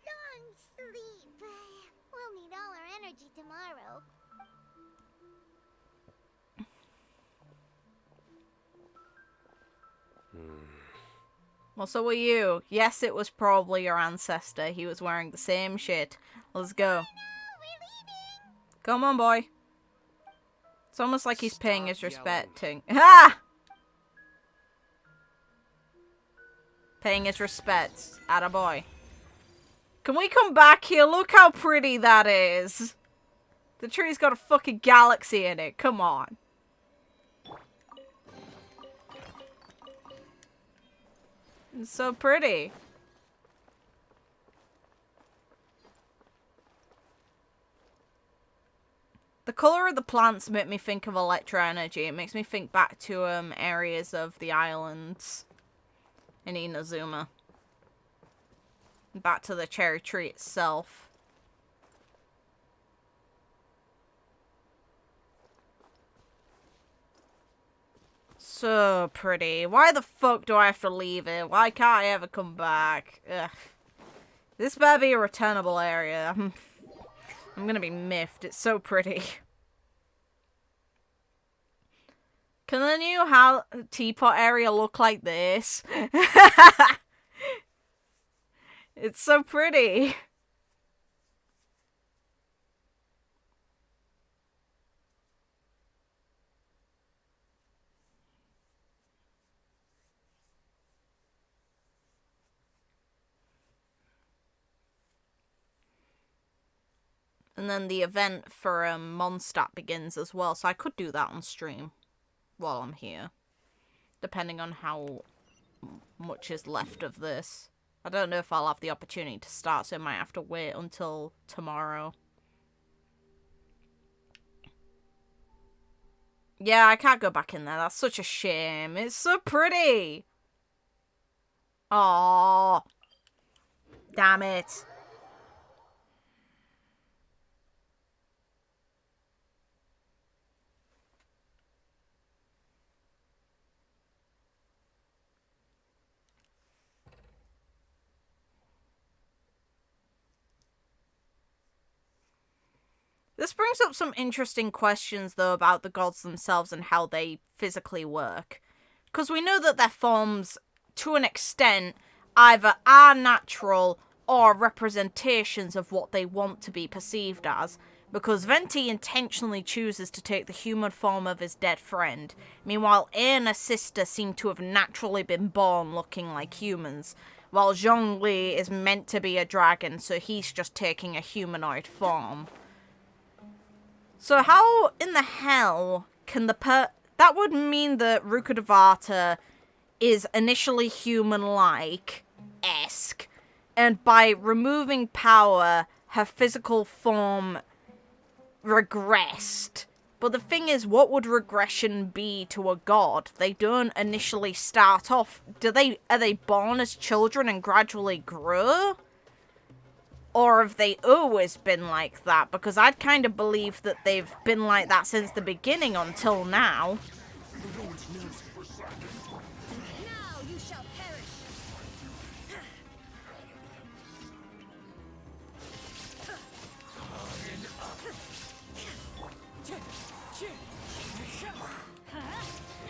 long sleep. We'll need all our energy tomorrow. Well, so were you. Yes, it was probably your ancestor. He was wearing the same shit. Let's go. Come on, boy. It's almost like he's paying his respect. Ah! Paying his respects. Attaboy. Can we come back here? Look how pretty that is. The tree's got a fucking galaxy in it. Come on. It's so pretty. The colour of the plants make me think of electro energy. It makes me think back to areas of the islands in Inazuma. Back to the cherry tree itself. So pretty. Why the fuck do I have to leave it? Why can't I ever come back? Ugh. This better be a returnable area. I'm gonna be miffed. It's so pretty. Can the new teapot area look like this? It's so pretty. And then the event for Mondstadt begins as well, so I could do that on stream while I'm here. Depending on how much is left of this. I don't know if I'll have the opportunity to start, so I might have to wait until tomorrow. Yeah, I can't go back in there. That's such a shame. It's so pretty. Aww. Damn it. This brings up some interesting questions, though, about the gods themselves and how they physically work. Because we know that their forms, to an extent, either are natural or representations of what they want to be perceived as, because Venti intentionally chooses to take the human form of his dead friend. Meanwhile, A and her sister seem to have naturally been born looking like humans, while Zhongli is meant to be a dragon, so he's just taking a humanoid form. So how in the hell can that would mean that Rukkhadevata is initially human-like-esque, and by removing power, her physical form regressed. But the thing is, what would regression be to a god? They don't initially start off. Are they born as children and gradually grow? Or have they always been like that? Because I'd kind of believe that they've been like that since the beginning until now. Now you shall perish.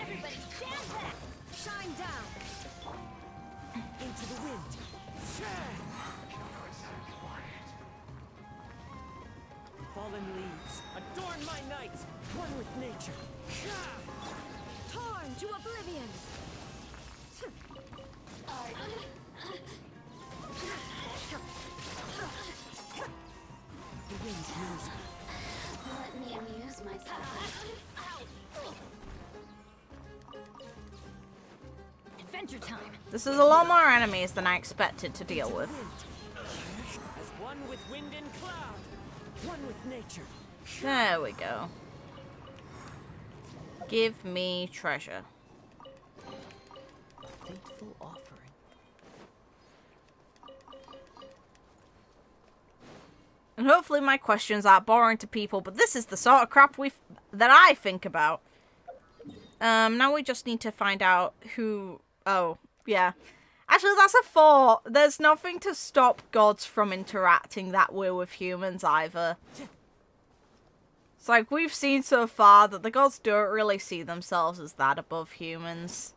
Everybody stand back. Shine down. Into the wind. Fallen leaves, adorn my night, one with nature. Torn to oblivion. The wind moves me. Let me amuse myself. Adventure time. This is a lot more enemies than I expected to deal with. As one with wind and cloud, one with nature. There we go. Give me treasure. Fateful offering. And hopefully my questions aren't boring to people, but this is the sort of crap that I think about. Now we just need to find out who... Oh, yeah. Actually, that's a 4. There's nothing to stop gods from interacting that way with humans either. It's like we've seen so far that the gods don't really see themselves as that above humans.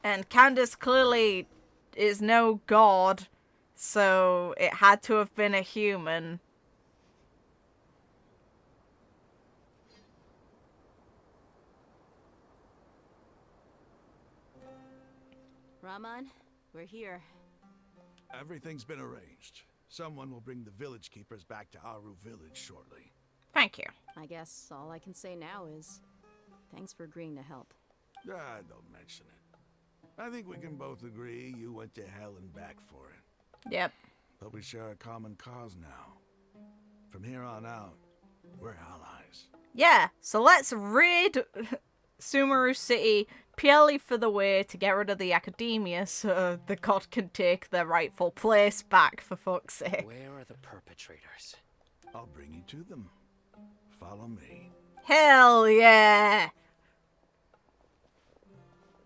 And Candace clearly is no god, so it had to have been a human. Raman, we're here. Everything's been arranged. Someone will bring the village keepers back to Aru village shortly. Thank you. I guess all I can say now is thanks for agreeing to help. Ah, don't mention it. I think we can both agree you went to hell and back for it. Yep. But we share a common cause now. From here on out, we're allies. Yeah, so let's raid Sumeru City purely for the way to get rid of the academia so the god can take their rightful place back, for fuck's sake. Where are the perpetrators? I'll bring you to them. Follow me. Hell yeah!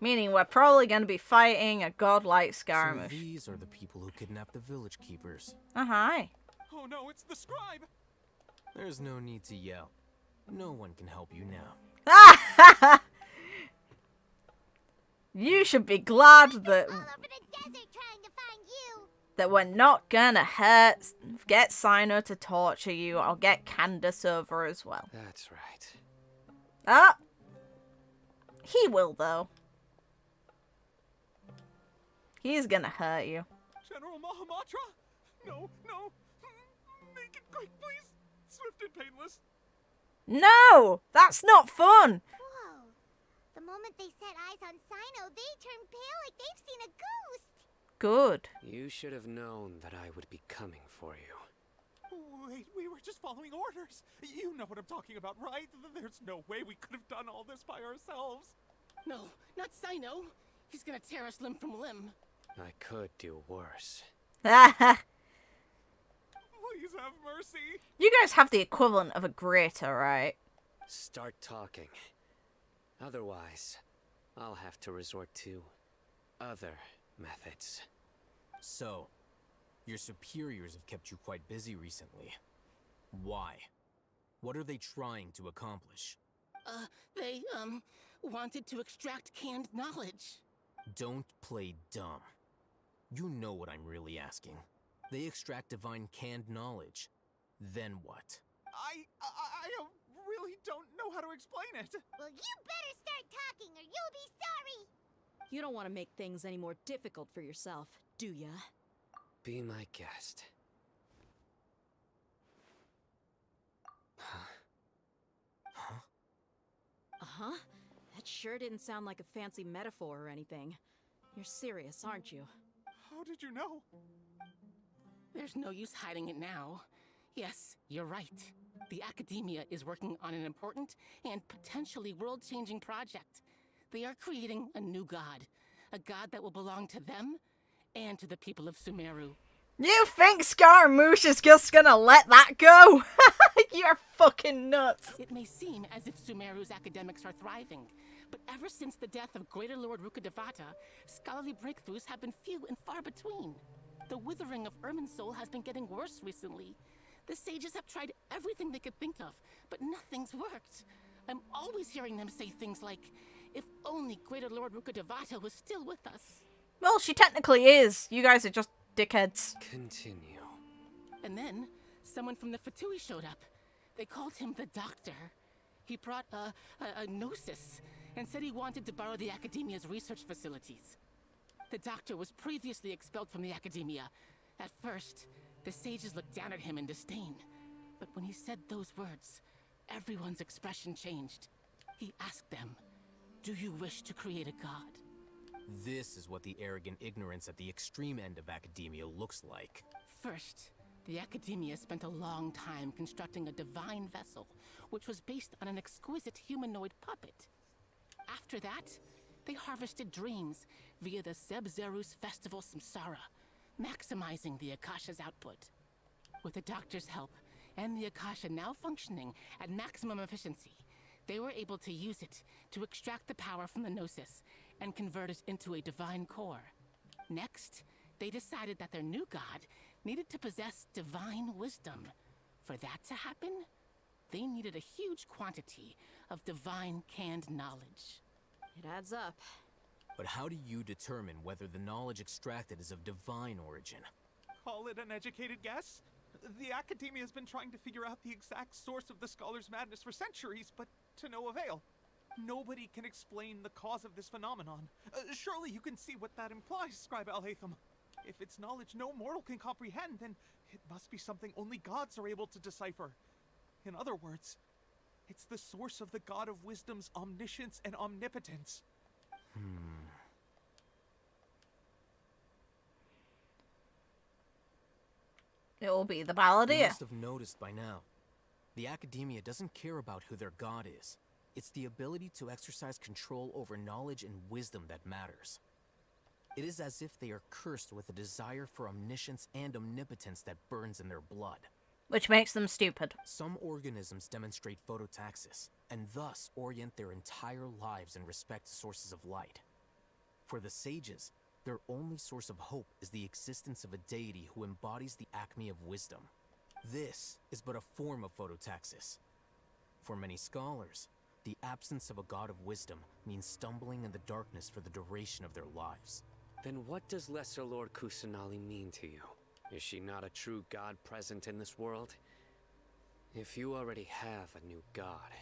Meaning we're probably going to be fighting a godlike skirmish. So these are the people who kidnapped the village keepers. Hi. Oh no, it's the scribe! There's no need to yell. No one can help you now. You should be glad that... All over the desert trying to find you. That we're not gonna get Sino to torture you. I'll get Candace over as well. That's right. Ah! He will, though. He's gonna hurt you. General Mahamatra? No, no. Make it quick, please. Swift and painless. No! That's not fun! Whoa. The moment they set eyes on Sino, they turn pale like they've seen a ghost. Good. You should have known that I would be coming for you. Wait, we were just following orders. You know what I'm talking about, right? There's no way we could have done all this by ourselves. No, not Sino. He's gonna tear us limb from limb. I could do worse. Please have mercy. You guys have the equivalent of a grater, right? Start talking. Otherwise, I'll have to resort to other methods. So, your superiors have kept you quite busy recently. Why? What are they trying to accomplish? They, wanted to extract canned knowledge. Don't play dumb. You know what I'm really asking. They extract divine canned knowledge. Then what? I really don't know how to explain it. Well, you better start talking or you'll be sorry. You don't want to make things any more difficult for yourself, do ya? Be my guest. Uh-huh. That sure didn't sound like a fancy metaphor or anything. You're serious, aren't you? How did you know? There's no use hiding it now. Yes, you're right. The Academia is working on an important and potentially world-changing project. They are creating a new god. A god that will belong to them and to the people of Sumeru. You think Scaramouche is just gonna let that go? You're fucking nuts. It may seem as if Sumeru's academics are thriving, but ever since the death of Greater Lord Rukkhadevata, scholarly breakthroughs have been few and far between. The withering of Irminsul has been getting worse recently. The sages have tried everything they could think of, but nothing's worked. I'm always hearing them say things like, if only Greater Lord Rukkhadevata was still with us. Well, she technically is. You guys are just dickheads. Continue. And then, someone from the Fatui showed up. They called him the Doctor. He brought a gnosis and said he wanted to borrow the Academia's research facilities. The Doctor was previously expelled from the Academia. At first, the sages looked down at him in disdain. But when he said those words, everyone's expression changed. He asked them, "Do you wish to create a god?" This is what the arrogant ignorance at the extreme end of academia looks like. First, the Academia spent a long time constructing a divine vessel, which was based on an exquisite humanoid puppet. After that, they harvested dreams via the Zeb-Zerus Festival Samsara, maximizing the Akasha's output. With the Doctor's help, and the Akasha now functioning at maximum efficiency, they were able to use it to extract the power from the Gnosis and convert it into a divine core. Next, they decided that their new god needed to possess divine wisdom. For that to happen, they needed a huge quantity of divine canned knowledge. It adds up. But how do you determine whether the knowledge extracted is of divine origin? Call it an educated guess? The Academia has been trying to figure out the exact source of the Scholar's madness for centuries, but to no avail. Nobody can explain the cause of this phenomenon. Surely you can see what that implies, Scribe Alhaitham. If it's knowledge no mortal can comprehend, then it must be something only gods are able to decipher. In other words, it's the source of the God of Wisdom's omniscience and omnipotence. It will be the You Balladeer. must have noticed by now. The Academia doesn't care about who their god is. It's the ability to exercise control over knowledge and wisdom that matters. It is as if they are cursed with a desire for omniscience and omnipotence that burns in their blood. Which makes them stupid. Some organisms demonstrate phototaxis, and thus orient their entire lives in respect to sources of light. For the sages, their only source of hope is the existence of a deity who embodies the acme of wisdom. This is but a form of phototaxis. For many scholars, the absence of a god of wisdom means stumbling in the darkness for the duration of their lives. Then what does Lesser Lord Kusanali mean to you? Is she not a true god present in this world? If you already have a new god,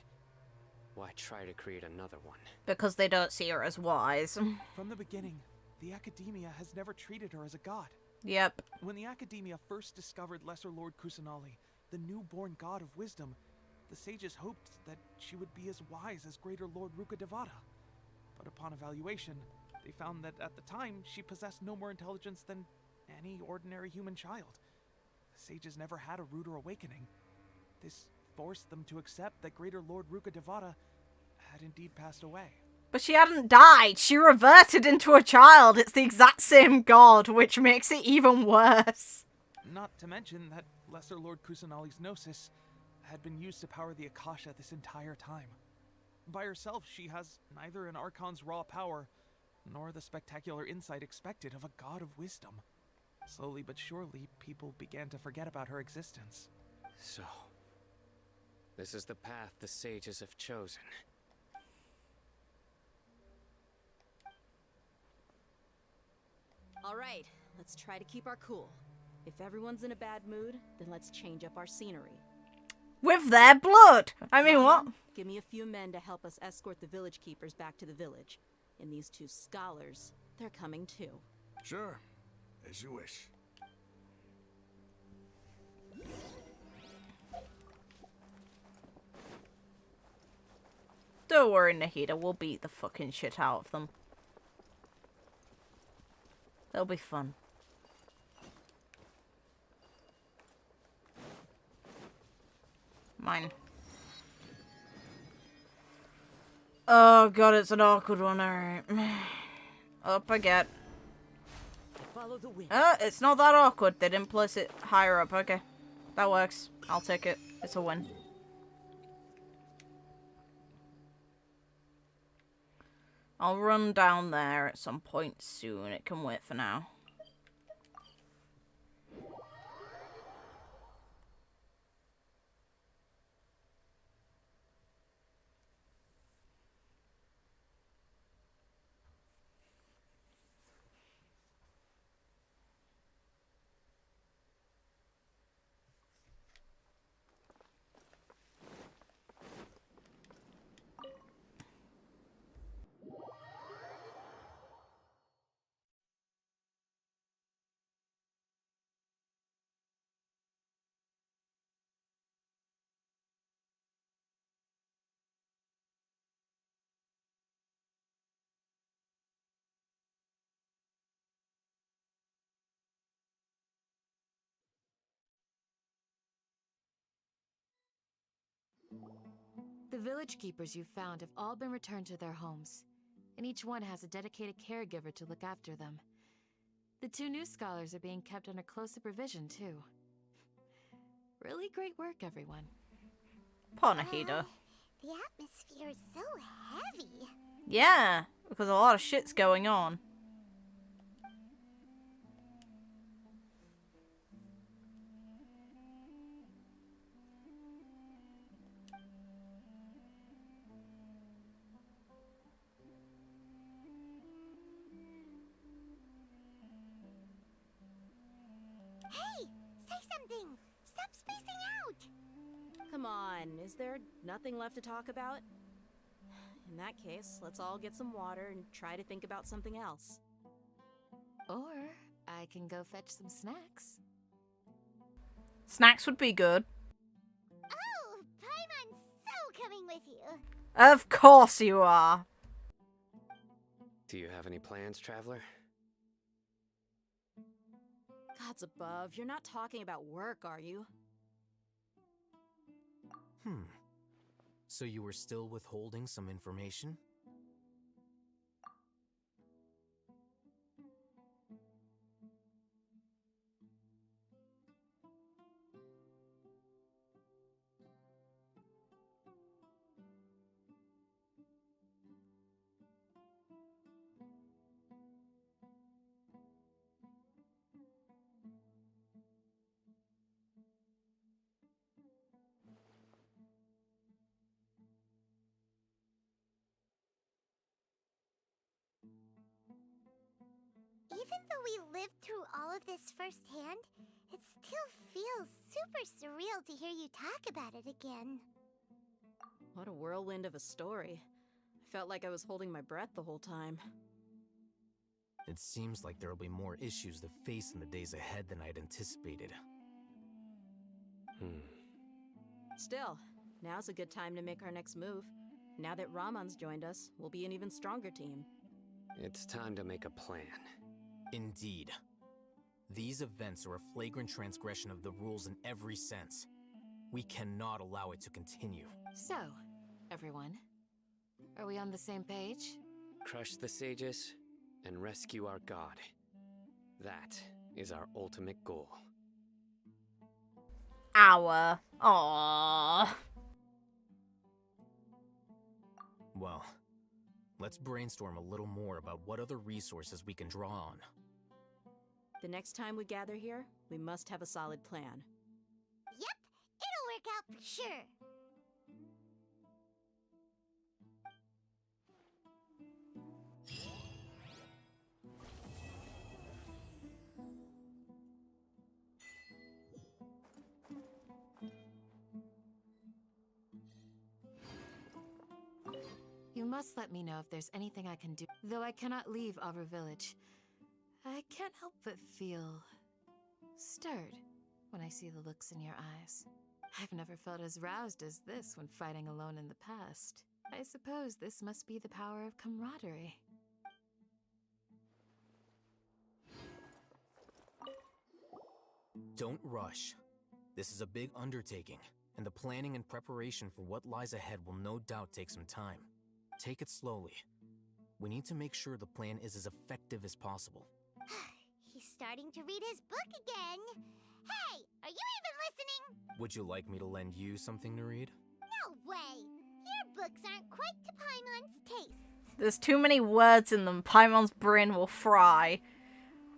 why try to create another one? Because they don't see her as wise. From the beginning, the Academia has never treated her as a god. Yep. When the Academia first discovered Lesser Lord Kusanali, the newborn god of wisdom, the sages hoped that she would be as wise as Greater Lord Rukkhadevata. But upon evaluation, they found that at the time, she possessed no more intelligence than any ordinary human child. The sages never had a ruder awakening. This forced them to accept that Greater Lord Rukkhadevata had indeed passed away. But she hadn't died. She reverted into a child. It's the exact same god, which makes it even worse. Not to mention that Lesser Lord Kusanali's Gnosis had been used to power the Akasha this entire time. By herself, she has neither an Archon's raw power, nor the spectacular insight expected of a god of wisdom. Slowly but surely, people began to forget about her existence. So, this is the path the sages have chosen. All right, let's try to keep our cool. If everyone's in a bad mood, then let's change up our scenery. With their blood! I mean, what? Give me a few men to help us escort the village keepers back to the village. And these 2 scholars, they're coming too. Sure, as you wish. Don't worry, Nahida, we'll beat the fucking shit out of them. They'll be fun. Mine. Oh god, it's an awkward one, alright. Up I get. Follow the wind. It's not that awkward. They didn't place it higher up. Okay. That works. I'll take it. It's a win. I'll run down there at some point soon. It can wait for now. The village keepers you've found have all been returned to their homes, and each one has a dedicated caregiver to look after them. The 2 new scholars are being kept under close supervision, too. Really great work, everyone. Poor Nahida. The atmosphere is so heavy. Yeah, because a lot of shit's going on. Hey, say something. Stop spacing out. Come on, is there nothing left to talk about? In that case, let's all get some water and try to think about something else. Or I can go fetch some snacks. Snacks would be good. Oh, Paimon's so coming with you. Of course you are. Do you have any plans, traveler? Gods above, you're not talking about work, are you? So you were still withholding some information? Even though we lived through all of this firsthand, it still feels super surreal to hear you talk about it again. What a whirlwind of a story. I felt like I was holding my breath the whole time. It seems like there'll be more issues to face in the days ahead than I'd anticipated. Still, now's a good time to make our next move. Now that Ramon's joined us, we'll be an even stronger team. It's time to make a plan. Indeed. These events are a flagrant transgression of the rules in every sense. We cannot allow it to continue. So, everyone, are we on the same page? Crush the sages and rescue our god. That is our ultimate goal. Aww. Well, let's brainstorm a little more about what other resources we can draw on. The next time we gather here, we must have a solid plan. Yep, it'll work out for sure. You must let me know if there's anything I can do. Though I cannot leave Aru Village, I can't help but feel stirred when I see the looks in your eyes. I've never felt as roused as this when fighting alone in the past. I suppose this must be the power of camaraderie. Don't rush. This is a big undertaking, and the planning and preparation for what lies ahead will no doubt take some time. Take it slowly. We need to make sure the plan is as effective as possible. He's starting to read his book again. Hey, are you even listening? Would you like me to lend you something to read? No way. Your books aren't quite to Paimon's taste. There's too many words in them. Paimon's brain will fry.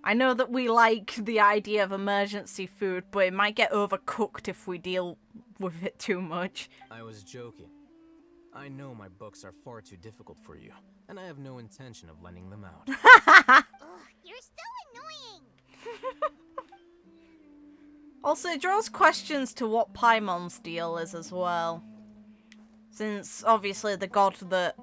I know that we like the idea of emergency food, but it might get overcooked if we deal with it too much. I was joking. I know my books are far too difficult for you, and I have no intention of lending them out. Ugh, you're so annoying. Also, it draws questions to what Paimon's deal is as well. Since, obviously, the god that...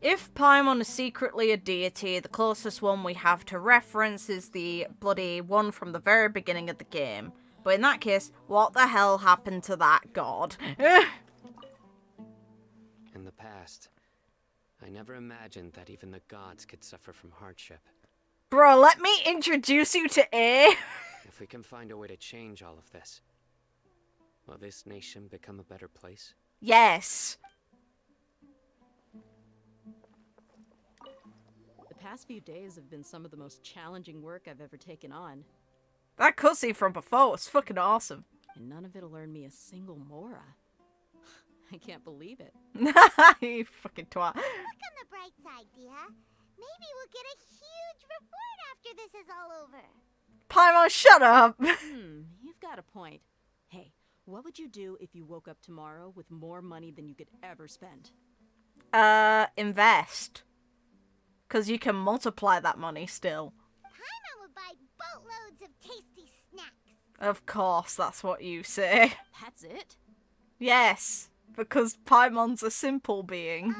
If Paimon is secretly a deity, the closest one we have to reference is the bloody one from the very beginning of the game. But in that case, what the hell happened to that god? In the past, I never imagined that even the gods could suffer from hardship. Bro, let me introduce you to A. If we can find a way to change all of this, will this nation become a better place? Yes. The past few days have been some of the most challenging work I've ever taken on. That cutscene from before was fucking awesome. And none of it'll earn me a single Mora. I can't believe it. You fucking twat. Look on the bright side, dear. Maybe we'll get a huge reward after this is all over. Paimon, shut up! You've got a point. Hey, what would you do if you woke up tomorrow with more money than you could ever spend? Invest. Because you can multiply that money still. Paimon would buy boatloads of tasty snacks. Of course, that's what you say. That's it? Yes, because Paimon's a simple being.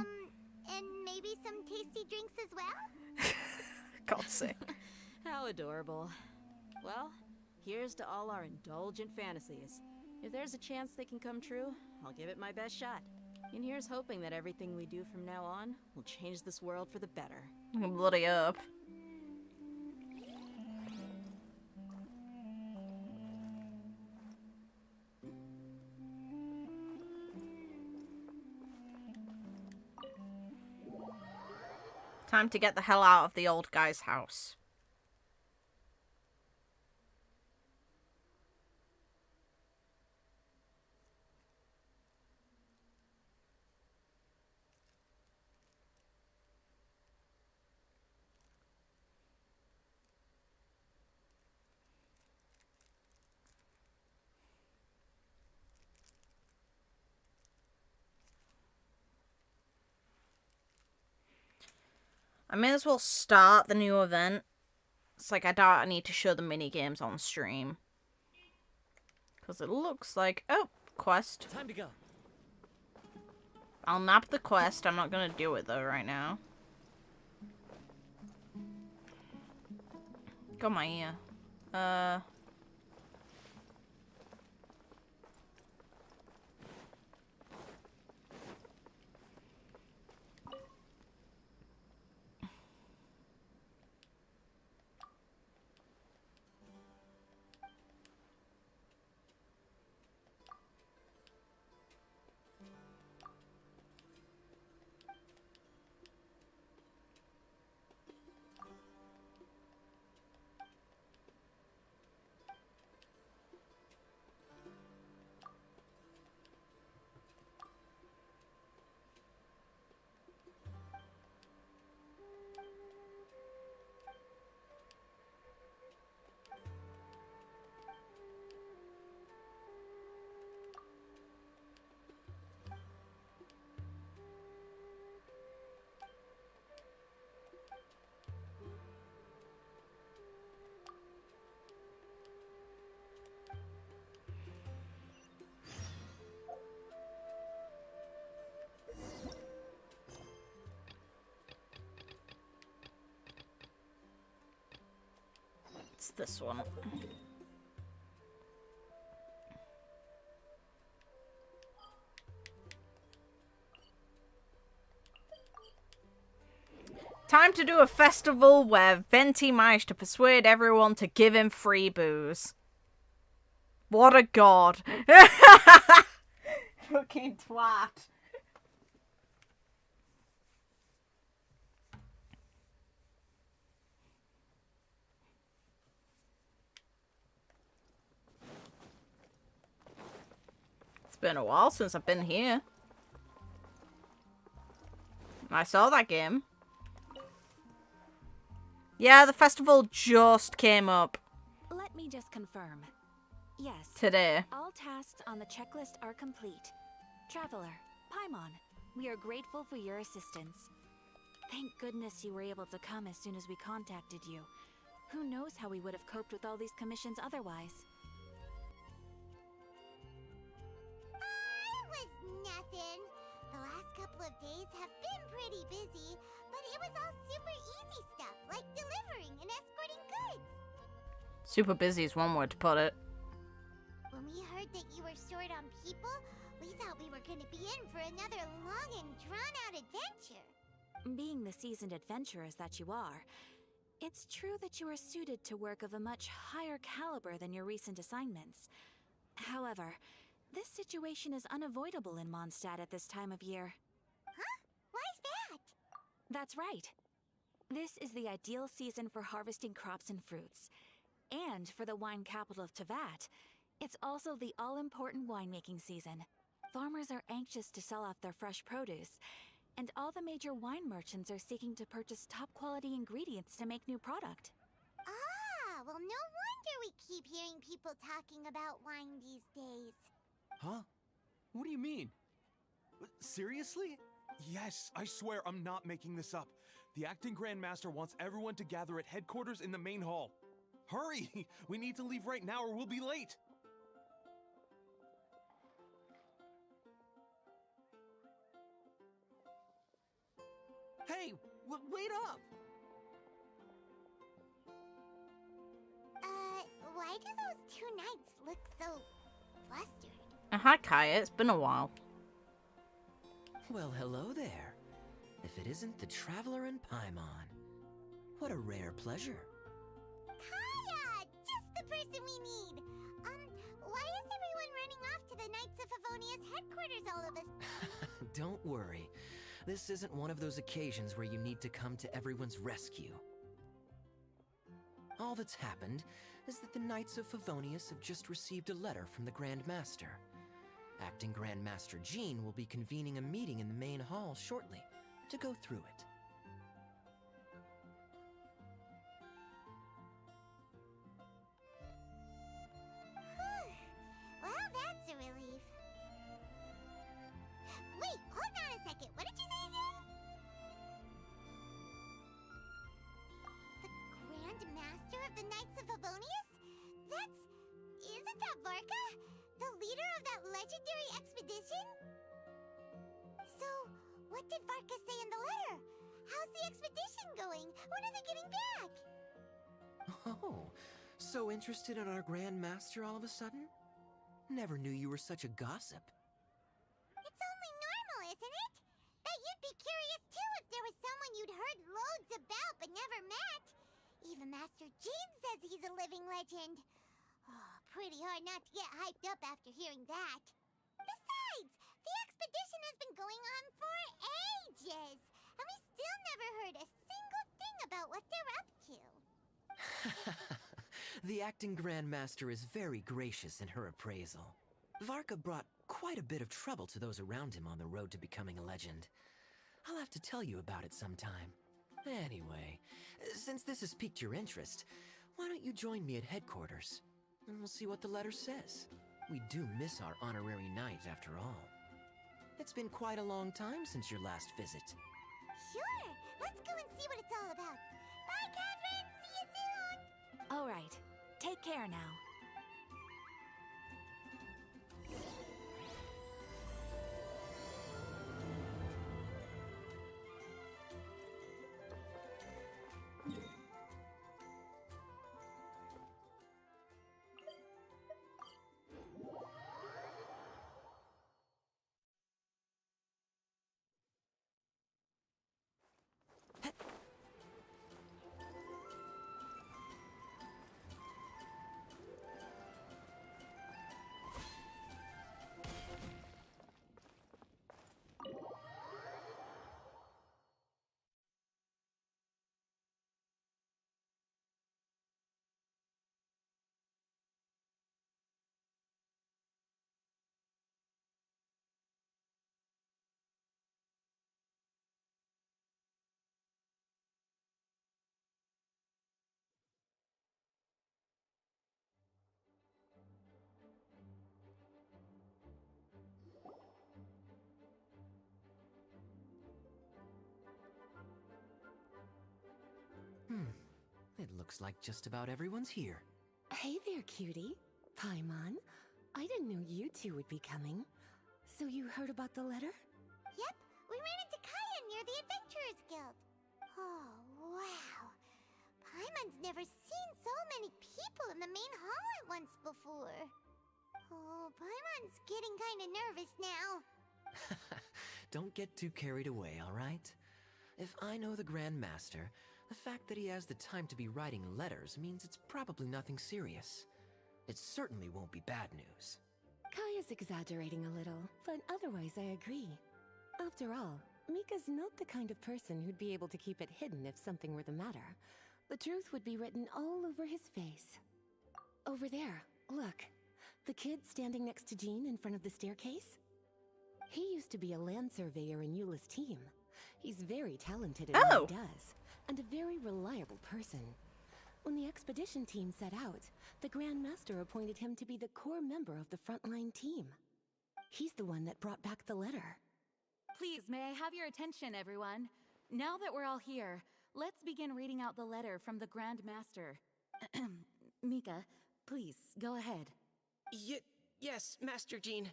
And maybe some tasty drinks as well? God's sake. How adorable. Well, here's to all our indulgent fantasies. If there's a chance they can come true, I'll give it my best shot. And here's hoping that everything we do from now on will change this world for the better. Bloody up. Time to get the hell out of the old guy's house. I may as well start the new event. It's like I doubt I need to show the mini games on stream. Because it looks like... Oh, quest. Time to go. I'll nab the quest. I'm not going to do it though right now. Got my ear. It's this one. Time to do a festival where Venti managed to persuade everyone to give him free booze. What a god. Fucking twat. It's been a while since I've been here. I saw that game. Yeah, the festival just came up. Let me just confirm. Yes. Today. All tasks on the checklist are complete. Traveler, Paimon, we are grateful for your assistance. Thank goodness you were able to come as soon as we contacted you. Who knows how we would have coped with all these commissions otherwise? It was nothing. The last couple of days have been pretty busy, but it was all super easy stuff, like delivering and escorting goods. Super busy is one word to put it. When we heard that you were short on people, we thought we were going to be in for another long and drawn-out adventure. Being the seasoned adventurers that you are, it's true that you are suited to work of a much higher caliber than your recent assignments. However, this situation is unavoidable in Mondstadt at this time of year. Huh? Why's that? That's right. This is the ideal season for harvesting crops and fruits. And for the wine capital of Teyvat, it's also the all-important winemaking season. Farmers are anxious to sell off their fresh produce, and all the major wine merchants are seeking to purchase top-quality ingredients to make new product. Ah, well, no wonder we keep hearing people talking about wine these days. Huh? What do you mean? Seriously? Yes, I swear I'm not making this up. The acting Grand Master wants everyone to gather at headquarters in the main hall. Hurry! We need to leave right now or we'll be late! Hey, wait up! Why do those two knights look so flustered? Hi, Kaya. It's been a while. Well, hello there. If it isn't the Traveler and Paimon. What a rare pleasure. Kaya! Just the person we need! Why is everyone running off to the Knights of Favonia's headquarters all of us? Don't worry. This isn't one of those occasions where you need to come to everyone's rescue. All that's happened is that the Knights of Favonius have just received a letter from the Grand Master. Acting Grand Master Jean will be convening a meeting in the main hall shortly to go through it. Well, that's a relief. Wait, hold on a second. What did you say again? The Grand Master of the Knights of Favonius? Isn't that Varka? The leader of that legendary expedition? So, what did Varka say in the letter? How's the expedition going? When are they getting back? Oh, so interested in our Grand Master all of a sudden? Never knew you were such a gossip. It's only normal, isn't it? Bet you'd be curious too if there was someone you'd heard loads about but never met. Even Master Jean says he's a living legend. Oh, pretty hard not to get hyped up after hearing that. Besides, the expedition has been going on for ages, and we still never heard a single thing about what they're up to. The acting Grand Master is very gracious in her appraisal. Varka brought quite a bit of trouble to those around him on the road to becoming a legend. I'll have to tell you about it sometime. Anyway, since this has piqued your interest, why don't you join me at headquarters? And we'll see what the letter says. We do miss our honorary knight, after all. It's been quite a long time since your last visit. Sure, let's go and see what it's all about. Bye, Catherine! See you soon! All right. Take care now. It looks like just about everyone's here. Hey there, cutie. Paimon. I didn't know you two would be coming. So you heard about the letter? Yep, we ran into Kaya near the Adventurers Guild. Oh, wow. Paimon's never seen so many people in the main hall at once before. Oh, Paimon's getting kinda nervous now. Don't get too carried away, alright? If I know the Grand Master, the fact that he has the time to be writing letters means it's probably nothing serious. It certainly won't be bad news. Kaya's exaggerating a little, but otherwise I agree. After all, Mika's not the kind of person who'd be able to keep it hidden if something were the matter. The truth would be written all over his face. Over there, look. The kid standing next to Jean in front of the staircase? He used to be a land surveyor in Eula's team. He's very talented at what he does, and a very reliable person. When the expedition team set out, the Grand Master appointed him to be the core member of the frontline team. He's the one that brought back the letter. Please, may I have your attention, everyone? Now that we're all here, let's begin reading out the letter from the Grand Master. Mika, please, go ahead. Yes, Master Jean.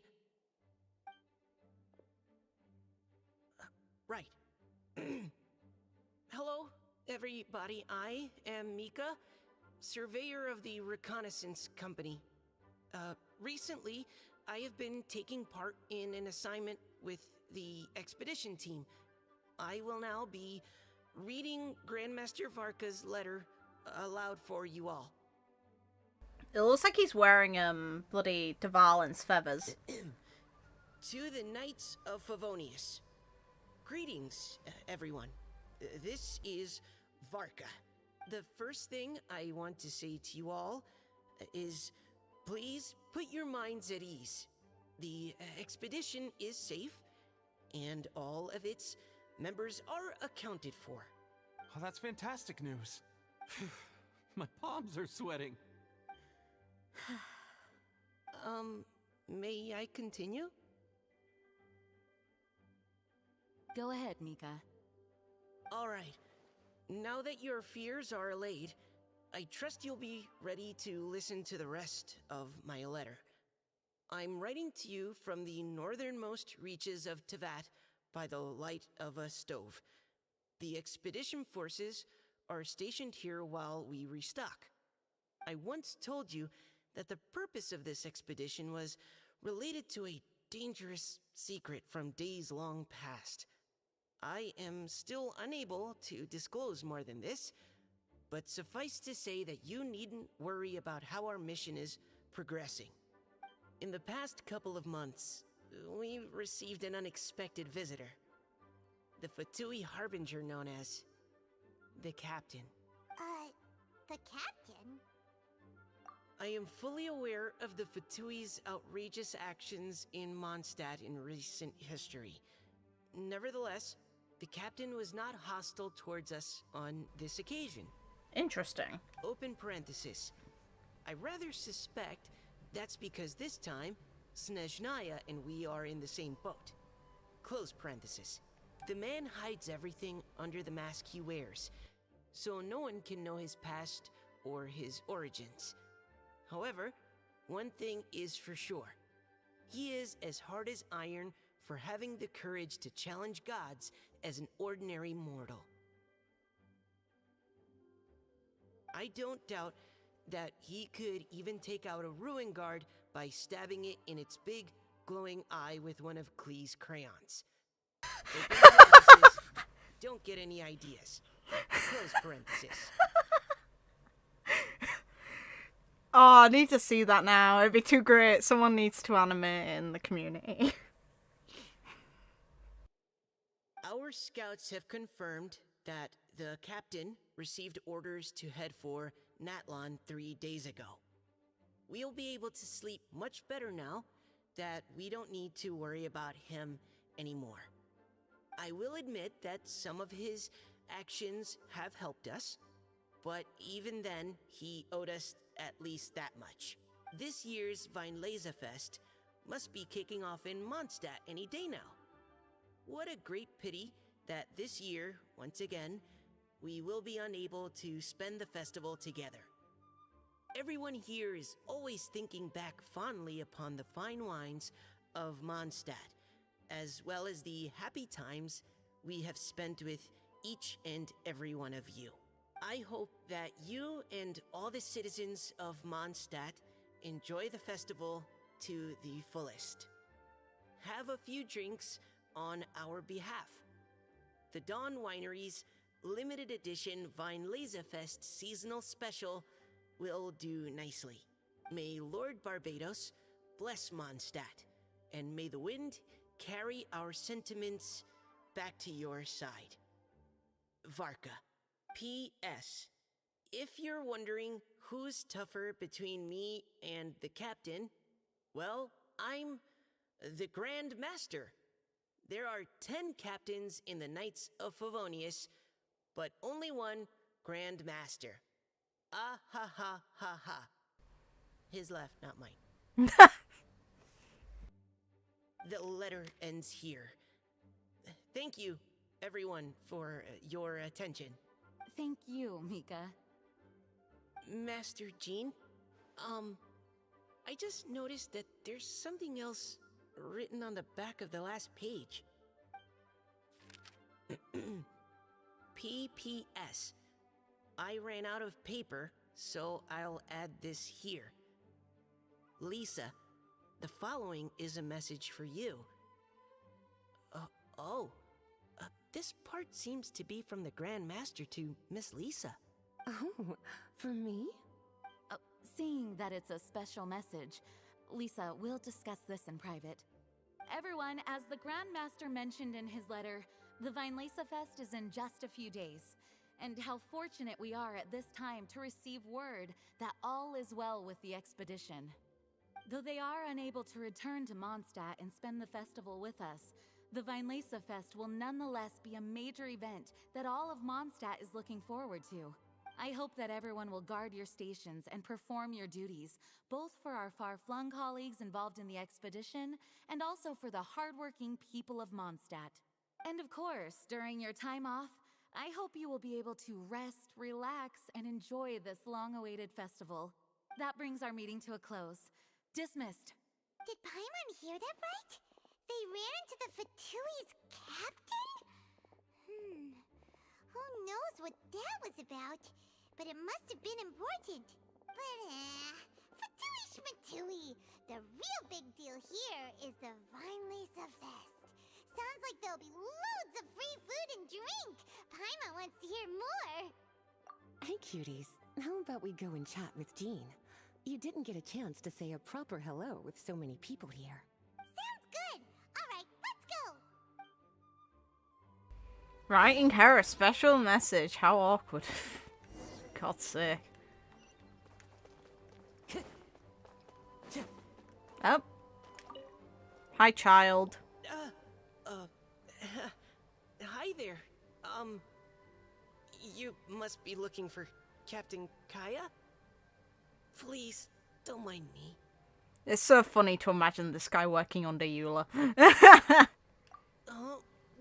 Right. Hello, everybody. I am Mika, surveyor of the Reconnaissance Company. Recently, I have been taking part in an assignment with the expedition team. I will now be reading Grandmaster Varka's letter aloud for you all. It looks like he's wearing bloody Dvalin's feathers. To the Knights of Favonius. Greetings, everyone. This is Varka. The first thing I want to say to you all is, please put your minds at ease. The expedition is safe, and all of its members are accounted for. Oh, that's fantastic news. My palms are sweating. May I continue? Go ahead, Mika. All right. Now that your fears are allayed, I trust you'll be ready to listen to the rest of my letter. I'm writing to you from the northernmost reaches of Teyvat by the light of a stove. The expedition forces are stationed here while we restock. I once told you that the purpose of this expedition was related to a dangerous secret from days long past. I am still unable to disclose more than this, but suffice to say that you needn't worry about how our mission is progressing. In the past couple of months, we received an unexpected visitor. The Fatui Harbinger known as the Captain. The Captain? I am fully aware of the Fatui's outrageous actions in Mondstadt in recent history. Nevertheless, the Captain was not hostile towards us on this occasion. Interesting. Open parenthesis. I rather suspect that's because this time, Snezhnaya and we are in the same boat. Close parenthesis. The man hides everything under the mask he wears, so no one can know his past or his origins. However, one thing is for sure. He is as hard as iron for having the courage to challenge gods as an ordinary mortal. I don't doubt that he could even take out a ruin guard by stabbing it in its big, glowing eye with one of Klee's crayons. Don't get any ideas. Close parenthesis. Oh, I need to see that now. It'd be too great. Someone needs to animate it in the community. Our scouts have confirmed that the Captain received orders to head for Natlon 3 days ago. We'll be able to sleep much better now that we don't need to worry about him anymore. I will admit that some of his actions have helped us, but even then, he owed us at least that much. This year's Weinlesefest must be kicking off in Mondstadt any day now. What a great pity that this year, once again, we will be unable to spend the festival together. Everyone here is always thinking back fondly upon the fine wines of Mondstadt, as well as the happy times we have spent with each and every one of you. I hope that you and all the citizens of Mondstadt enjoy the festival to the fullest. Have a few drinks on our behalf. The Dawn Winery's limited edition Weinlesefest seasonal special will do nicely. May Lord Barbados bless Mondstadt, and may the wind carry our sentiments back to your side. Varka. P.S. If you're wondering who's tougher between me and the captain, well, I'm the Grand Master. There are 10 captains in the Knights of Favonius, but only one Grand Master. Ah ha ha ha ha. His left, not mine. The letter ends here. Thank you, everyone, for your attention. Thank you, Mika. Master Jean, I just noticed that there's something else written on the back of the last page. P.P.S. I ran out of paper, so I'll add this here. Lisa, the following is a message for you. This part seems to be from the Grand Master to Miss Lisa. Oh, for me? Seeing that it's a special message, Lisa, we'll discuss this in private. Everyone, as the Grand Master mentioned in his letter, the Weinlesefest is in just a few days. And how fortunate we are at this time to receive word that all is well with the expedition. Though they are unable to return to Mondstadt and spend the festival with us, the Weinlesefest will nonetheless be a major event that all of Mondstadt is looking forward to. I hope that everyone will guard your stations and perform your duties, both for our far-flung colleagues involved in the expedition and also for the hardworking people of Mondstadt. And of course, during your time off, I hope you will be able to rest, relax, and enjoy this long-awaited festival. That brings our meeting to a close. Dismissed. Did Paimon hear that right? They ran into the Fatui's captain? Who knows what that was about? But it must have been important. But, Fatui Schmatui! The real big deal here is the Weinlesefest. Sounds like there'll be loads of free food and drink. Paimon wants to hear more. Hey, cuties. How about we go and chat with Jean? You didn't get a chance to say a proper hello with so many people here. Sounds good. All right, let's go. Writing her a special message. How awkward. God's sake. Oh. Hi, child. Hi there. You must be looking for Captain Kaya? Please, don't mind me. It's so funny to imagine this guy working under Eula.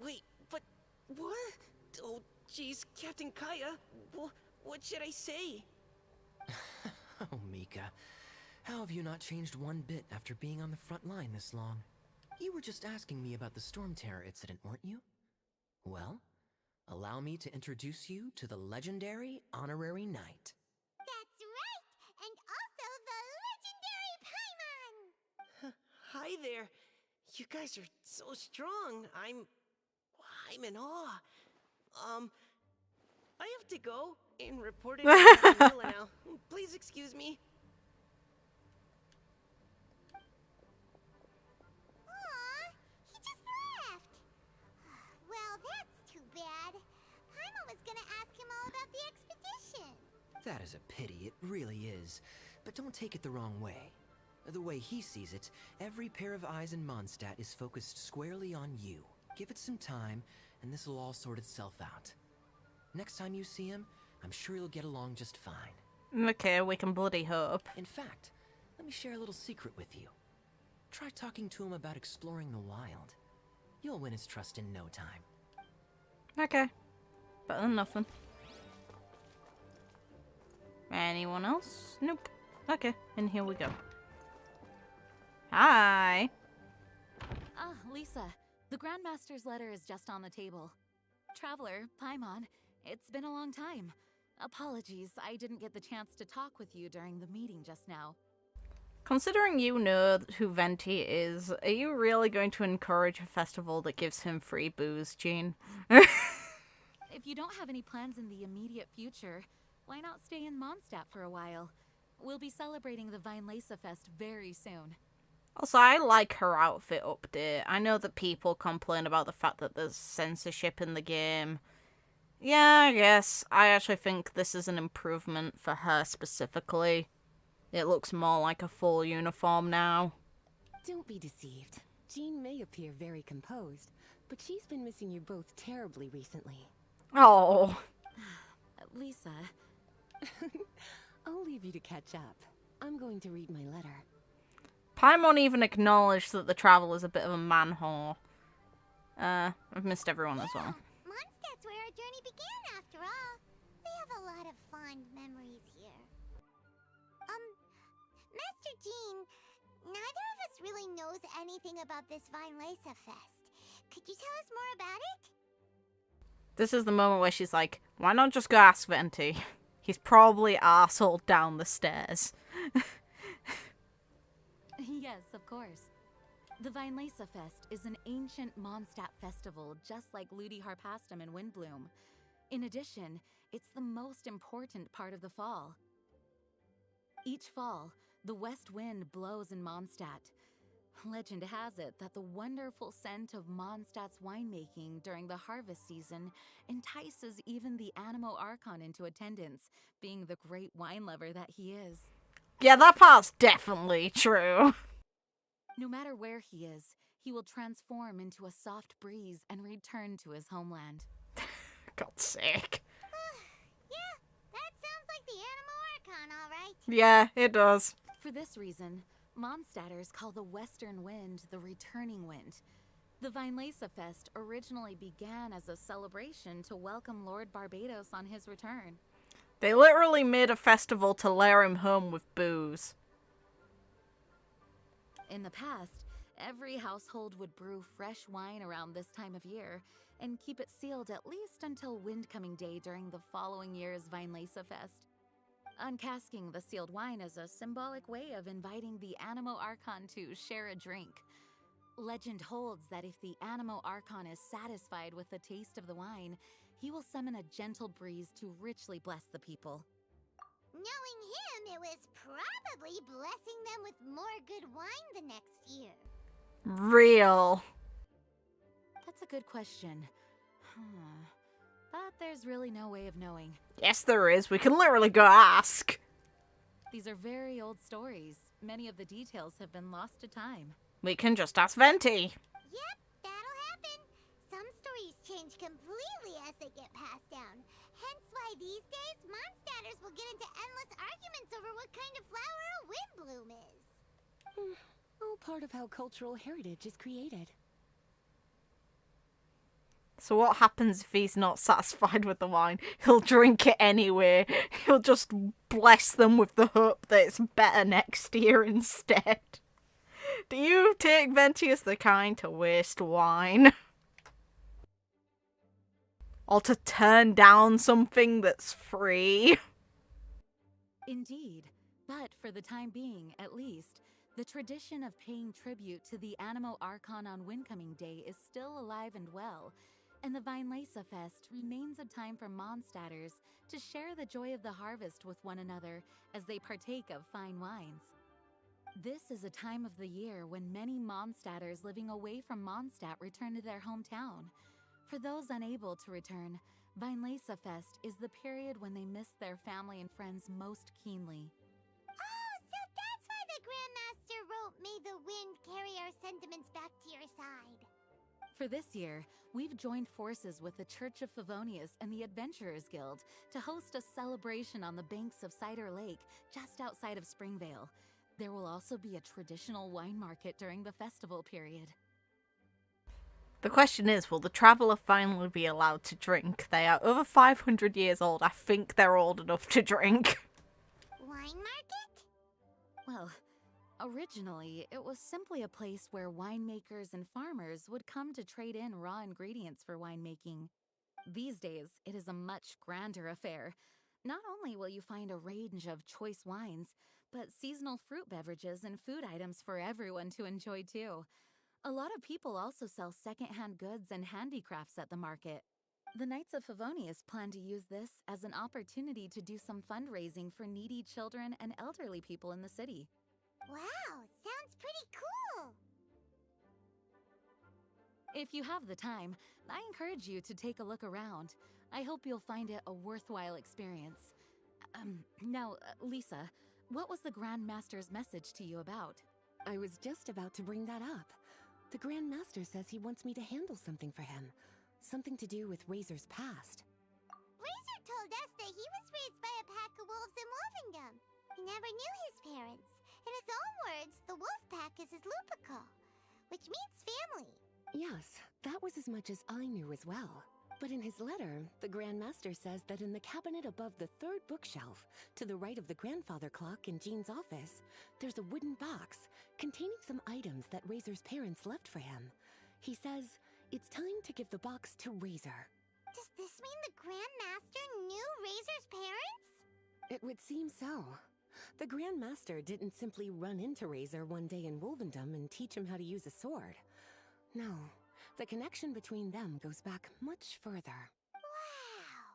Wait, but what? Oh, jeez, Captain Kaya, what should I say? Oh, Mika. How have you not changed one bit after being on the front line this long? You were just asking me about the Storm Terror incident, weren't you? Well, allow me to introduce you to the legendary Honorary Knight. That's right! And also the legendary Paimon! Hi there. You guys are so strong. I'm in awe. I have to go and report it to Manila now. Please excuse me. Aw, he just left. Well, that's too bad. Paimon was gonna ask him all about the expedition. That is a pity, it really is. But don't take it the wrong way. The way he sees it, every pair of eyes in Mondstadt is focused squarely on you. Give it some time, and this will all sort itself out. Next time you see him, I'm sure you'll get along just fine. Okay, we can bloody hope. In fact, let me share a little secret with you. Try talking to him about exploring the wild. You'll win his trust in no time. Okay. Better than nothing. Anyone else? Nope. Okay, and here we go. Hi. Ah, Lisa. The Grandmaster's letter is just on the table. Traveler, Paimon, it's been a long time. Apologies, I didn't get the chance to talk with you during the meeting just now. Considering you know who Venti is, are you really going to encourage a festival that gives him free booze, Jean? If you don't have any plans in the immediate future, why not stay in Mondstadt for a while? We'll be celebrating the Weinlese Fest very soon. Also, I like her outfit update. I know that people complain about the fact that there's censorship in the game. Yeah, I guess. I actually think this is an improvement for her specifically. It looks more like a full uniform now. Don't be deceived. Jean may appear very composed, but she's been missing you both terribly recently. Oh. Lisa. I'll leave you to catch up. I'm going to read my letter. Paimon even acknowledged that the travel is a bit of a man-whore. I've missed everyone as well. Mondstadt's where our journey began, after all. We have a lot of fond memories here. Master Jean, neither of us really knows anything about this Weinlese Fest. Could you tell us more about it? This is the moment where she's like, why not just go ask Venti? He's probably arsehole down the stairs. Yes, of course. The Weinlese Fest is an ancient Mondstadt festival just like Ludi Harpastum and Windbloom. In addition, it's the most important part of the fall. Each fall, the west wind blows in Mondstadt. Legend has it that the wonderful scent of Mondstadt's winemaking during the harvest season entices even the Animo Archon into attendance, being the great wine lover that he is. Yeah, that part's definitely true. No matter where he is, he will transform into a soft breeze and return to his homeland. God's sake. Yeah, that sounds like the Animo Archon, all right. Yeah, it does. For this reason, Mondstadters call the western wind the returning wind. The Weinlese Fest originally began as a celebration to welcome Lord Barbados on his return. They literally made a festival to lure him home with booze. In the past, every household would brew fresh wine around this time of year and keep it sealed at least until Windcoming Day during the following year's Weinlese Fest. Uncasking the sealed wine is a symbolic way of inviting the Animo Archon to share a drink. Legend holds that if the Animo Archon is satisfied with the taste of the wine, he will summon a gentle breeze to richly bless the people. Knowing him, it was probably blessing them with more good wine the next year. Real. That's a good question. But there's really no way of knowing. Yes, there is. We can literally go ask. These are very old stories. Many of the details have been lost to time. We can just ask Venti. Yep, that'll happen. Some stories change completely as they get passed down. Hence why these days, Mondstadters will get into endless arguments over what kind of flower a windbloom is. All part of how cultural heritage is created. So what happens if he's not satisfied with the wine? He'll drink it anyway. He'll just bless them with the hope that it's better next year instead. Do you take Venti as the kind to waste wine? Or to turn down something that's free? Indeed. But for the time being, at least, the tradition of paying tribute to the Animo Archon on Windcoming Day is still alive and well, and the Weinlese Fest remains a time for Mondstadters to share the joy of the harvest with one another as they partake of fine wines. This is a time of the year when many Mondstadters living away from Mondstadt return to their hometown. For those unable to return, Weinlese Fest is the period when they miss their family and friends most keenly. Oh, so that's why the Grandmaster wrote, "May the wind carry our sentiments back to your side." For this year, we've joined forces with the Church of Favonius and the Adventurers Guild to host a celebration on the banks of Cider Lake, just outside of Springvale. There will also be a traditional wine market during the festival period. The question is, will the traveller finally be allowed to drink? They are over 500 years old. I think they're old enough to drink. wine market? Well, originally, it was simply a place where winemakers and farmers would come to trade in raw ingredients for winemaking. These days, it is a much grander affair. Not only will you find a range of choice wines, but seasonal fruit beverages and food items for everyone to enjoy too. A lot of people also sell secondhand goods and handicrafts at the market. The Knights of Favonius plan to use this as an opportunity to do some fundraising for needy children and elderly people in the city. Wow, sounds pretty cool! If you have the time, I encourage you to take a look around. I hope you'll find it a worthwhile experience. Now, Lisa, what was the Grand Master's message to you about? I was just about to bring that up. The Grand Master says he wants me to handle something for him. Something to do with Razor's past. Razor told us that he was raised by a pack of wolves in Wolvendom. He never knew his parents. In his own words, the wolf pack is his lupical, which means family. Yes, that was as much as I knew as well. But in his letter, the Grand Master says that in the cabinet above the third bookshelf, to the right of the grandfather clock in Jean's office, there's a wooden box containing some items that Razor's parents left for him. He says it's time to give the box to Razor. Does this mean the Grand Master knew Razor's parents? It would seem so. The Grand Master didn't simply run into Razor one day in Wolvendom and teach him how to use a sword. No, the connection between them goes back much further. Wow!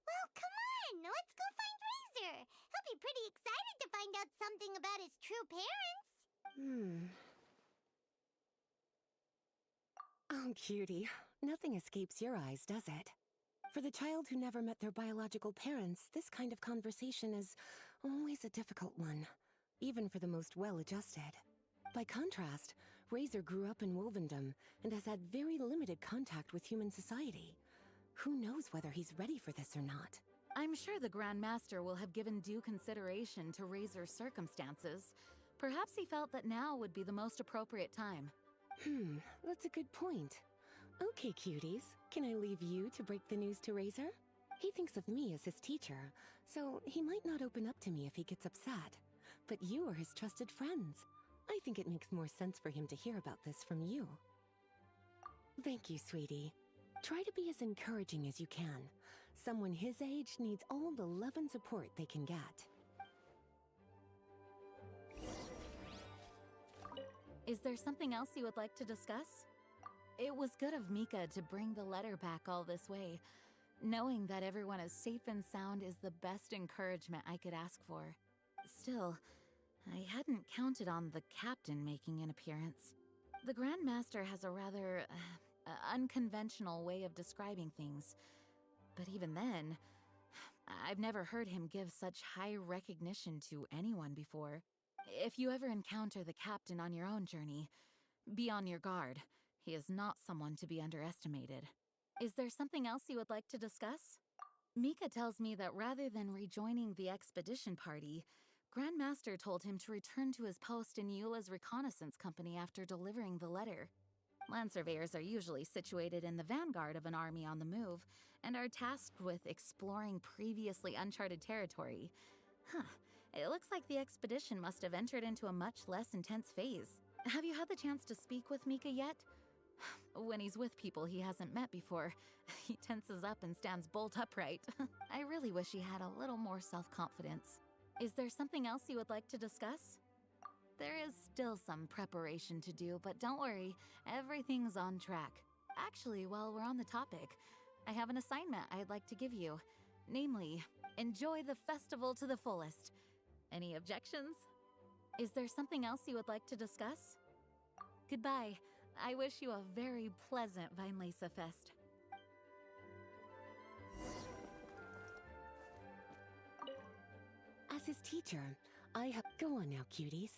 Well, come on! Let's go find Razor! He'll be pretty excited to find out something about his true parents! Oh, cutie. Nothing escapes your eyes, does it? For the child who never met their biological parents, this kind of conversation is always a difficult one, even for the most well-adjusted. By contrast, Razor grew up in Wolvendom and has had very limited contact with human society. Who knows whether he's ready for this or not? I'm sure the Grand Master will have given due consideration to Razor's circumstances. Perhaps he felt that now would be the most appropriate time. That's a good point. Okay, cuties, can I leave you to break the news to Razor? He thinks of me as his teacher, so he might not open up to me if he gets upset. But you are his trusted friends. I think it makes more sense for him to hear about this from you. Thank you, sweetie. Try to be as encouraging as you can. Someone his age needs all the love and support they can get. Is there something else you would like to discuss? It was good of Mika to bring the letter back all this way. Knowing that everyone is safe and sound is the best encouragement I could ask for. Still, I hadn't counted on the captain making an appearance. The Grand Master has a rather unconventional way of describing things. But even then, I've never heard him give such high recognition to anyone before. If you ever encounter the captain on your own journey, be on your guard. He is not someone to be underestimated. Is there something else you would like to discuss? Mika tells me that rather than rejoining the expedition party, Grand Master told him to return to his post in Eula's reconnaissance company after delivering the letter. Land surveyors are usually situated in the vanguard of an army on the move and are tasked with exploring previously uncharted territory. It looks like the expedition must have entered into a much less intense phase. Have you had the chance to speak with Mika yet? When he's with people he hasn't met before, he tenses up and stands bolt upright. I really wish he had a little more self-confidence. Is there something else you would like to discuss? There is still some preparation to do, but don't worry, everything's on track. Actually, while we're on the topic, I have an assignment I'd like to give you. Namely, enjoy the festival to the fullest. Any objections? Is there something else you would like to discuss? Goodbye. I wish you a very pleasant Vinelasa Fest. As his teacher, I have... Go on now, cuties.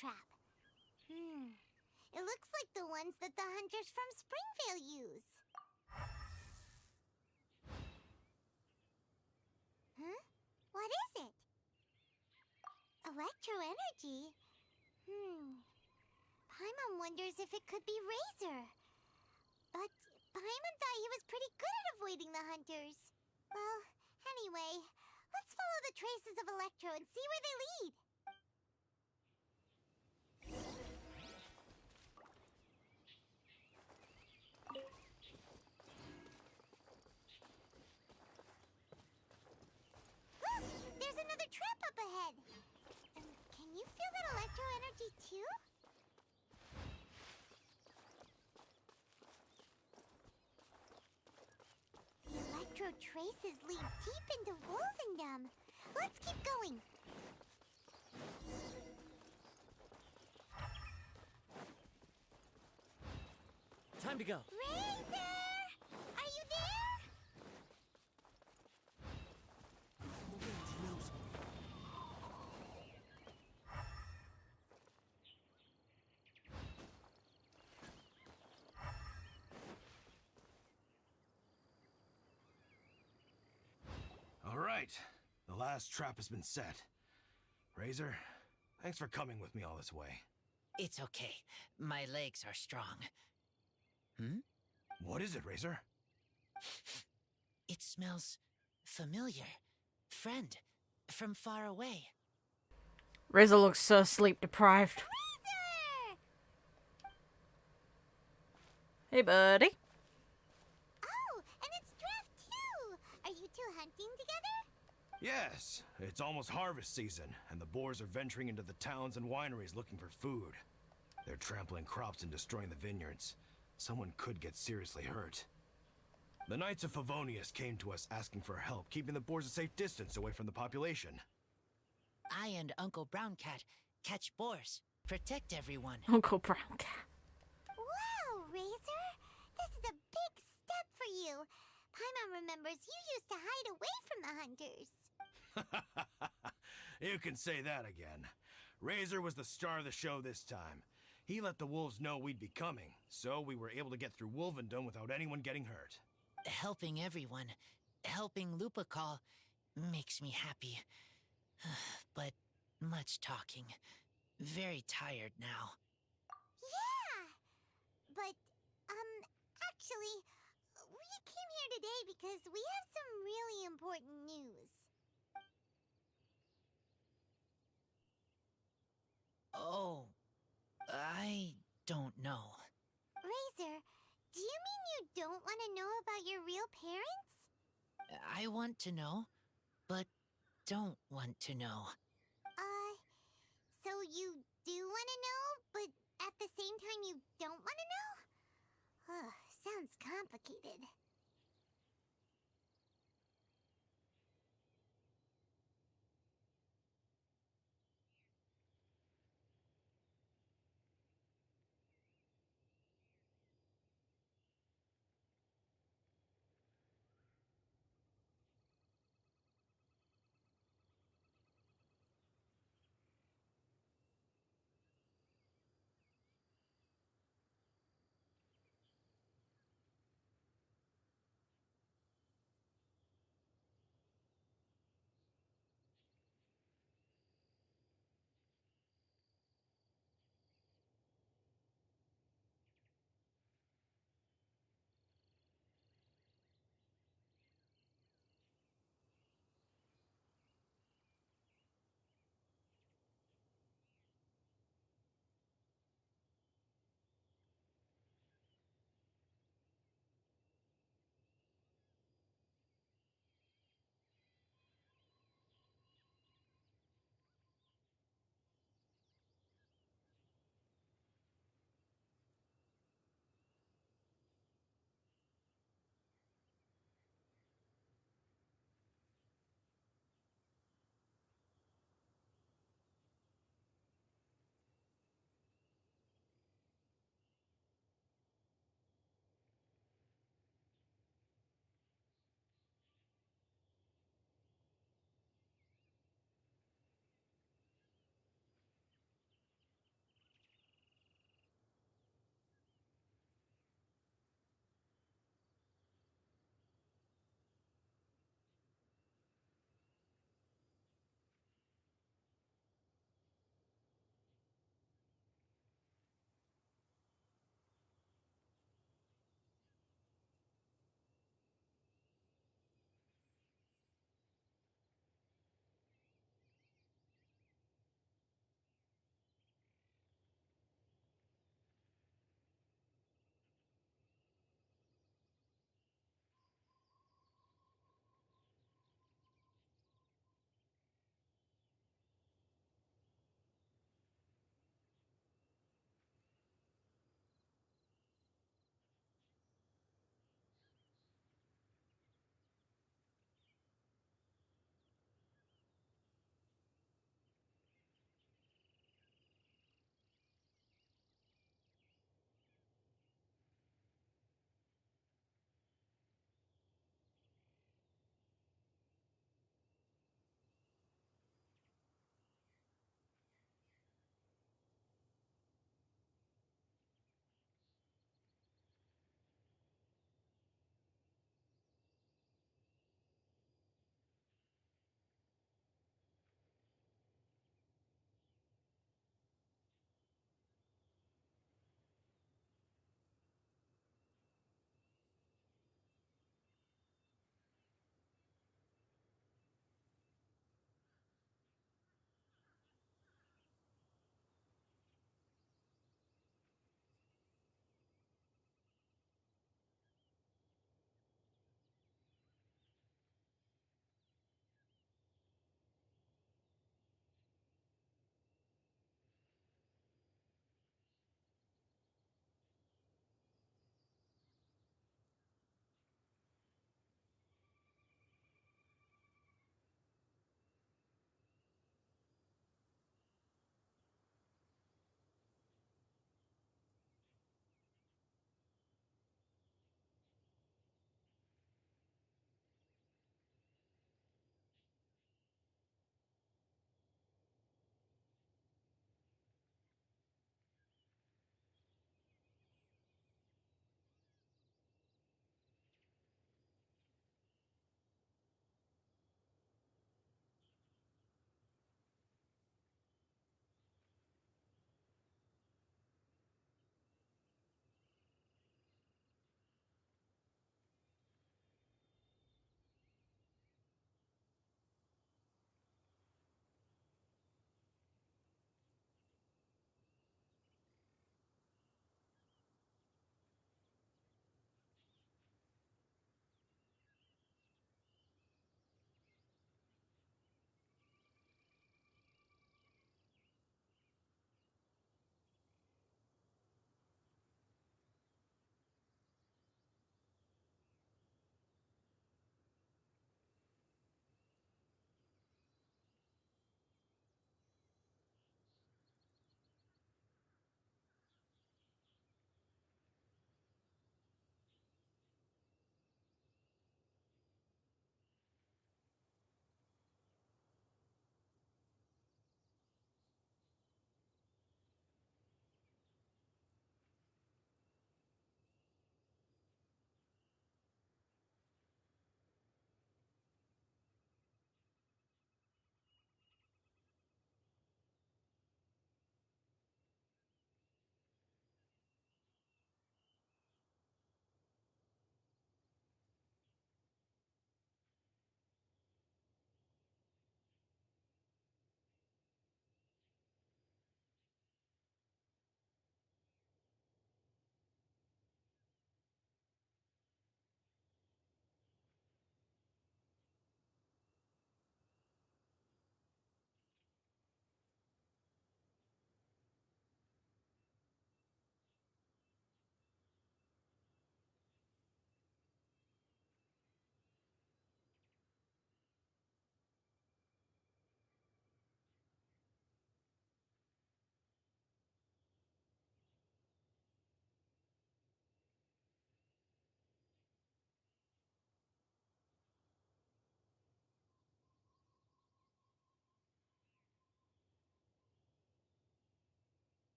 trap. It looks like the ones that the hunters from Springvale use. Huh? What is it? Electro energy? Paimon wonders if it could be Razor. But Paimon thought he was pretty good at avoiding the hunters. Well, anyway, let's follow the traces of Electro and see where they lead. Look! There's another trap up ahead! Can you feel that Electro energy too? The Electro traces lead deep into Wolvendom. Let's keep going. Time to go. Razor! Are you there? The range knows me. All right. The last trap has been set. Razor, thanks for coming with me all this way. It's okay. My legs are strong. What is it, Razor? It smells familiar. Friend, from far away. Razor looks so sleep deprived. Hey, buddy. Oh, and it's Draft too! Are you two hunting together? Yes, it's almost harvest season, and the boars are venturing into the towns and wineries looking for food. They're trampling crops and destroying the vineyards. Someone could get seriously hurt. The Knights of Favonius came to us asking for help, keeping the boars a safe distance away from the population. I and Uncle Brown Cat catch boars, protect everyone. Uncle Brown Cat. Wow, Razor! This is a big step for you. Paimon remembers you used to hide away from the hunters. You can say that again. Razor was the star of the show this time. He let the wolves know we'd be coming, so we were able to get through Wolvendom without anyone getting hurt. Helping everyone, helping Lupercal, makes me happy. But much talking. Very tired now. Yeah! But, actually, we came here today because we have some really important news. Oh, I don't know. Razor, do you mean you don't want to know about your real parents? I want to know, but don't want to know. So you do want to know, but at the same time you don't want to know? Ugh, sounds complicated.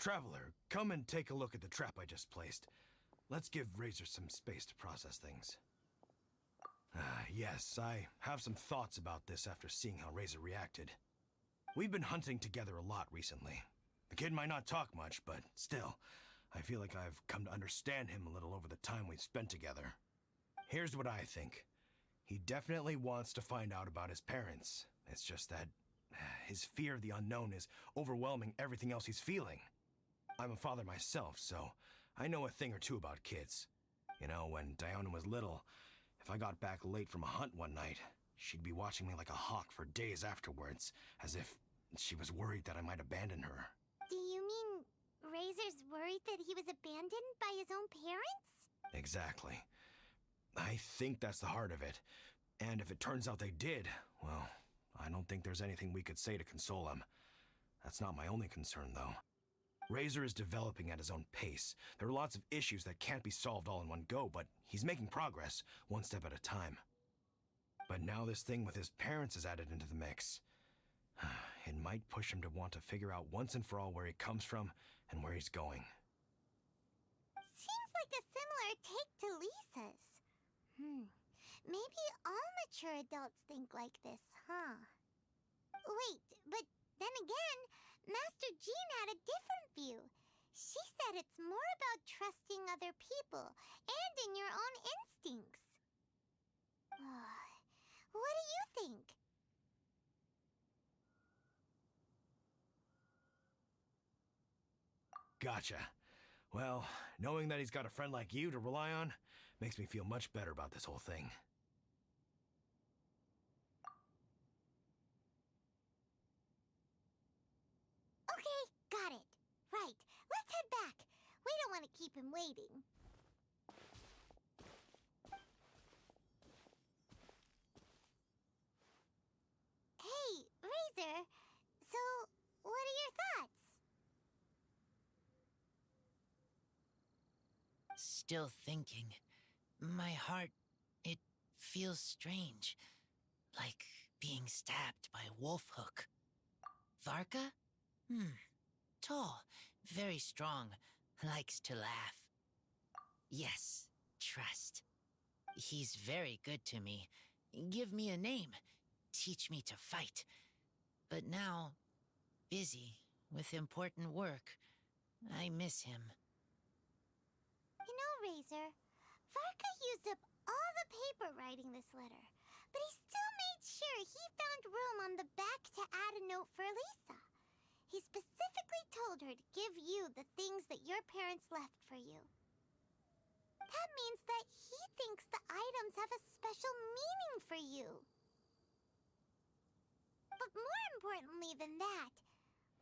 Traveler, come and take a look at the trap I just placed. Let's give Razor some space to process things. Yes, I have some thoughts about this after seeing how Razor reacted. We've been hunting together a lot recently. The kid might not talk much, but still, I feel like I've come to understand him a little over the time we've spent together. Here's what I think. He definitely wants to find out about his parents. It's just that his fear of the unknown is overwhelming everything else he's feeling. I'm a father myself, so I know a thing or two about kids. You know, when Diana was little, if I got back late from a hunt one night, she'd be watching me like a hawk for days afterwards, as if she was worried that I might abandon her. Do you mean Razor's worried that he was abandoned by his own parents? Exactly. I think that's the heart of it. And if it turns out they did, well, I don't think there's anything we could say to console him. That's not my only concern, though. Razor is developing at his own pace. There are lots of issues that can't be solved all in one go, but he's making progress, one step at a time. But now this thing with his parents is added into the mix. It might push him to want to figure out once and for all where he comes from and where he's going. Seems like a similar take to Lisa's. Maybe all mature adults think like this, huh? Wait, but then again, Master Jean had a different view. She said it's more about trusting other people and in your own instincts. What do you think? Gotcha. Well, knowing that he's got a friend like you to rely on makes me feel much better about this whole thing. Okay, got it. Right, let's head back. We don't want to keep him waiting. Hey, Razor. So, what are your thoughts? Still thinking. My heart, it feels strange. Like being stabbed by a wolf hook. Varka? Tall, very strong, likes to laugh. Yes, trust. He's very good to me. Give me a name. Teach me to fight. But now, busy with important work. I miss him. You know, Razor, Varka used up all the paper writing this letter, but he still made sure he found room on the back to add a note for Lisa. He specifically told her to give you the things that your parents left for you. That means that he thinks the items have a special meaning for you. But more importantly than that,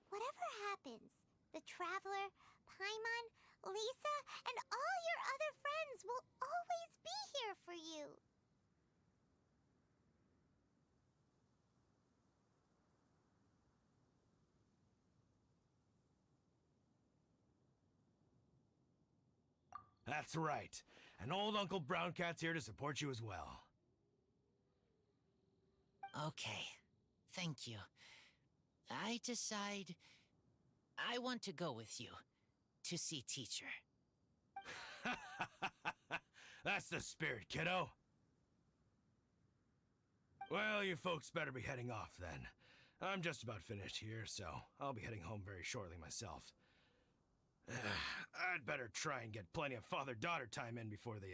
whatever happens, the Traveler, Paimon, Lisa, and all your other friends will always be here for you. That's right. And old Uncle Brown Cat's here to support you as well. Okay, thank you. I decide I want to go with you to see teacher. That's the spirit, kiddo. Well, you folks better be heading off then. I'm just about finished here, so I'll be heading home very shortly myself. I'd better try and get plenty of father-daughter time in before the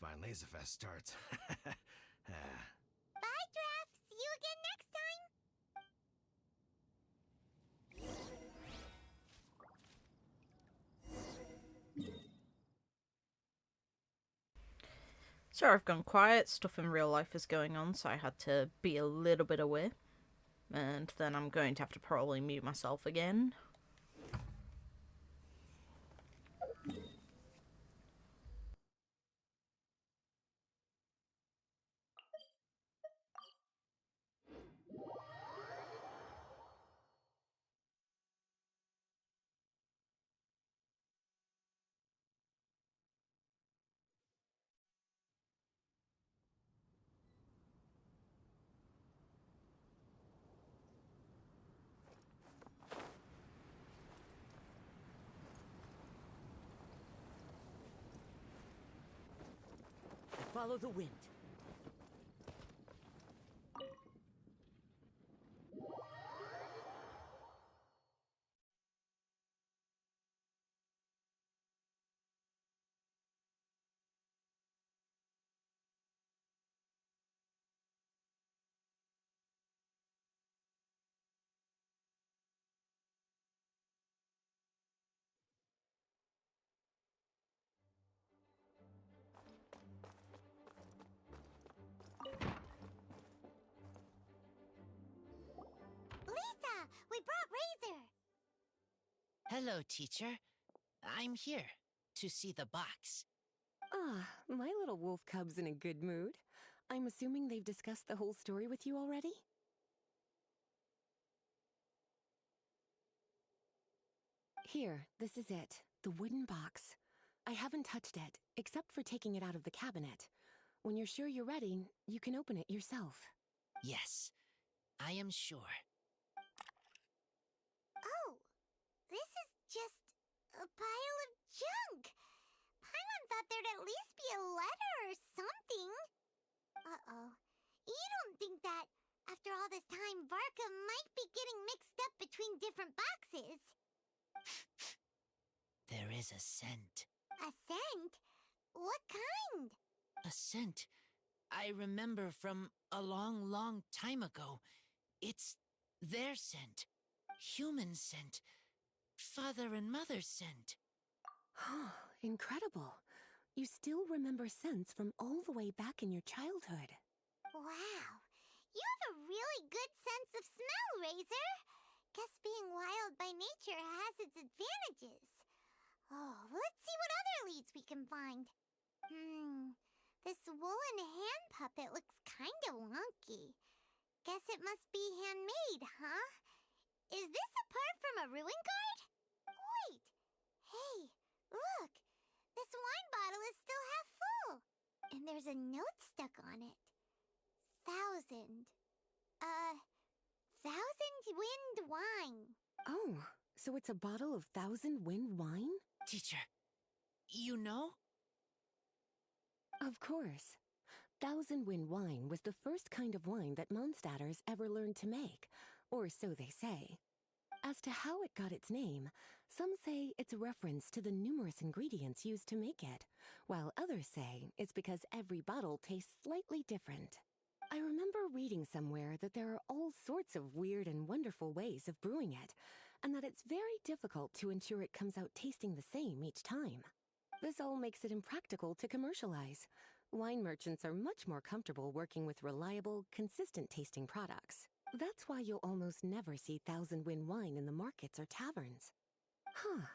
Fine Laser Fest starts. Bye, Draf. See you again next time. So I've gone quiet, stuff in real life is going on, so I had to be a little bit away. And then I'm going to have to probably mute myself again. follow the wind. Lisa, we brought Razor. Hello, teacher. I'm here to see the box. Ah, my little wolf cub's in a good mood. I'm assuming they've discussed the whole story with you already? Here, this is it. The wooden box. I haven't touched it, except for taking it out of the cabinet. When you're sure you're ready, you can open it yourself. Yes, I am sure. Oh, this is just a pile of junk. Paimon thought there'd at least be a letter or something. Uh-oh. You don't think that, after all this time, Varka might be getting mixed up between different boxes? There is a scent. A scent? What kind? A scent I remember from a long, long time ago. It's their scent. Human scent. Father and mother's scent. Incredible. You still remember scents from all the way back in your childhood. Wow. You have a really good sense of smell, Razor. Guess being wild by nature has its advantages. Oh, let's see what other leads we can find. This woolen hand puppet looks kinda wonky. Guess it must be handmade, huh? Is this a part from a ruin guard? Wait! Hey, look! This wine bottle is still half full! And there's a note stuck on it. 1,000 wind wine. Oh, so it's a bottle of 1,000 wind wine? Teacher, you know? Of course. 1,000 wind wine was the first kind of wine that Mondstadters ever learned to make, or so they say. As to how it got its name, some say it's a reference to the numerous ingredients used to make it, while others say it's because every bottle tastes slightly different. I remember reading somewhere that there are all sorts of weird and wonderful ways of brewing it, and that it's very difficult to ensure it comes out tasting the same each time. This all makes it impractical to commercialize. Wine merchants are much more comfortable working with reliable, consistent tasting products. That's why you'll almost never see 1,000 wind wine in the markets or taverns. Huh.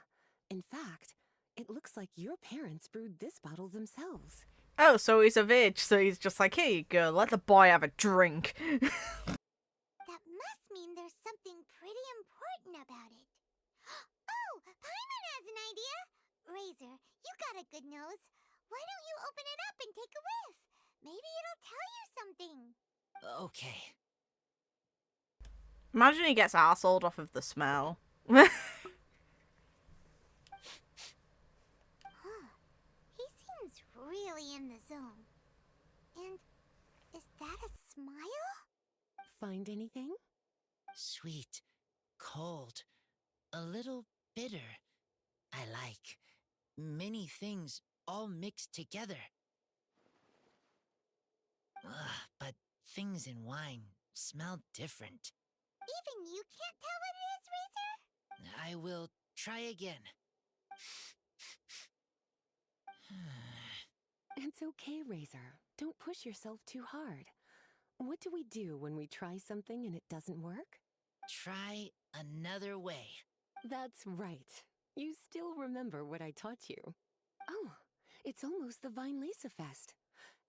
In fact, it looks like your parents brewed this bottle themselves. Oh, so he's of age, so he's just like, here you go, let the boy have a drink. That must mean there's something pretty important about it. Oh, Paimon has an idea! Razor, you got a good nose. Why don't you open it up and take a whiff? Maybe it'll tell you something. Okay. Imagine he gets arseholed off of the smell. He seems really in the zone. And is that a smile? Find anything? Sweet, cold, a little bitter. I like many things all mixed together. But things in wine smell different. Even you can't tell what it is, Razor? I will try again. It's okay, Razor. Don't push yourself too hard. What do we do when we try something and it doesn't work? Try another way. That's right. You still remember what I taught you. Oh, it's almost the Vine Fest.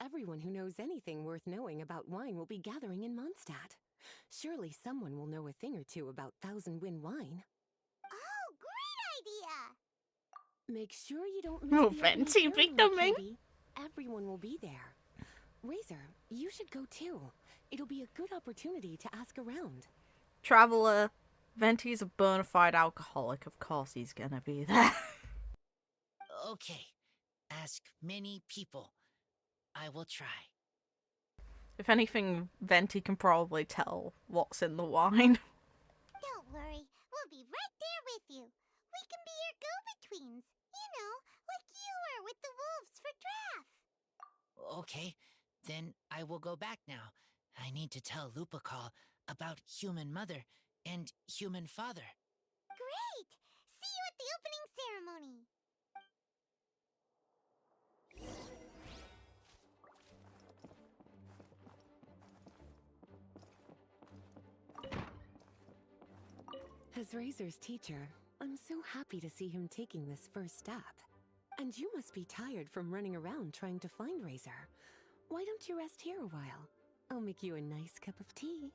Everyone who knows anything worth knowing about wine will be gathering in Mondstadt. Surely someone will know a thing or two about 1,000 wind wine. Oh, great idea! Make sure you don't miss the opening Venti ceremony, becoming. Cutie. Everyone will be there. Razor, you should go too. It'll be a good opportunity to ask around. Traveler, Venti's a bona fide alcoholic. Of course he's gonna be there. Okay. Ask many people. I will try. If anything, Venti can probably tell what's in the wine. Don't worry, we'll be right there with you. We can be your go-betweens. You know, like you were with the wolves for Draff. Okay, then I will go back now. I need to tell Lupercal about human mother and human father. Great! See you at the opening ceremony. As Razor's teacher, I'm so happy to see him taking this first step. And you must be tired from running around trying to find Razor. Why don't you rest here a while? I'll make you a nice cup of tea.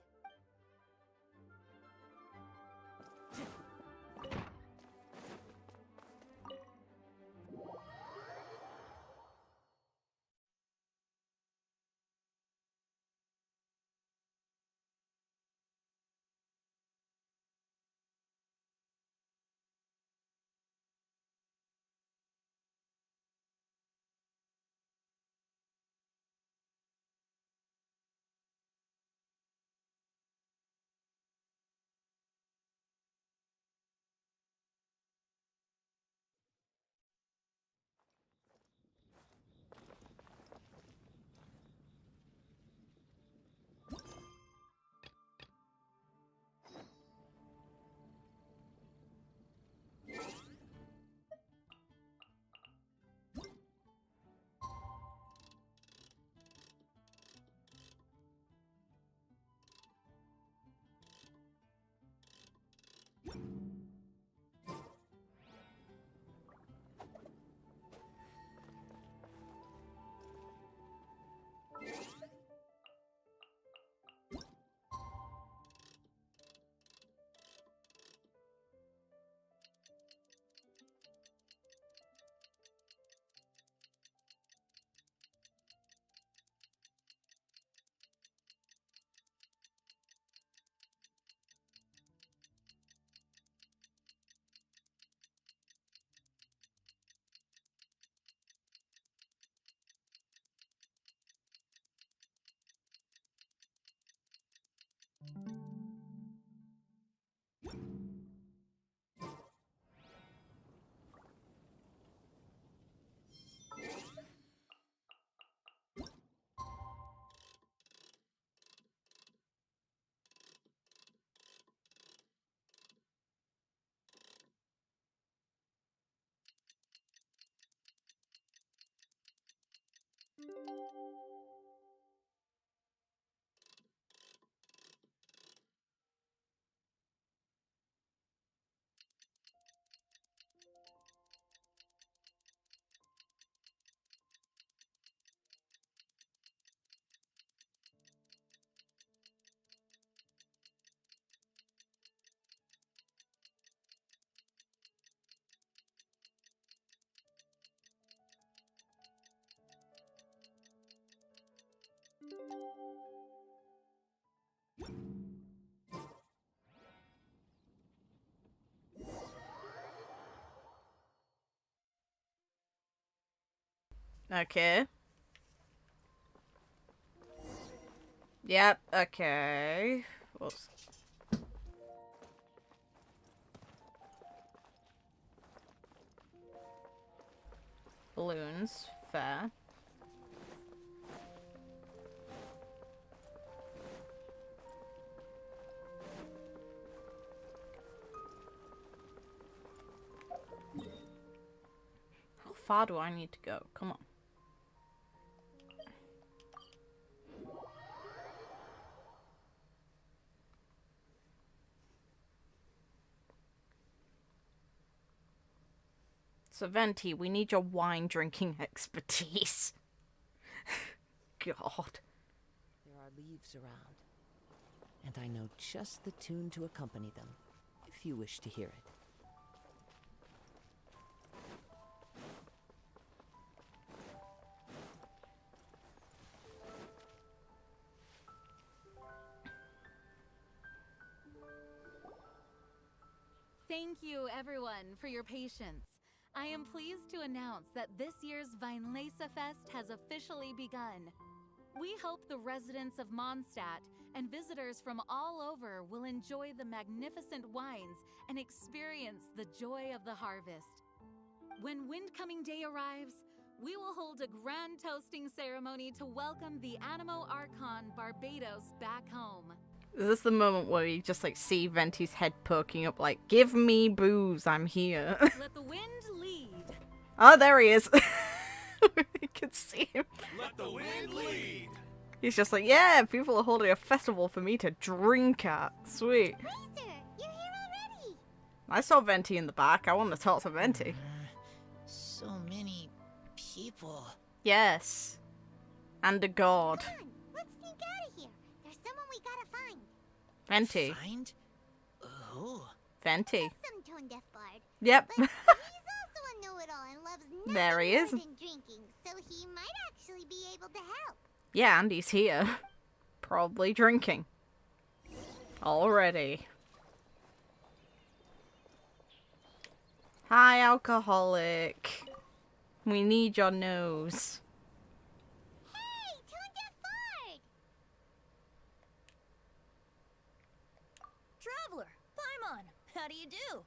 Okay. Yep, okay. Whoops. Balloons, fair. How far do I need to go? Come on. So Venti, we need your wine drinking expertise. God. There are leaves around, and I know just the tune to accompany them, if you wish to hear it. Thank you, everyone, for your patience. I am pleased to announce that this year's Weinlese Fest has officially begun. We hope the residents of Mondstadt and visitors from all over will enjoy the magnificent wines and experience the joy of the harvest. When Windcoming Day arrives, we will hold a grand toasting ceremony to welcome the Animo Archon Barbados back home. Is this the moment where you just like see Venti's head poking up like, give me booze, I'm here? Let the wind lead. Oh, there he is. You can see him. Let the wind lead. He's just like, yeah, people are holding a festival for me to drink at. Sweet. Razor, you're here already. I saw Venti in the back. I want to talk to Venti. So many people. Yes. And a god. Come on, let's sneak out of here. There's someone we gotta find. Venti. Find? Who? Venti. Just some tone-deaf bard. Yep. But he's also a know-it-all and loves nothing There he more is. than drinking, so he might actually be able to help. Yeah, and he's here. Probably drinking. Already. Hi, alcoholic. We need your nose. Hey, tone-deaf bard! Traveler, Paimon, how do you do?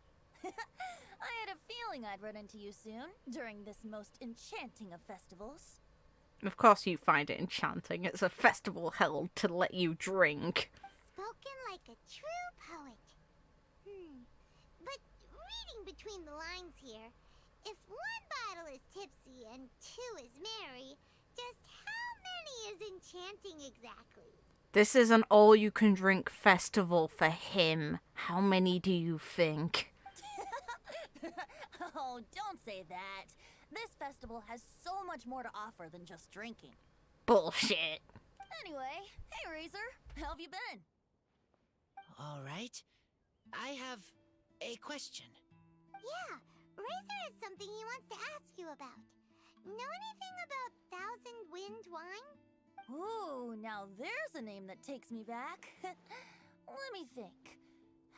I had a feeling I'd run into you soon, during this most enchanting of festivals. Of course you find it enchanting. It's a festival held to let you drink. Spoken like a true poet. But reading between the lines here, if one bottle is tipsy and two is merry, just how many is enchanting exactly? This is an all-you-can-drink festival for him. How many do you think? Oh, don't say that. This festival has so much more to offer than just drinking. Bullshit. Anyway, hey Razor, how have you been? All right. I have a question. Yeah, Razor has something he wants to ask you about. Know anything about Thousand Wind wine? Ooh, now there's a name that takes me back. Let me think.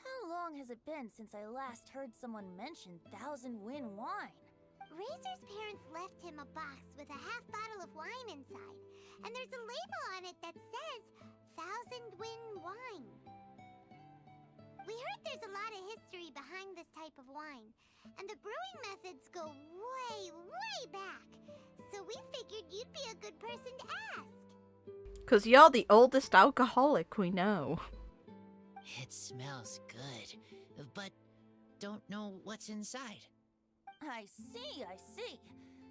How long has it been since I last heard someone mention Thousand Wind wine? Razor's parents left him a box with a half bottle of wine inside, and there's a label on it that says Thousand Wind wine. We heard there's a lot of history behind this type of wine, and the brewing methods go way, way back, so we figured you'd be a good person to ask. 'Cause you're the oldest alcoholic we know. It smells good, but don't know what's inside. I see, I see.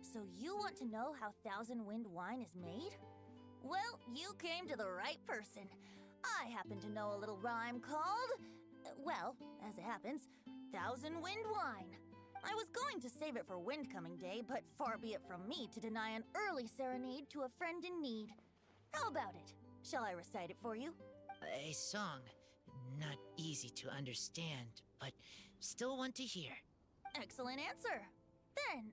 So you want to know how Thousand Wind wine is made? Well, you came to the right person. I happen to know a little rhyme called, well, as it happens, Thousand Wind wine. I was going to save it for Windcoming Day, but far be it from me to deny an early serenade to a friend in need. How about it? Shall I recite it for you? A song. Not easy to understand, but still want to hear. Excellent answer. Then,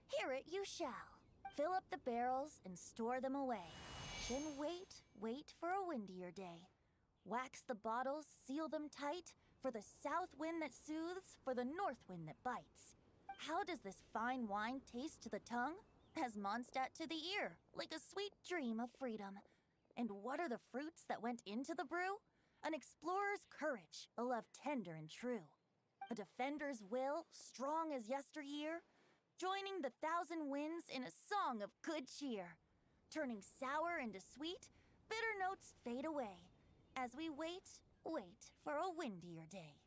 hear it you shall. Fill up the barrels and store them away. Then wait for a windier day. Wax the bottles, seal them tight, for the south wind that soothes, for the north wind that bites. How does this fine wine taste to the tongue? As Mondstadt to the ear, like a sweet dream of freedom. And what are the fruits that went into the brew? An explorer's courage, a love tender and true. A defender's will, strong as yesteryear, joining the thousand winds in a song of good cheer. Turning sour into sweet, bitter notes fade away, as we wait for a windier day.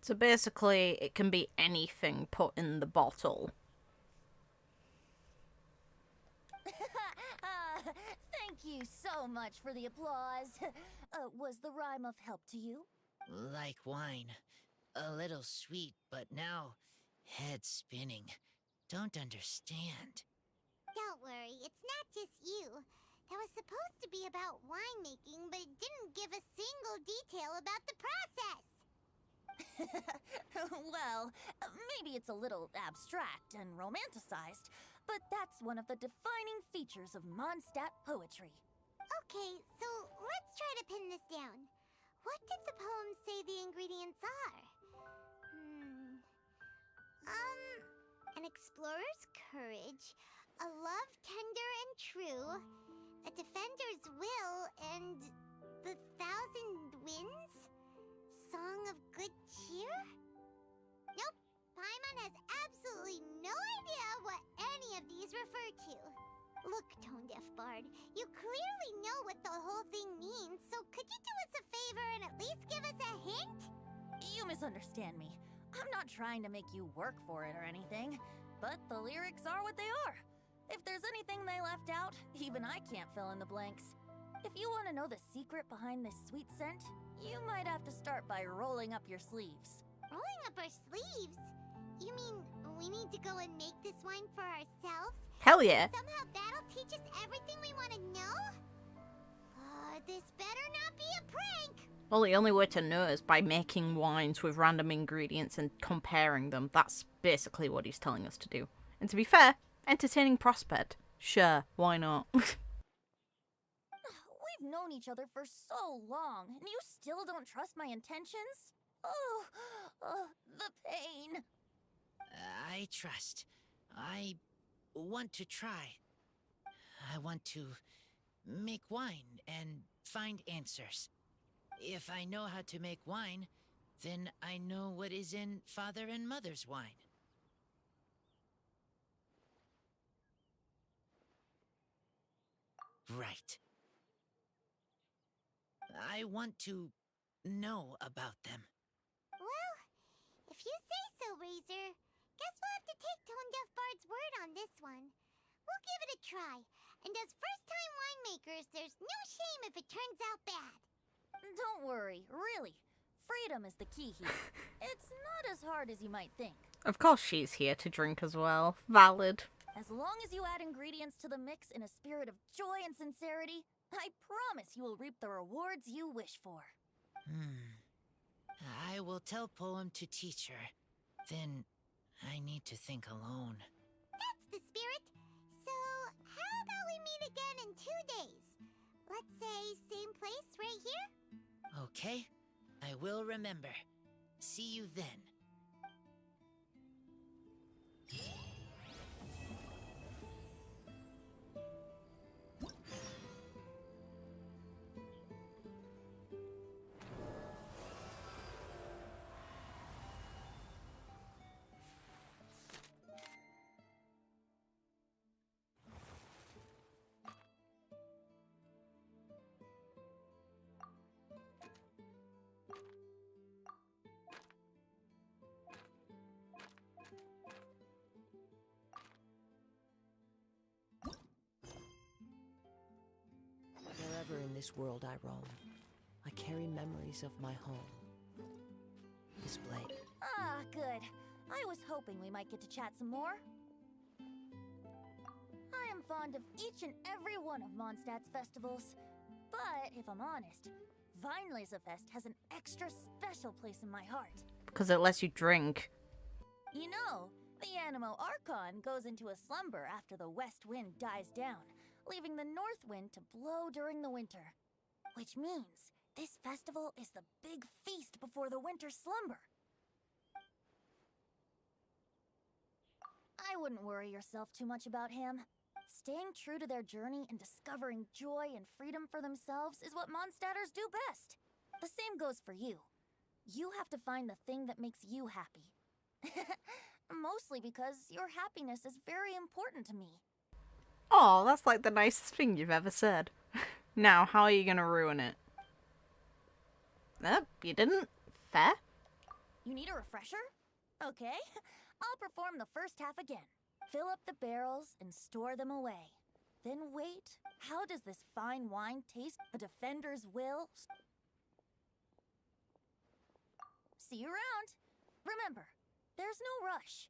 So basically, it can be anything put in the bottle. Thank you so much for the applause. Was the rhyme of help to you? Like wine. A little sweet, but now head spinning. Don't understand. Don't worry, it's not just you. That was supposed to be about winemaking, but it didn't give a single detail about the process. Well, maybe it's a little abstract and romanticized, but that's one of the defining features of Mondstadt poetry. Okay, so let's try to pin this down. What did the poem say the ingredients are? defender's will and the thousand winds? Song of good cheer? Nope. Paimon has absolutely no idea what any of these refer to. Look, Tone Deaf Bard, you clearly know what the whole thing means, so could you do us a favor and at least give us a hint? You misunderstand me. I'm not trying to make you work for it or anything, but the lyrics are what they are. If there's anything they left out, even I can't fill in the blanks. If you want to know the secret behind this sweet scent, you might have to start by rolling up your sleeves. Rolling up our sleeves? You mean we need to go and make this wine for ourselves? Hell yeah. Somehow that'll teach us everything we want to know? This better not be a prank! Well, the only way to know is by making wines with random ingredients and comparing them. That's basically what he's telling us to do. And to be fair, entertaining prospect. Sure, why not? We've known each other for so long, and you still don't trust my intentions? Oh, the pain. I trust. I want to try. I want to make wine and find answers. If I know how to make wine, then I know what is in Father and Mother's wine. Right. I want to know about them. Well, if you say so, Razor, guess we'll have to take Tone Deaf Bard's word on this one. We'll give it a try, and as first-time winemakers, there's no shame if it turns out bad. Don't worry, really. Freedom is the key here. It's not as hard as you might think. Of course she's here to drink as well. Valid. As long as you add ingredients to the mix in a spirit of joy and sincerity, I promise you will reap the rewards you wish for. I will tell Poem to teacher. Then I need to think alone. That's the spirit. So, how about we meet again in 2 days? Let's say same place right here? Okay, I will remember. See you then. Wherever in this world I roam, I carry memories of my home. This blade. Ah, good. I was hoping we might get to chat some more. I am fond of each and every one of Mondstadt's festivals. But, if I'm honest, Vinelaserfest has an extra special place in my heart. Because it lets you drink. You know, the Animo Archon goes into a slumber after the west wind dies down, leaving the north wind to blow during the winter. Which means this festival is the big feast before the winter slumber. I wouldn't worry yourself too much about him. Staying true to their journey and discovering joy and freedom for themselves is what Mondstadters do best. The same goes for you. You have to find the thing that makes you happy. Mostly because your happiness is very important to me. Oh, that's like the nicest thing you've ever said. Now, how are you gonna ruin it? You didn't? Fair? You need a refresher? Okay, I'll perform the first half again. Fill up the barrels and store them away. Then wait, how does this fine wine taste? A defender's will? See you around. Remember, there's no rush.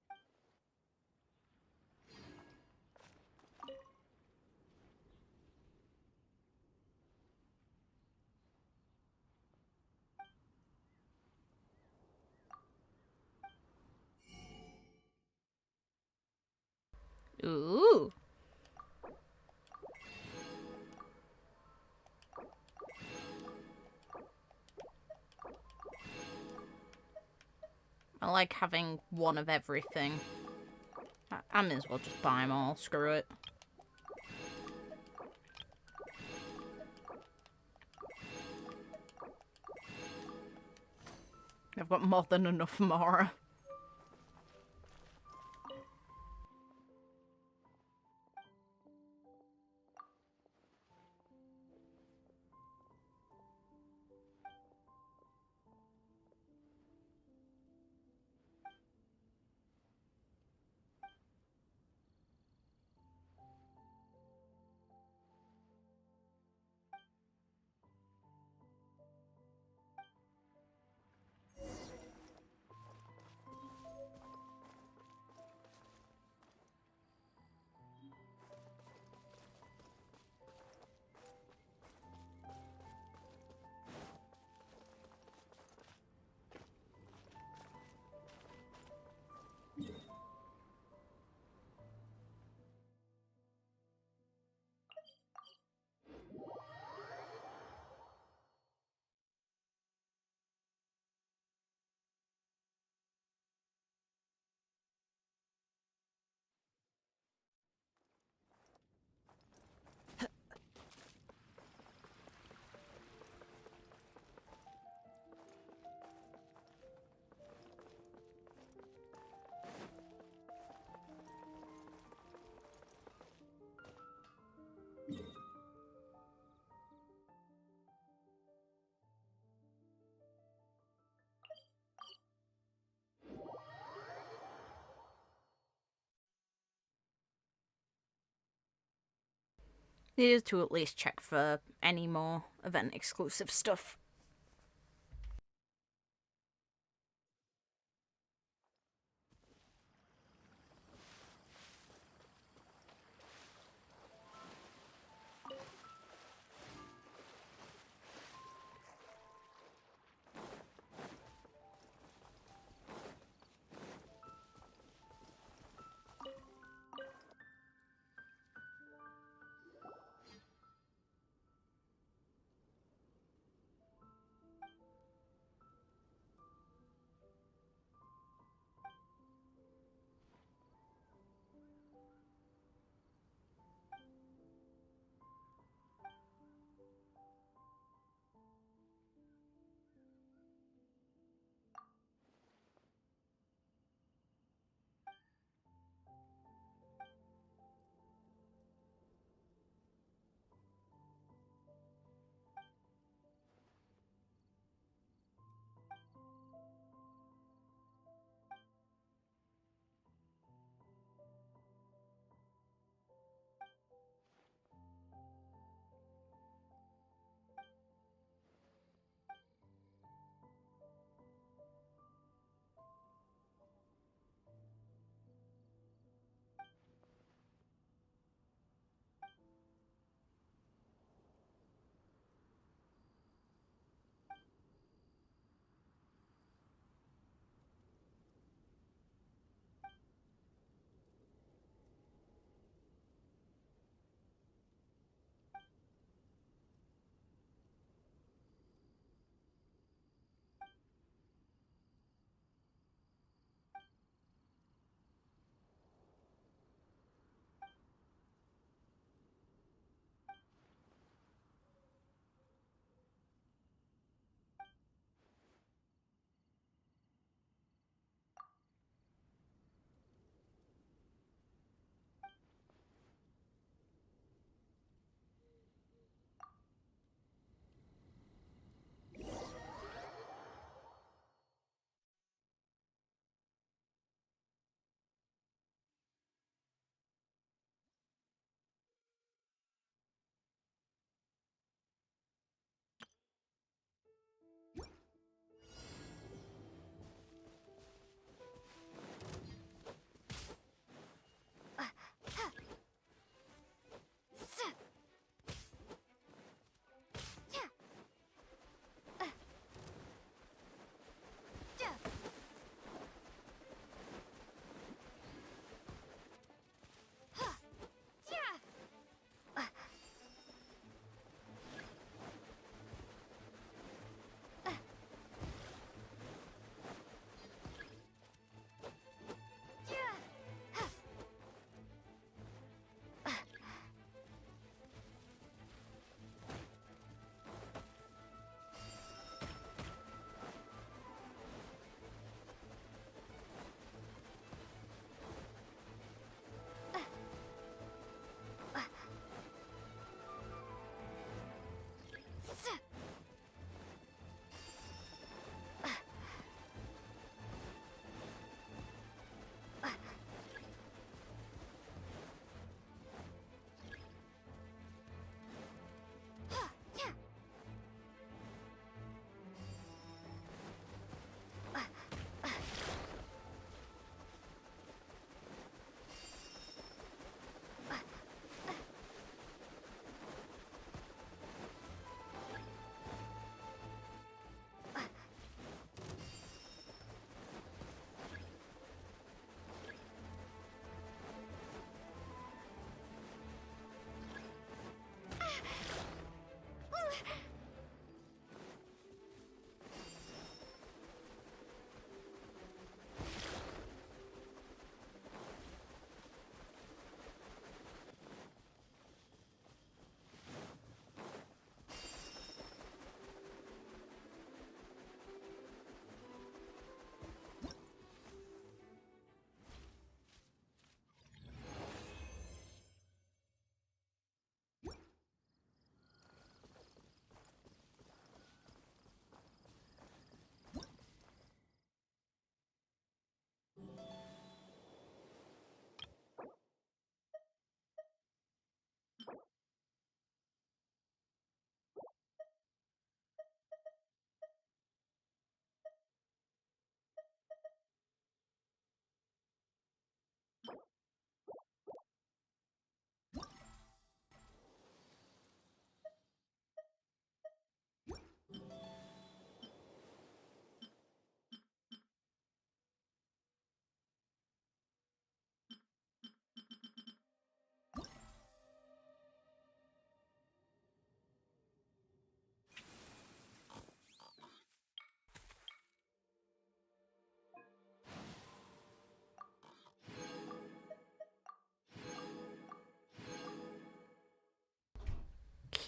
Ooh. I like having one of everything. I may as well just buy them all. Screw it. I've got more than enough Mora. Needed to at least check for any more event exclusive stuff.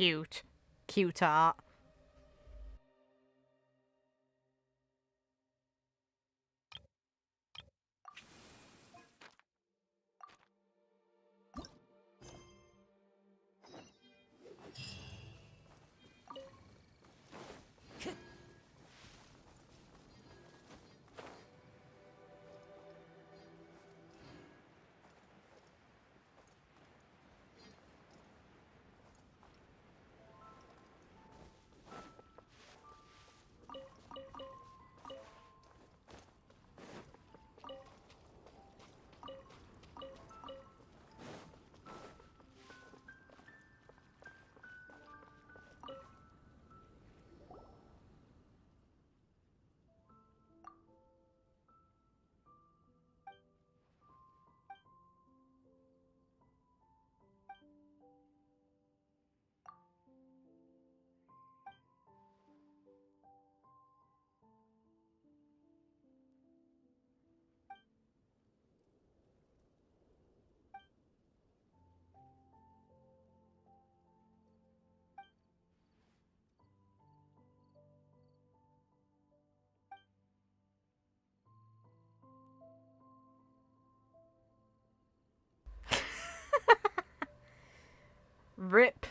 cute. Cute art. Rip.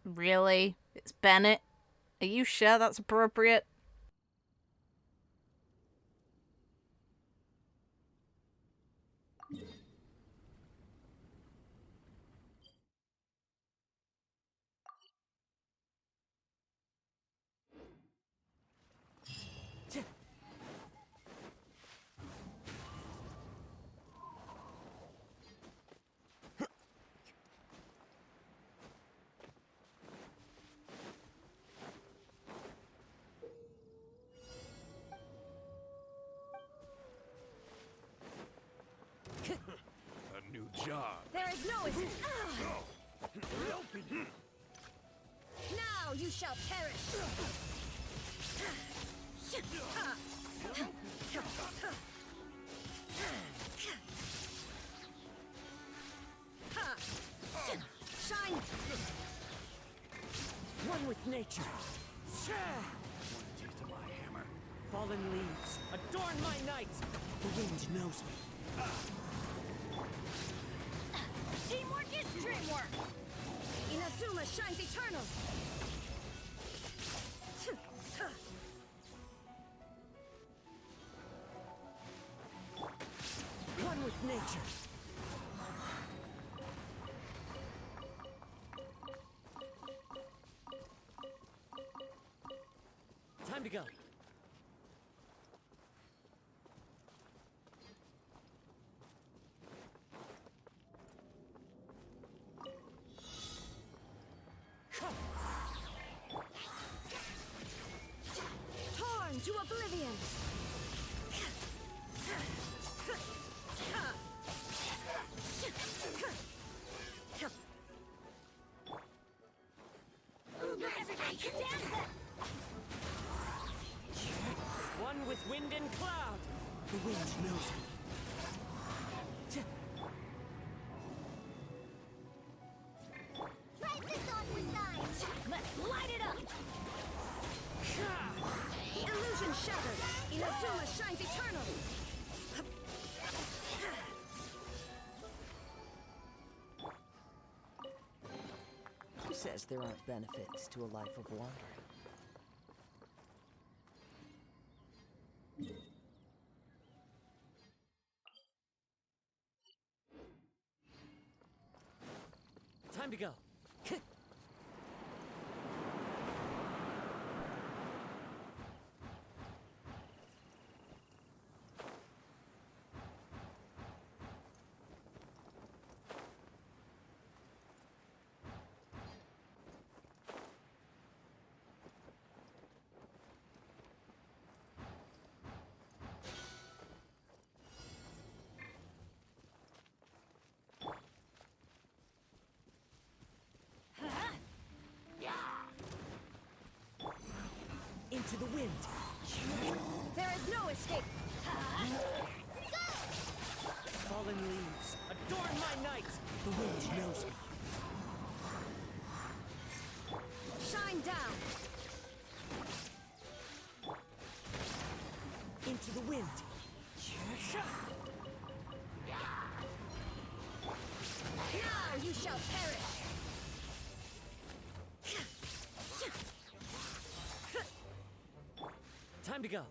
Really? It's Bennett? Are you sure that's appropriate? A new job. There is no escape. Now you shall perish. Shine. One with nature. Taste of my hammer. Fallen leaves, adorn my night. The wind knows me. Teamwork is dreamwork. Inazuma shines eternal. One with nature. Time to go. Torn to oblivion. One with wind and cloud. The wind knows me. Right this on for sight. Let's light it up. Illusion shattered. Inazuma shines eternal. Who says there aren't benefits to a life of wandering? Time to go. Into the wind. There is no escape. Fallen leaves, adorn my night. The wind knows me. Shine down. Into the wind. Now you shall perish. Time to go.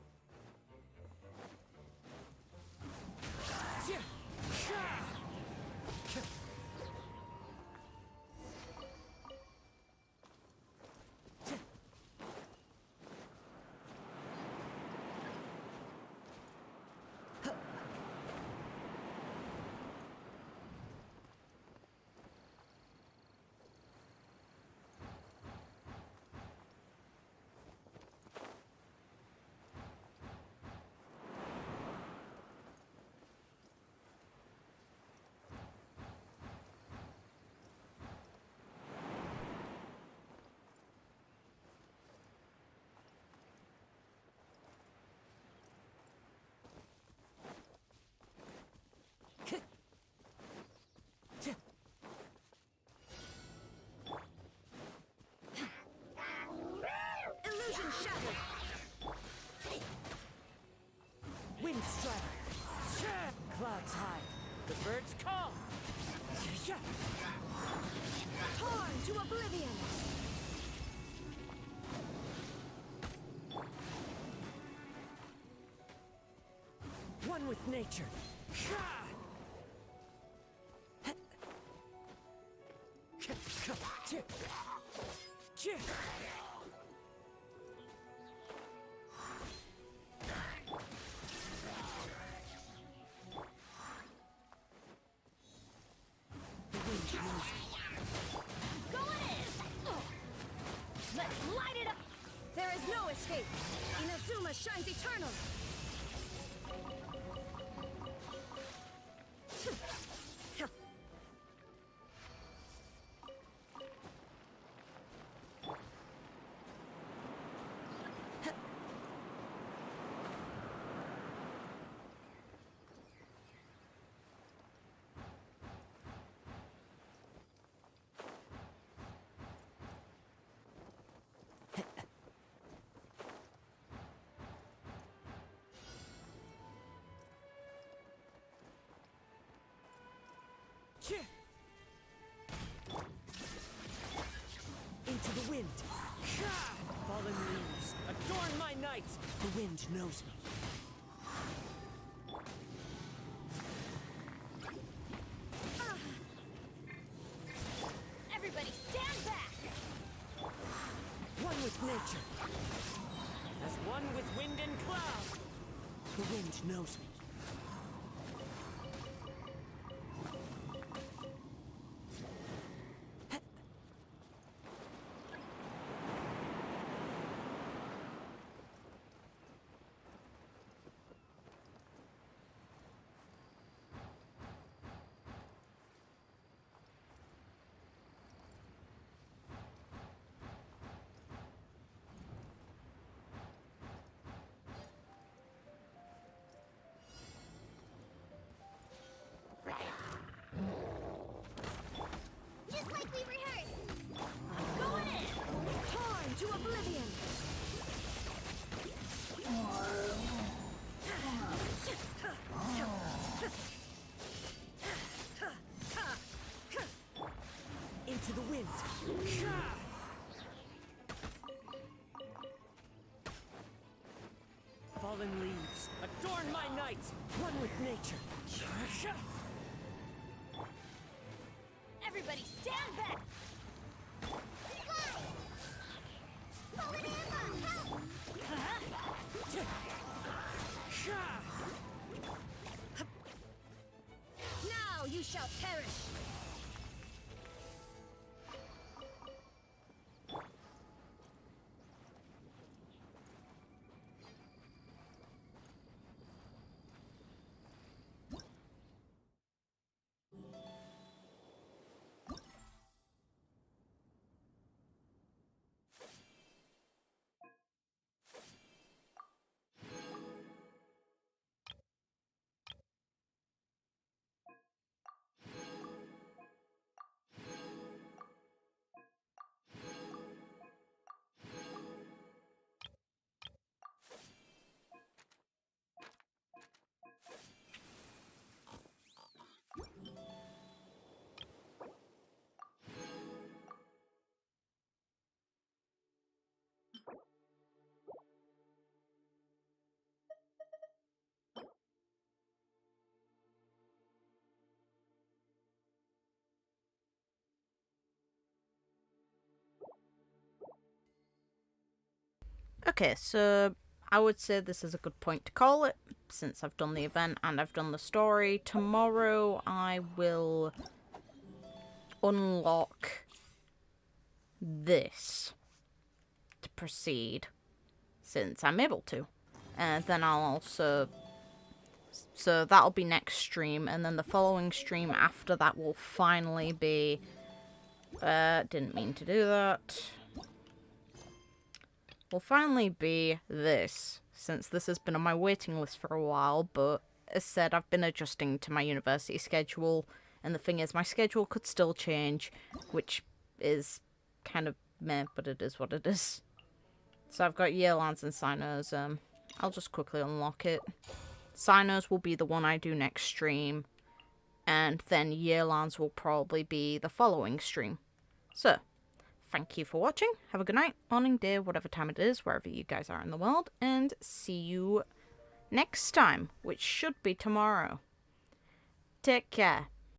Illusion shattered. Wind strider. Clouds high. The birds call. Torn to oblivion. One with nature. Going in. Let's light it up. There is no escape. Inazuma shines eternal. Into the wind. Fallen leaves, adorn my night. The wind knows me. Everybody stand back. One with nature. As one with wind and cloud. The wind knows me. Just like we rehearsed. Going in. Torn to oblivion. Into the wind. Fallen leaves, adorn my night. One with nature. Everybody Everybody stand back! Now you shall perish! Okay, so I would say this is a good point to call it, since I've done the event and I've done the story. Tomorrow I will unlock this to proceed, since I'm able to. And then I'll also... So that'll be next stream, and then the following stream after that will finally be... didn't mean to do that. Will finally be this, since this has been on my waiting list for a while, but as said, I've been adjusting to my university schedule, and the thing is, my schedule could still change, which is kind of meh, but it is what it is. So I've got Yearlands and Signers. I'll just quickly unlock it. Signers will be the one I do next stream, and then Yearlands will probably be the following stream. So, thank you for watching. Have a good night, morning, day, whatever time it is, wherever you guys are in the world, and see you next time, which should be tomorrow. Take care.